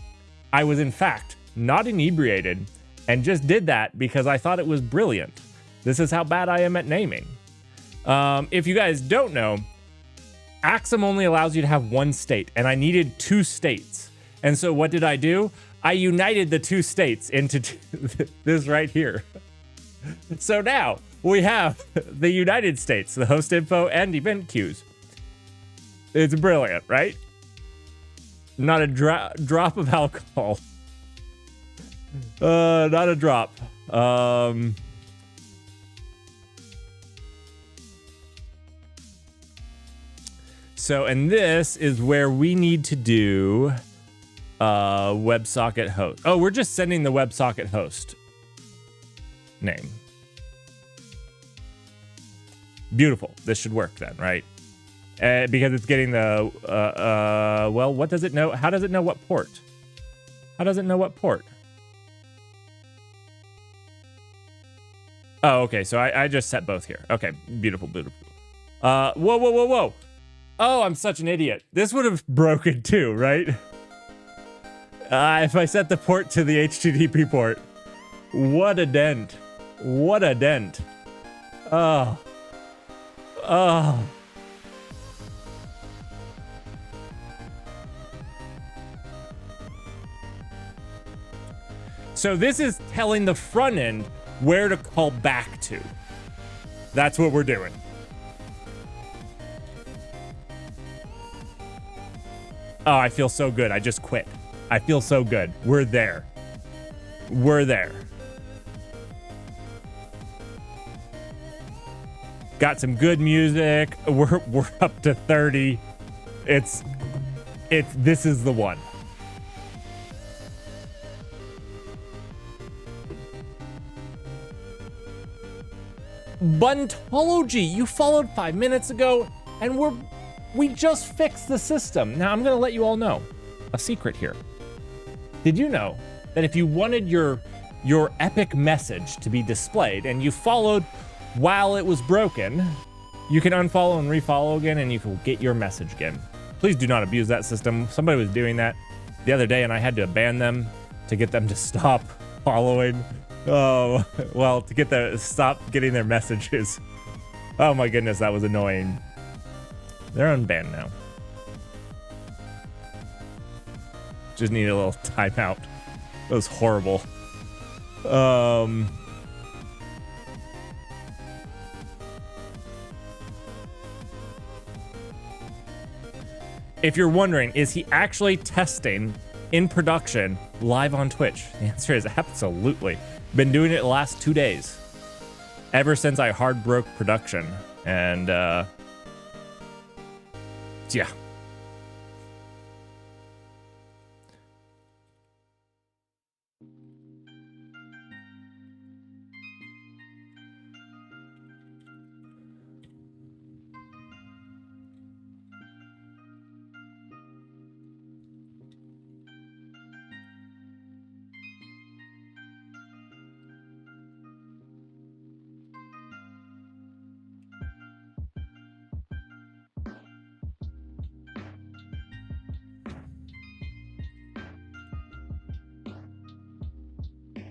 I was in fact not inebriated and just did that because I thought it was brilliant. This is how bad I am at naming. If you guys don't know, Axum only allows you to have one state, and I needed 2 states. And so what did I do? I united the 2 states into this right here. So now we have the United States, the host info and event queues. It's brilliant, right? Not a drop of alcohol. Not a drop. So, and this is where we need to do WebSocket host. Oh, we're just sending the WebSocket host name. Beautiful. This should work then, right? Because it's getting the, well, what does it know? How does it know what port? How does it know what port? Oh, okay. So I just set both here. Okay. Beautiful, beautiful. Whoa, whoa, whoa, whoa. Oh, I'm such an idiot. This would have broken too, right? If I set the port to the HTTP port. What a dent. What a dent. Oh. Oh. So this is telling the front end where to call back to. That's what we're doing. Oh, I feel so good. I just quit. I feel so good. We're there. We're there. Got some good music. We're up to 30. It's this is the one. Buntology, you followed 5 minutes ago, and we just fixed the system. Now I'm gonna let you all know a secret here. Did you know that if you wanted your epic message to be displayed and you followed while it was broken, you can unfollow and refollow again and you can get your message again. Please do not abuse that system. Somebody was doing that the other day and I had to ban them to get them to stop following. Oh, well, to stop getting their messages. Oh my goodness, that was annoying. They're unbanned now. Just need a little timeout. That was horrible. If you're wondering, is he actually testing in production live on Twitch? The answer is absolutely. Been doing it the last 2 days. Ever since I hard broke production. And, yeah.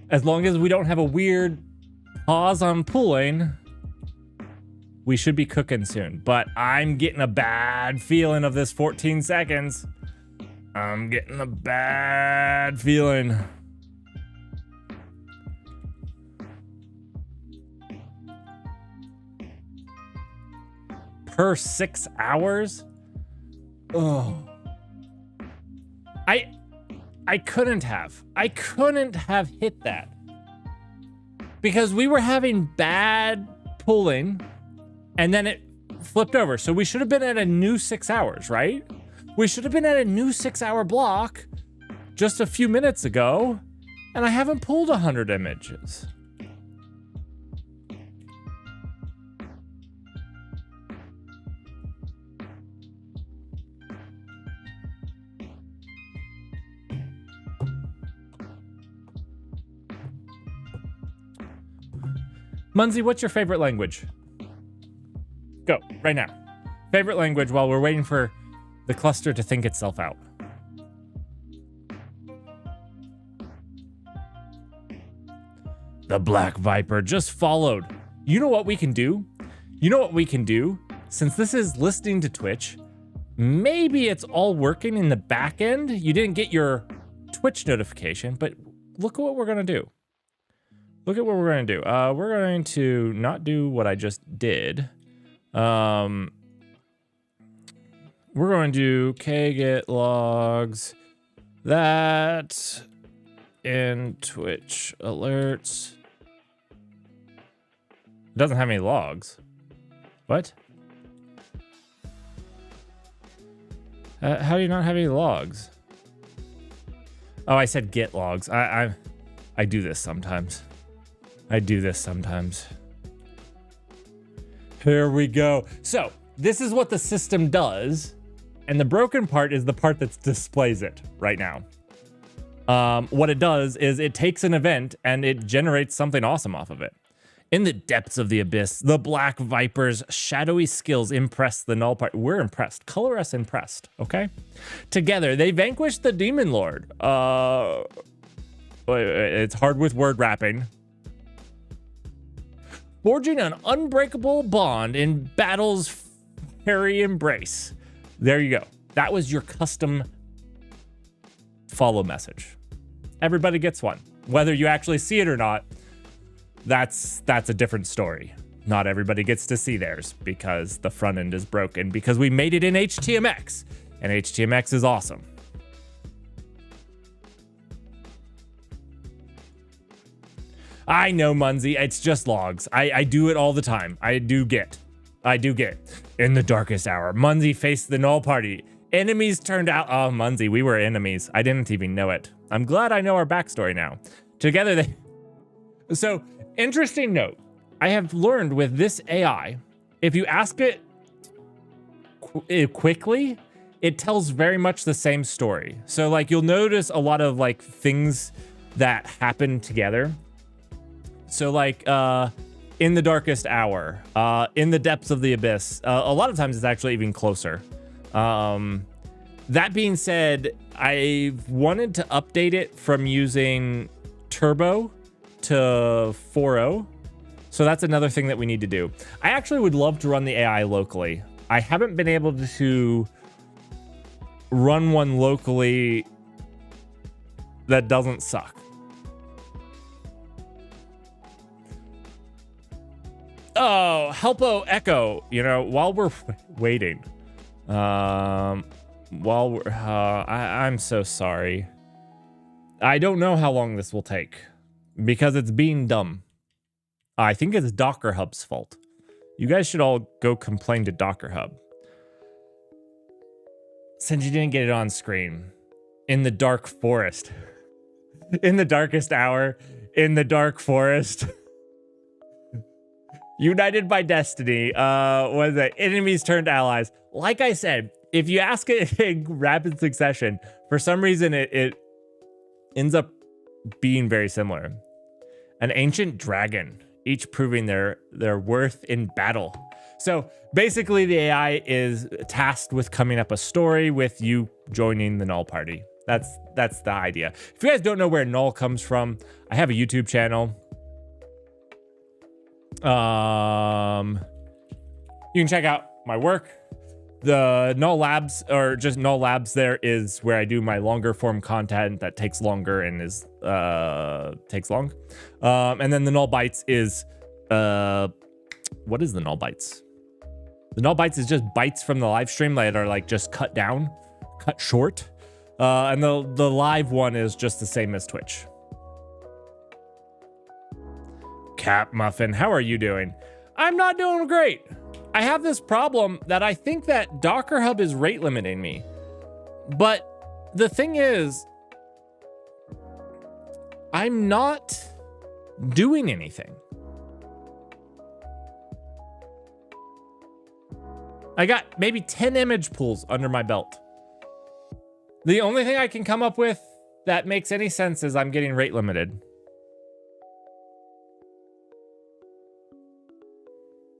As long as we don't have a weird pause on pulling, we should be cooking soon. But I'm getting a bad feeling of this 14 seconds. I'm getting a bad feeling. Per 6 hours? Oh. I couldn't have hit that because we were having bad pulling and then it flipped over. So we should have been at a new 6 hours, right? We should have been at a new 6 hour block just a few minutes ago and I haven't pulled 100 images. Munzie, what's your favorite language? Go, right now. Favorite language while we're waiting for the cluster to think itself out. The Black Viper just followed. You know what we can do? You know what we can do? Since this is listening to Twitch, maybe it's all working in the back end. You didn't get your Twitch notification, but look at what we're gonna do. Look at what we're going to do. We're going to not do what I just did. We're going to do kget logs that in Twitch alerts. It doesn't have any logs. What? How do you not have any logs? Oh, I said git logs. I do this sometimes. Here we go. So this is what the system does. And the broken part is the part that displays it right now. What it does is it takes an event and it generates something awesome off of it. In the depths of the abyss, the Black Viper's shadowy skills impress the Null Party. We're impressed. Color us impressed, okay? Together, they vanquish the Demon Lord. It's hard with word wrapping. Forging an unbreakable bond in battle's fairy embrace. There you go. That was your custom follow message. Everybody gets one. Whether you actually see it or not, that's a different story. Not everybody gets to see theirs because the front end is broken because we made it in HTMX, and HTMX is awesome. I know, Munzie, it's just logs. I do it all the time. I do get. In the darkest hour, Munzie faced the Null Party. Enemies turned out. Oh, Munzie, we were enemies. I didn't even know it. I'm glad I know our backstory now. Together they. So, interesting note. I have learned with this AI, if you ask it quickly, it tells very much the same story. So, like, you'll notice a lot of like things that happen together. So, like, in the darkest hour, in the depths of the abyss. A lot of times it's actually even closer. That being said, I wanted to update it from using Turbo to 4.0. So that's another thing that we need to do. I actually would love to run the AI locally. I haven't been able to run one locally that doesn't suck. Oh, Helpo Echo, you know, while we're waiting, I'm so sorry. I don't know how long this will take because it's being dumb. I think it's Docker Hub's fault. You guys should all go complain to Docker Hub. Since you didn't get it on screen. In the dark forest. In the darkest hour. In the dark forest. United by destiny. What is it? Enemies turned allies. Like I said, if you ask it in rapid succession, for some reason it ends up being very similar. An ancient dragon, each proving their worth in battle. So basically the AI is tasked with coming up a story with you joining the Null Party. That's the idea. If you guys don't know where Null comes from, I have a YouTube channel. You can check out my work. The Null Labs, or just Null Labs, there is where I do my longer form content that takes longer and is takes long. And then the Null Bytes is what is the Null Bytes? The Null Bytes is just bytes from the live stream that are like just cut down, cut short. And the live one is just the same as Twitch. Cap Muffin, how are you doing? I'm not doing great. I have this problem that I think that Docker Hub is rate limiting me. But the thing is, I'm not doing anything. I got maybe 10 image pools under my belt. The only thing I can come up with that makes any sense is I'm getting rate limited.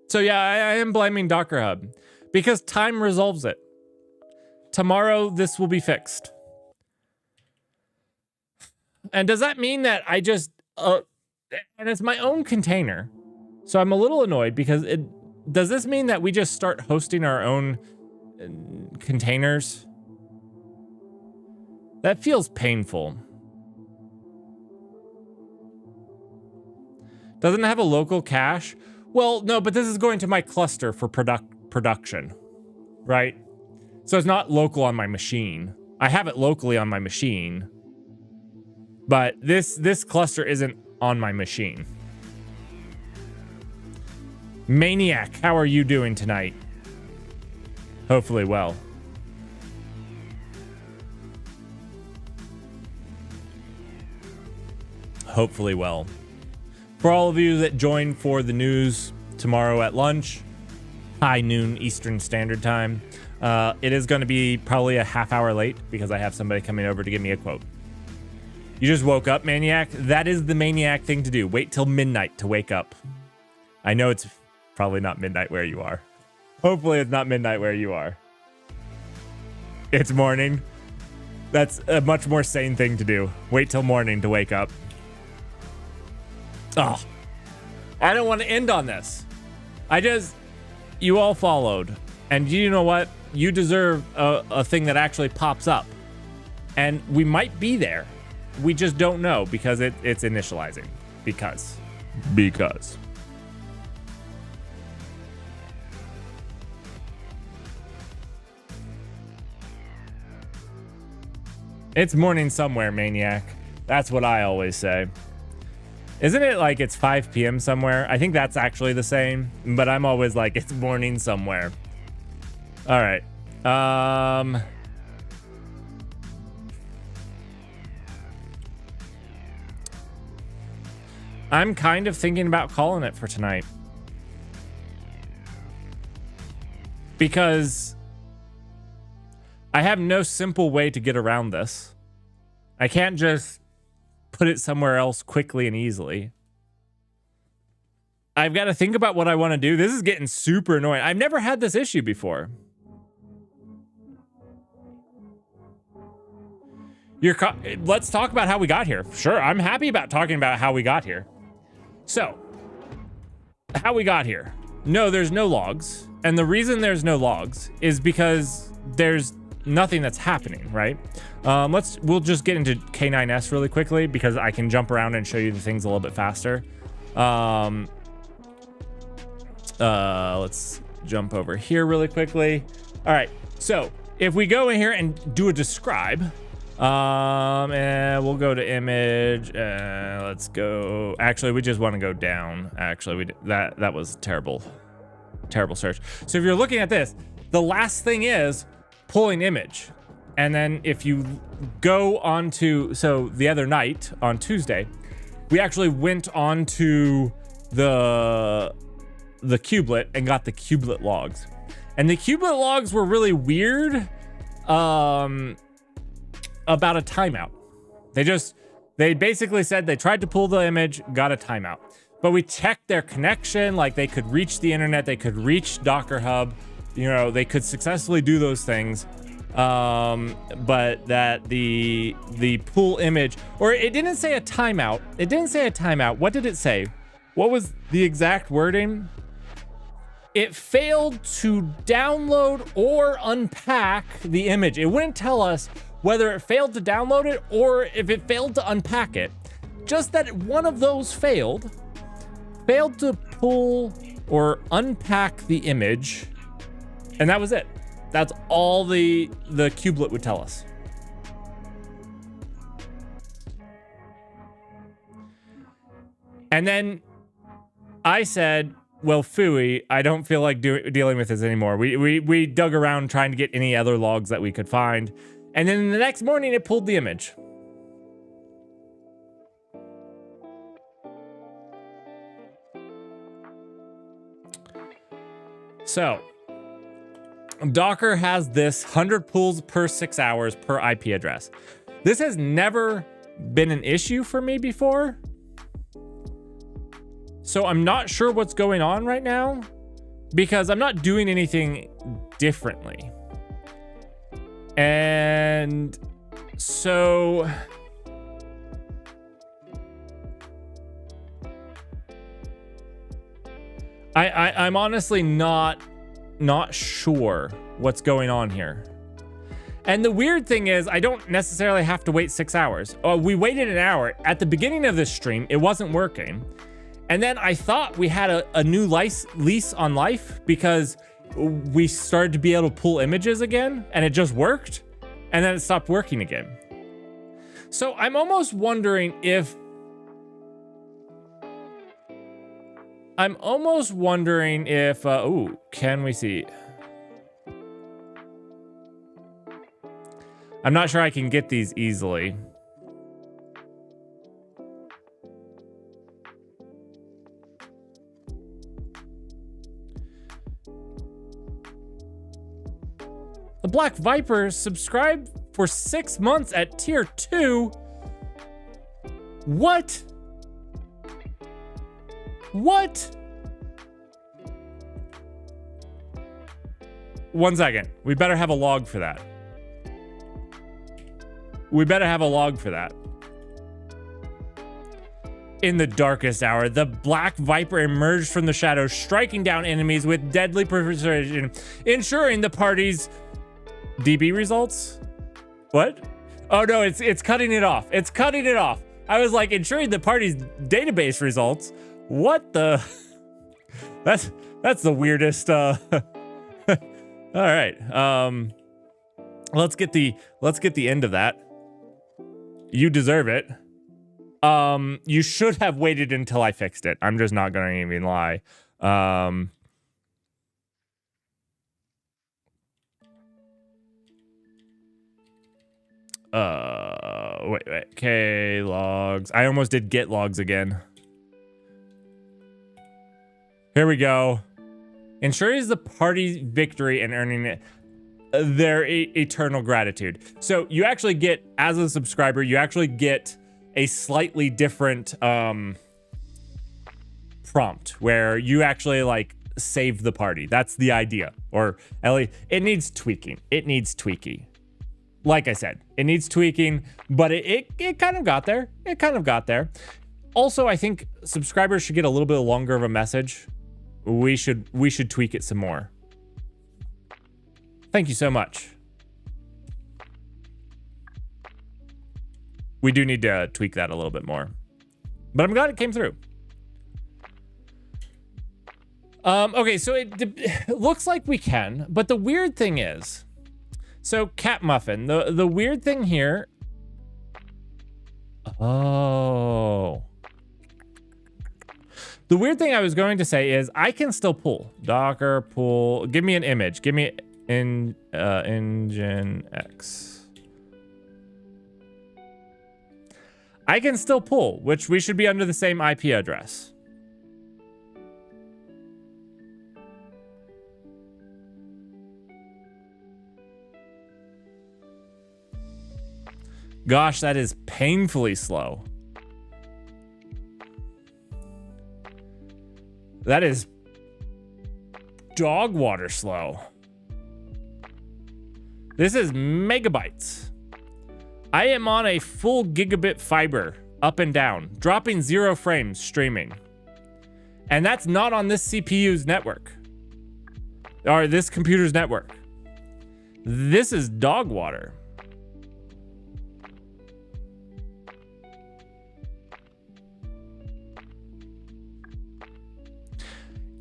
So yeah, I am blaming Docker Hub because time resolves it. Tomorrow, this will be fixed. And does that mean that I just, and it's my own container. So I'm a little annoyed because does this mean that we just start hosting our own containers? That feels painful. Doesn't it have a local cache? Well, no, but this is going to my cluster for production, right? So it's not local on my machine. I have it locally on my machine, but this cluster isn't on my machine. Maniac, how are you doing tonight? Hopefully well. hopefully well. For all of you that join for the news tomorrow at lunch, high noon Eastern Standard Time, it is going to be probably a half hour late because I have somebody coming over to give me a quote. You just woke up, Maniac? That is the Maniac thing to do. Wait till midnight to wake up. I know it's probably not midnight where you are. Hopefully it's not midnight where you are. It's morning. That's a much more sane thing to do. Wait till morning to wake up. Oh, I don't want to end on this. You all followed. And you know what? You deserve a thing that actually pops up. And we might be there. We just don't know because it's initializing. Because. It's morning somewhere, Maniac. That's what I always say. Isn't it like it's 5 p.m. somewhere? I think that's actually the same, but I'm always like, it's morning somewhere. All right. I'm kind of thinking about calling it for tonight. Because I have no simple way to get around this. I can't just put it somewhere else quickly and easily. I've got to think about what I want to do. This is getting super annoying. I've never had this issue before. Let's talk about how we got here. Sure, I'm happy about talking about how we got here. So, how we got here. No, there's no logs. And the reason there's no logs is because there's nothing that's happening, right? We'll just get into K9S really quickly because I can jump around and show you the things a little bit faster. Let's jump over here really quickly. All right, so if we go in here and do a describe, and we'll go to image. Let's go. Actually, we just want to go down. Actually, that was terrible search. So if you're looking at this, the last thing is pulling image. And then if you go onto, so the other night on Tuesday, we actually went onto the kubelet and got the kubelet logs. And the kubelet logs were really weird about a timeout. They basically said they tried to pull the image, got a timeout. But we checked their connection, like they could reach the internet, they could reach Docker Hub, they could successfully do those things. But that the pull image, or it didn't say a timeout. It didn't say a timeout. What did it say? What was the exact wording? It failed to download or unpack the image. It wouldn't tell us whether it failed to download it or if it failed to unpack it. Just that one of those failed to pull or unpack the image, and that was it. That's all the kubelet would tell us. And then I said, well, phooey, I don't feel like dealing with this anymore. We dug around trying to get any other logs that we could find. And then the next morning it pulled the image. So Docker has this 100 pulls per 6 hours per IP address. This has never been an issue for me before. So I'm not sure what's going on right now because I'm not doing anything differently. And so I'm honestly not sure what's going on here. And the weird thing is I don't necessarily have to wait 6 hours. We waited an hour. At the beginning of this stream, it wasn't working. And then I thought we had a new lease on life because we started to be able to pull images again and it just worked. And then it stopped working again. So I'm almost wondering if oh, can we see? I'm not sure I can get these easily. The Black Viper subscribed for 6 months at tier 2. What? What? 1 second. We better have a log for that. We better have a log for that. In the darkest hour, the Black Viper emerged from the shadows, striking down enemies with deadly precision, ensuring the party's DB results? What? Oh no, it's cutting it off. It's cutting it off. I was like, ensuring the party's database results. What the? That's the weirdest. All right. Let's get the end of that. You deserve it. You should have waited until I fixed it. I'm just not gonna even lie. Wait. K logs. I almost did get logs again. Here we go. Ensures the party's victory and earning it their eternal gratitude. So you actually get, as a subscriber, you actually get a slightly different prompt where you actually like save the party. That's the idea. Or at least it needs tweaking. It needs tweaking. Like I said, it needs tweaking, but it kind of got there. It kind of got there. Also, I think subscribers should get a little bit longer of a message. We should tweak it some more. Thank you so much. We do need to tweak that a little bit more, but I'm glad it came through. Okay, so it looks like we can, but the weird thing is, so Cat Muffin, the weird thing here. Oh. The weird thing I was going to say is I can still pull. Docker pull. Give me an image. Give me Nginx. I can still pull, which we should be under the same IP address. Gosh, that is painfully slow. That is dog water slow. This is megabytes. I am on a full gigabit fiber up and down, dropping 0 frames streaming. And that's not on this CPU's network. Or this computer's network. This is dog water.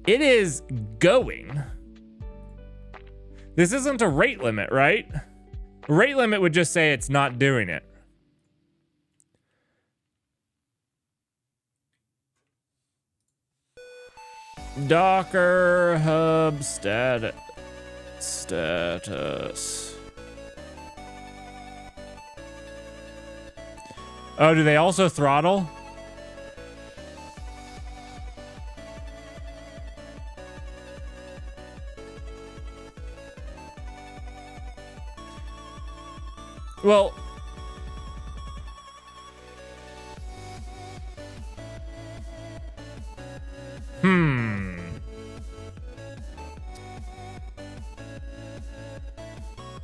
It is going. This isn't a rate limit, right? Rate limit would just say it's not doing it. Docker hub status. Oh, do they also throttle? Well,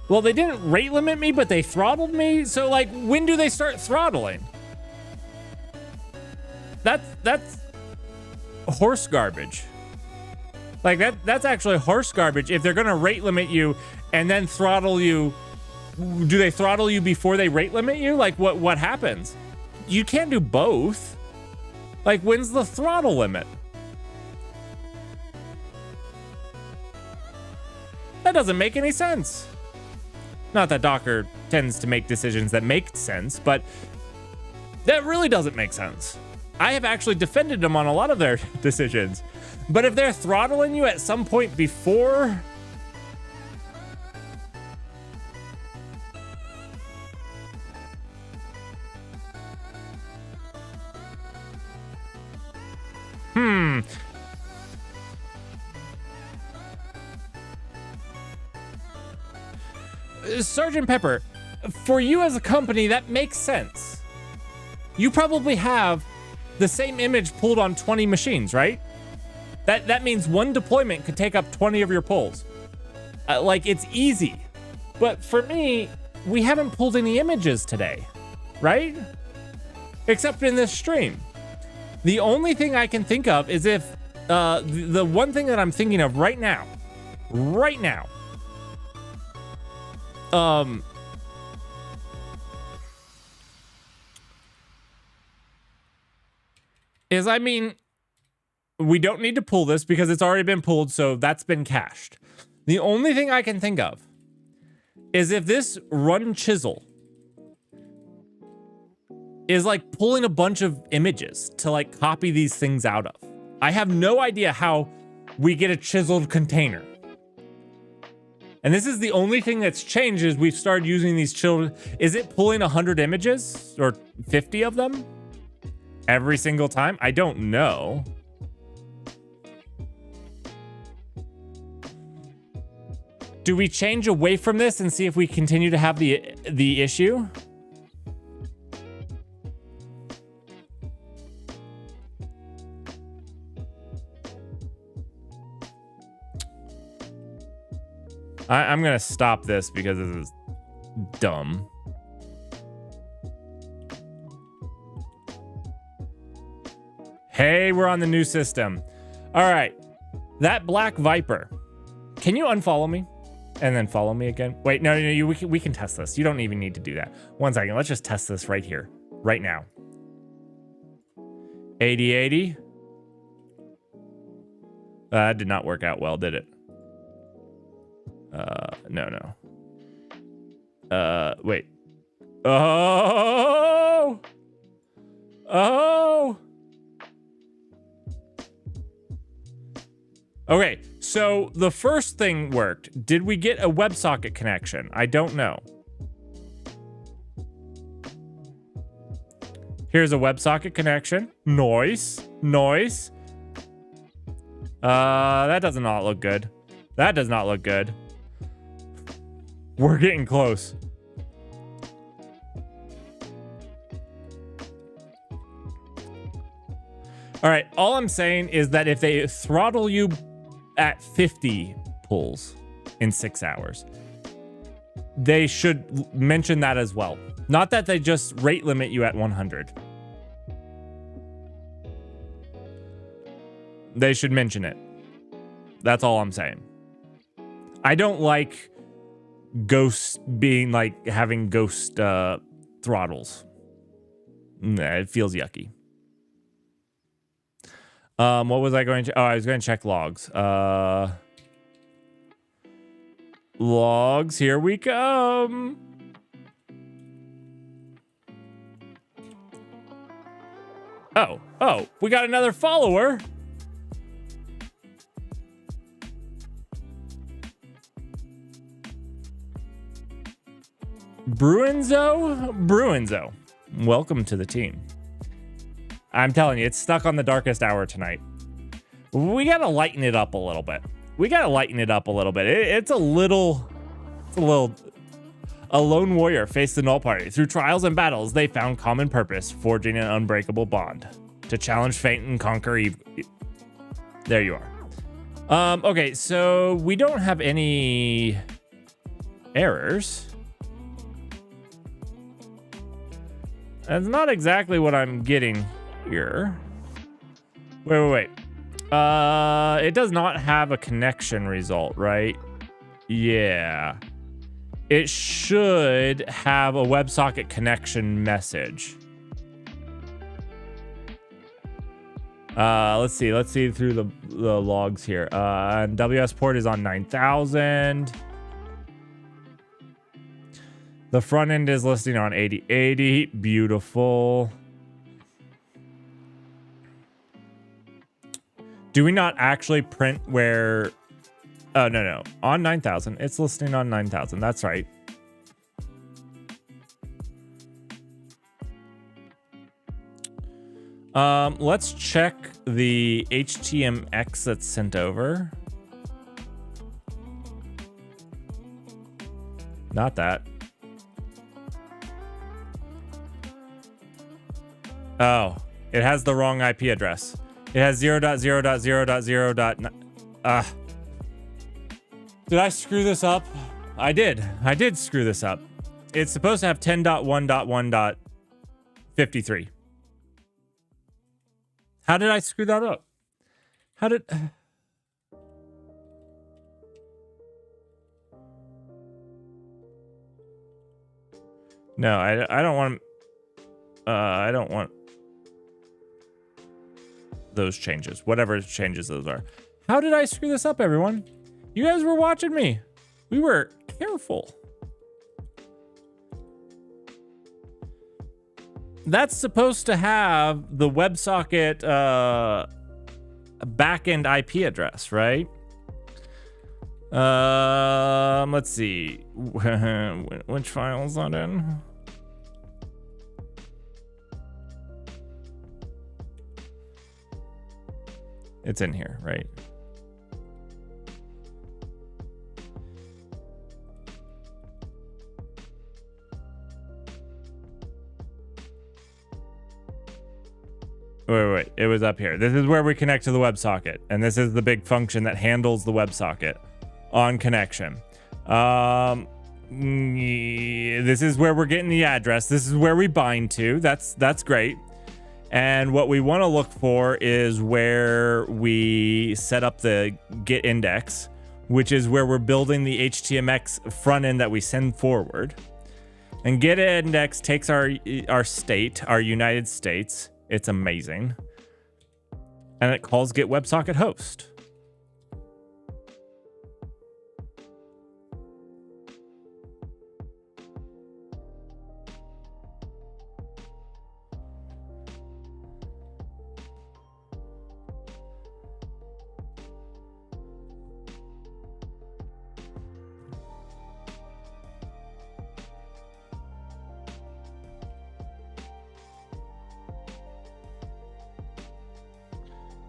well, they didn't rate limit me, but they throttled me. So, like, when do they start throttling? That's horse garbage. Like, that's actually horse garbage. If they're gonna rate limit you and then throttle you, do they throttle you before they rate limit you? Like, what happens? You can't do both. Like, when's the throttle limit? That doesn't make any sense. Not that Docker tends to make decisions that make sense, but that really doesn't make sense. I have actually defended them on a lot of their decisions. But if they're throttling you at some point before... Sergeant Pepper, for you as a company, that makes sense. You probably have the same image pulled on 20 machines, right? That means one deployment could take up 20 of your pulls. Like, it's easy. But for me, we haven't pulled any images today, right? Except in this stream. The only thing I can think of is if the one thing that I'm thinking of right now, is, I mean, we don't need to pull this because it's already been pulled, so that's been cached. The only thing I can think of is if this run chisel is like pulling a bunch of images to like copy these things out of. I have no idea how we get a chiseled container. And this is the only thing that's changed is we've started using these chiseled. Is it pulling 100 images or 50 of them every single time? I don't know. Do we change away from this and see if we continue to have the issue? I'm gonna stop this because this is dumb. Hey, we're on the new system. All right, that Black Viper. Can you unfollow me and then follow me again? Wait, no, we can test this. You don't even need to do that. 1 second, let's just test this right here, right now. 8080. That did not work out well, did it? No. Wait. Oh! Okay, so the first thing worked. Did we get a WebSocket connection? I don't know. Here's a WebSocket connection. Nice. That does not look good. That does not look good. We're getting close. All right, all I'm saying is that if they throttle you at 50 pulls in 6 hours, they should mention that as well. Not that they just rate limit you at 100. They should mention it. That's all I'm saying. I don't like ghosts being like having ghost throttles. Nah, it feels yucky. What was I going to? Oh, I was going to check logs. Logs, here we come. Oh, we got another follower. Bruinzo, welcome to the team. I'm telling you, it's stuck on the darkest hour tonight. We gotta lighten it up a little bit. It's a little. A lone warrior faced the Null Party. Through trials and battles, they found common purpose, forging an unbreakable bond to challenge fate and conquer evil. There you are. Okay, so we don't have any errors. That's not exactly what I'm getting here. Wait. It does not have a connection result, right? Yeah. It should have a WebSocket connection message. Let's see through the logs here. And WS port is on 9000. The front end is listing on 8080. Beautiful. Do we not actually print where... Oh, no. On 9000. It's listing on 9000. That's right. Let's check the HTMX that's sent over. Not that. Oh, it has the wrong IP address. It has 0.0.0.0. Did I screw this up? I did. I did screw this up. It's supposed to have 10.1.1.53. How did I screw that up? How did... No, I don't want... I don't want those changes. Whatever changes those are. How did I screw this up, everyone? You guys were watching me. We were careful. That's supposed to have the WebSocket backend IP address, right? Let's see. Which file is that in? It's in here, right? Wait. It was up here. This is where we connect to the WebSocket. And this is the big function that handles the WebSocket on connection. This is where we're getting the address. This is where we bind to. That's great. And what we want to look for is where we set up the get index, which is where we're building the HTMX front end that we send forward. And get index takes our state, our United States. It's amazing. And it calls get WebSocket host.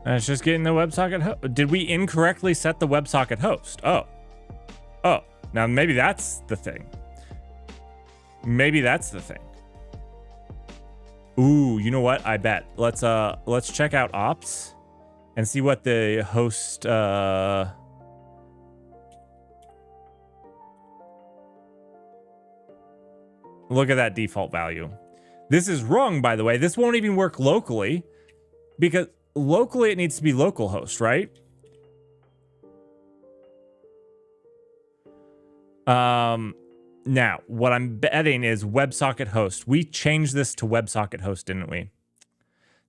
And it's just getting the WebSocket host. Did we incorrectly set the WebSocket host? Oh. Now maybe that's the thing. Ooh, you know what? I bet. Let's check out ops and see what the host look at that default value. This is wrong, by the way. This won't even work locally because locally it needs to be localhost, right? Now what I'm betting is WebSocket host. We changed this to WebSocket host, didn't we?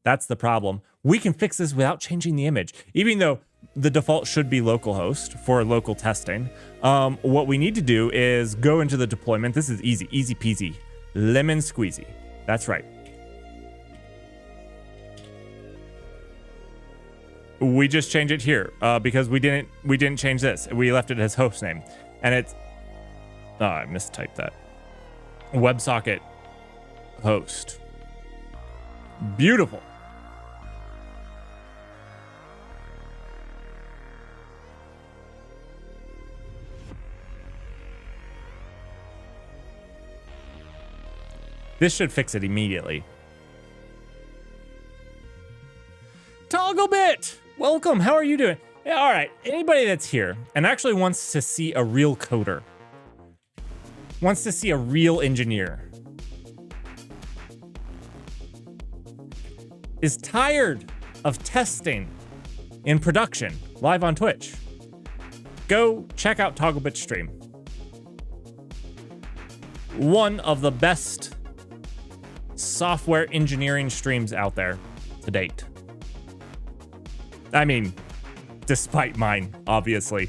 That's the problem. We can fix this without changing the image, even though the default should be localhost for local testing. What we need to do is go into the deployment. This is easy peasy, lemon squeezy. That's right. We just change it here because we didn't change this. We left it as host name, and it's I mistyped that. WebSocket host. Beautiful. This should fix it immediately. Togglebit! Welcome, how are you doing? Yeah, all right, anybody that's here and actually wants to see a real coder, wants to see a real engineer, is tired of testing in production live on Twitch, go check out Togglebit's stream. One of the best software engineering streams out there to date. I mean, despite mine, obviously.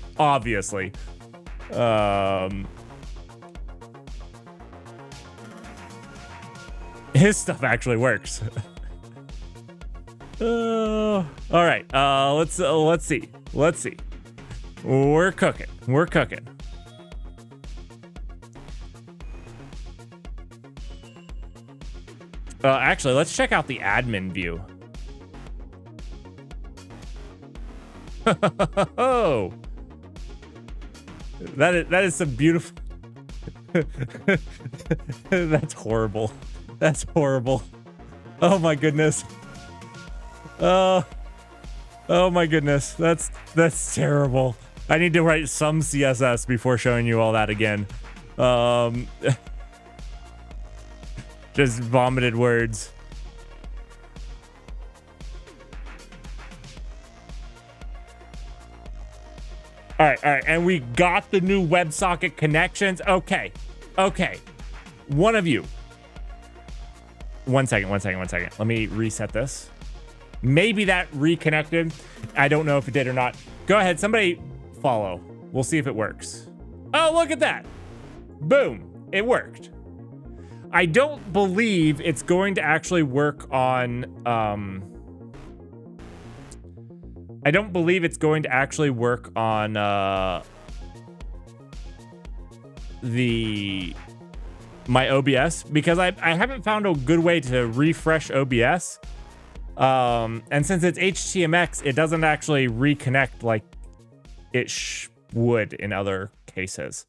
His stuff actually works. All right, let's see. We're cooking. Actually, let's check out the admin view. Oh, that is some beautiful. That's horrible. That's horrible. Oh my goodness. Oh my goodness. That's terrible. I need to write some CSS before showing you all that again. Just vomited words. All right, and we got the new WebSocket connections. Okay. One of you. One second. Let me reset this. Maybe that reconnected. I don't know if it did or not. Go ahead, somebody follow. We'll see if it works. Oh, look at that. Boom, it worked. I don't believe it's going to actually work on, I don't believe it's going to actually work on my OBS because I haven't found a good way to refresh OBS. And since it's HTMX, it doesn't actually reconnect like it would in other cases.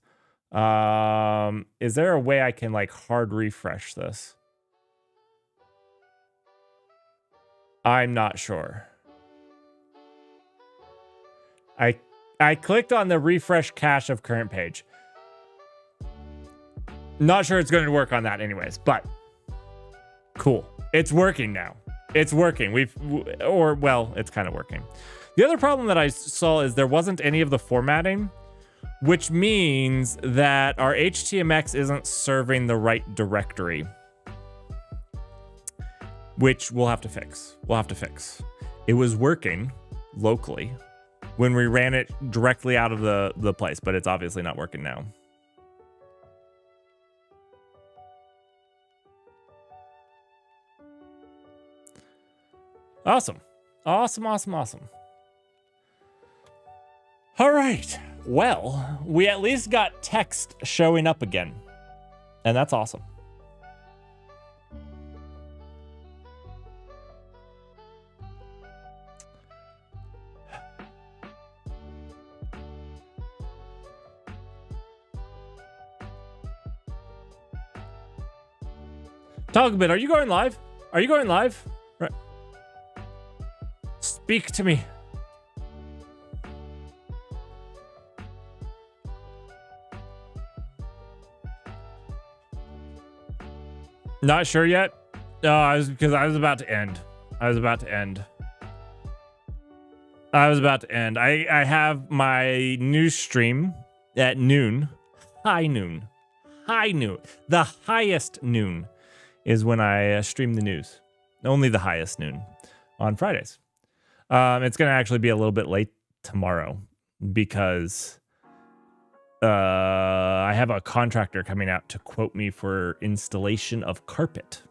Is there a way I can like hard refresh this? I'm not sure. I clicked on the refresh cache of current page. Not sure it's going to work on that anyways, but cool. It's working now. It's working. Well, it's kind of working. The other problem that I saw is there wasn't any of the formatting, which means that our HTMX isn't serving the right directory, which we'll have to fix. It was working locally when we ran it directly out of the place, but it's obviously not working now. Awesome. All right. Well, we at least got text showing up again, and that's awesome. Togbit, are you going live? Right. Speak to me. Not sure yet. Because I was about to end. I have my news stream at noon. High noon. The highest noon is when I stream the news. Only the highest noon on Fridays. It's going to actually be a little bit late tomorrow because I have a contractor coming out to quote me for installation of carpet.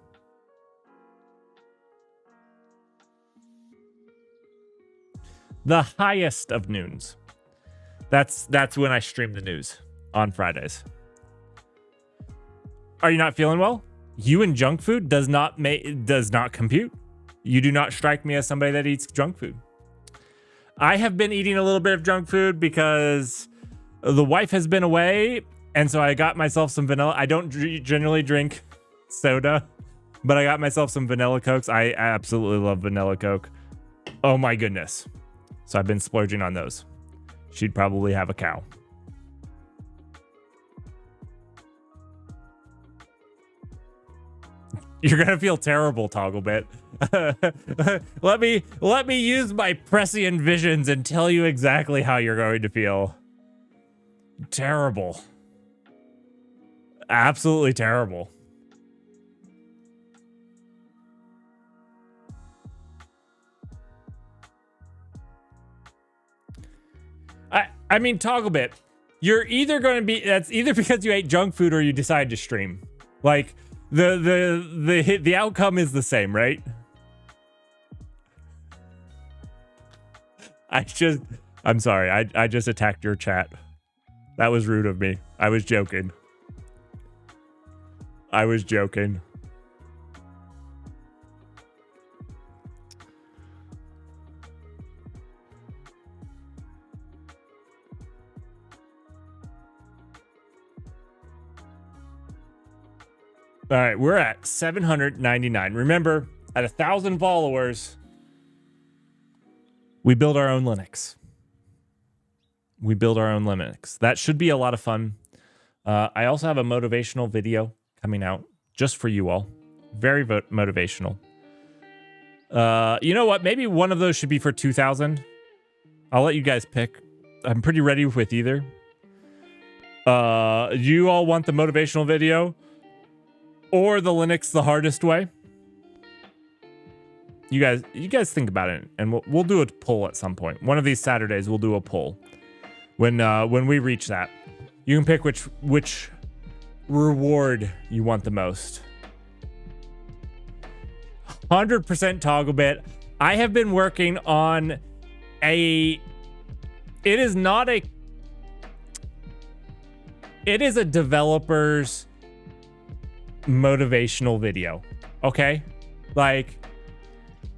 The highest of noons. That's when I stream the news on Fridays. Are you not feeling well? You and junk food does not compute. You do not strike me as somebody that eats junk food. I have been eating a little bit of junk food because the wife has been away, and so I got myself some vanilla. I don't generally drink soda, but I got myself some vanilla Cokes. I absolutely love vanilla Coke. Oh my goodness. So I've been splurging on those. She'd probably have a cow. You're gonna feel terrible, Togglebit. let me use my prescient visions and tell you exactly how you're going to feel. Terrible. Absolutely terrible. I mean, Togglebit, you're either going to be, that's either because you ate junk food or you decide to stream. Like, the outcome is the same, right? I'm sorry. I just attacked your chat. That was rude of me. I was joking. All right, we're at 799. Remember, at 1,000 followers, we build our own Linux. We build our own Linux. That should be a lot of fun. I also have a motivational video coming out just for you all. Very motivational. You know what? Maybe one of those should be for 2,000. I'll let you guys pick. I'm pretty ready with either. You all want the motivational video or the Linux the hardest way? You guys think about it, and we'll do a poll at some point. One of these Saturdays, we'll do a poll. When we reach that, you can pick which reward you want the most. 100% toggle bit. I have been working on it is a developer's motivational video. Okay? Like,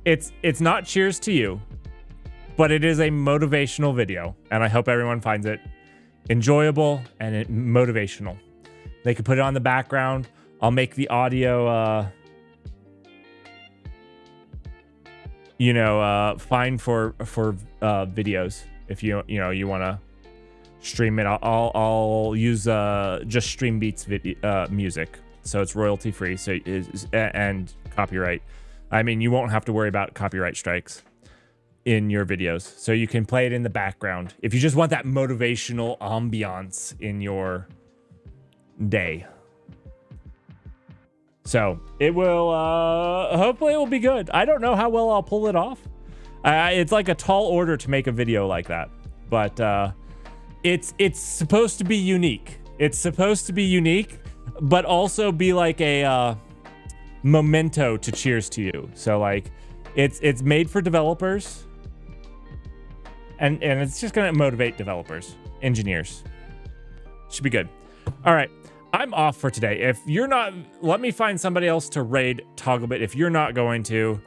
it's not cheers to you, but it is a motivational video, and I hope everyone finds it enjoyable and motivational. They can put it on the background. I'll make the audio fine for videos if you want to stream it. I'll use just Stream Beats music, so it's royalty free, so and copyright. I mean, you won't have to worry about copyright strikes in your videos, so you can play it in the background if you just want that motivational ambiance in your day. So it will hopefully it will be good. I don't know how well I'll pull it off. It's like a tall order to make a video like that, but it's supposed to be unique. It's supposed to be unique, but also be like a memento to cheers to you. So like it's made for developers, and it's just gonna motivate developers, engineers. Should be good. All right, I'm off for today. If you're not, let me find somebody else to raid Togglebit. If you're not going to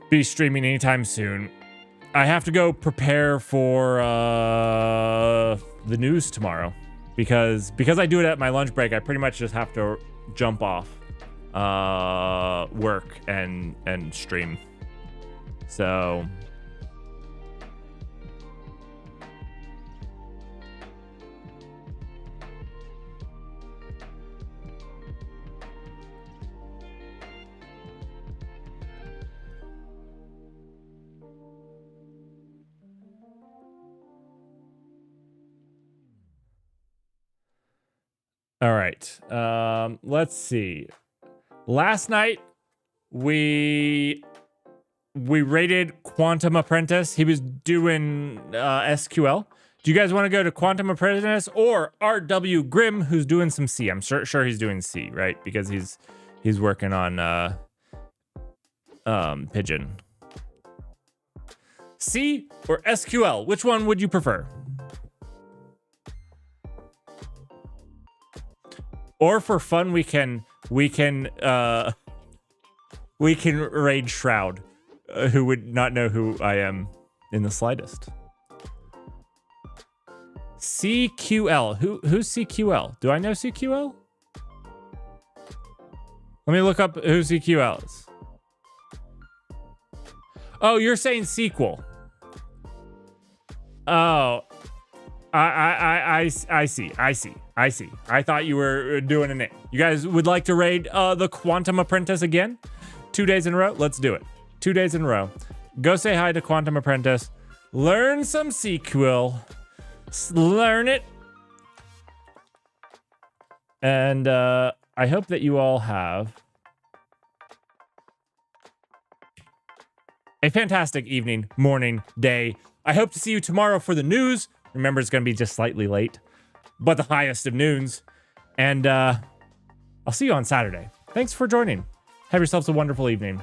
be streaming anytime soon, I have to go prepare for the news tomorrow, because I do it at my lunch break. I pretty much just have to jump off work and stream. So all right, let's see. Last night we raided Quantum Apprentice. He was doing SQL. Do you guys want to go to Quantum Apprentice or RW Grimm, who's doing some C? I'm sure he's doing C, right? Because he's working on Pigeon. C or SQL? Which one would you prefer? Or for fun, we can raid Shroud, who would not know who I am in the slightest. CQL. Who's CQL? Do I know CQL? Let me look up who CQL is. Oh, you're saying sequel. Oh, I see. I thought you were doing a name. You guys would like to raid the Quantum Apprentice again? 2 days in a row? Let's do it. 2 days in a row. Go say hi to Quantum Apprentice. Learn some SQL. Learn it. And I hope that you all have a fantastic evening, morning, day. I hope to see you tomorrow for the news. Remember, it's going to be just slightly late, but the highest of noons. And I'll see you on Saturday. Thanks for joining. Have yourselves a wonderful evening.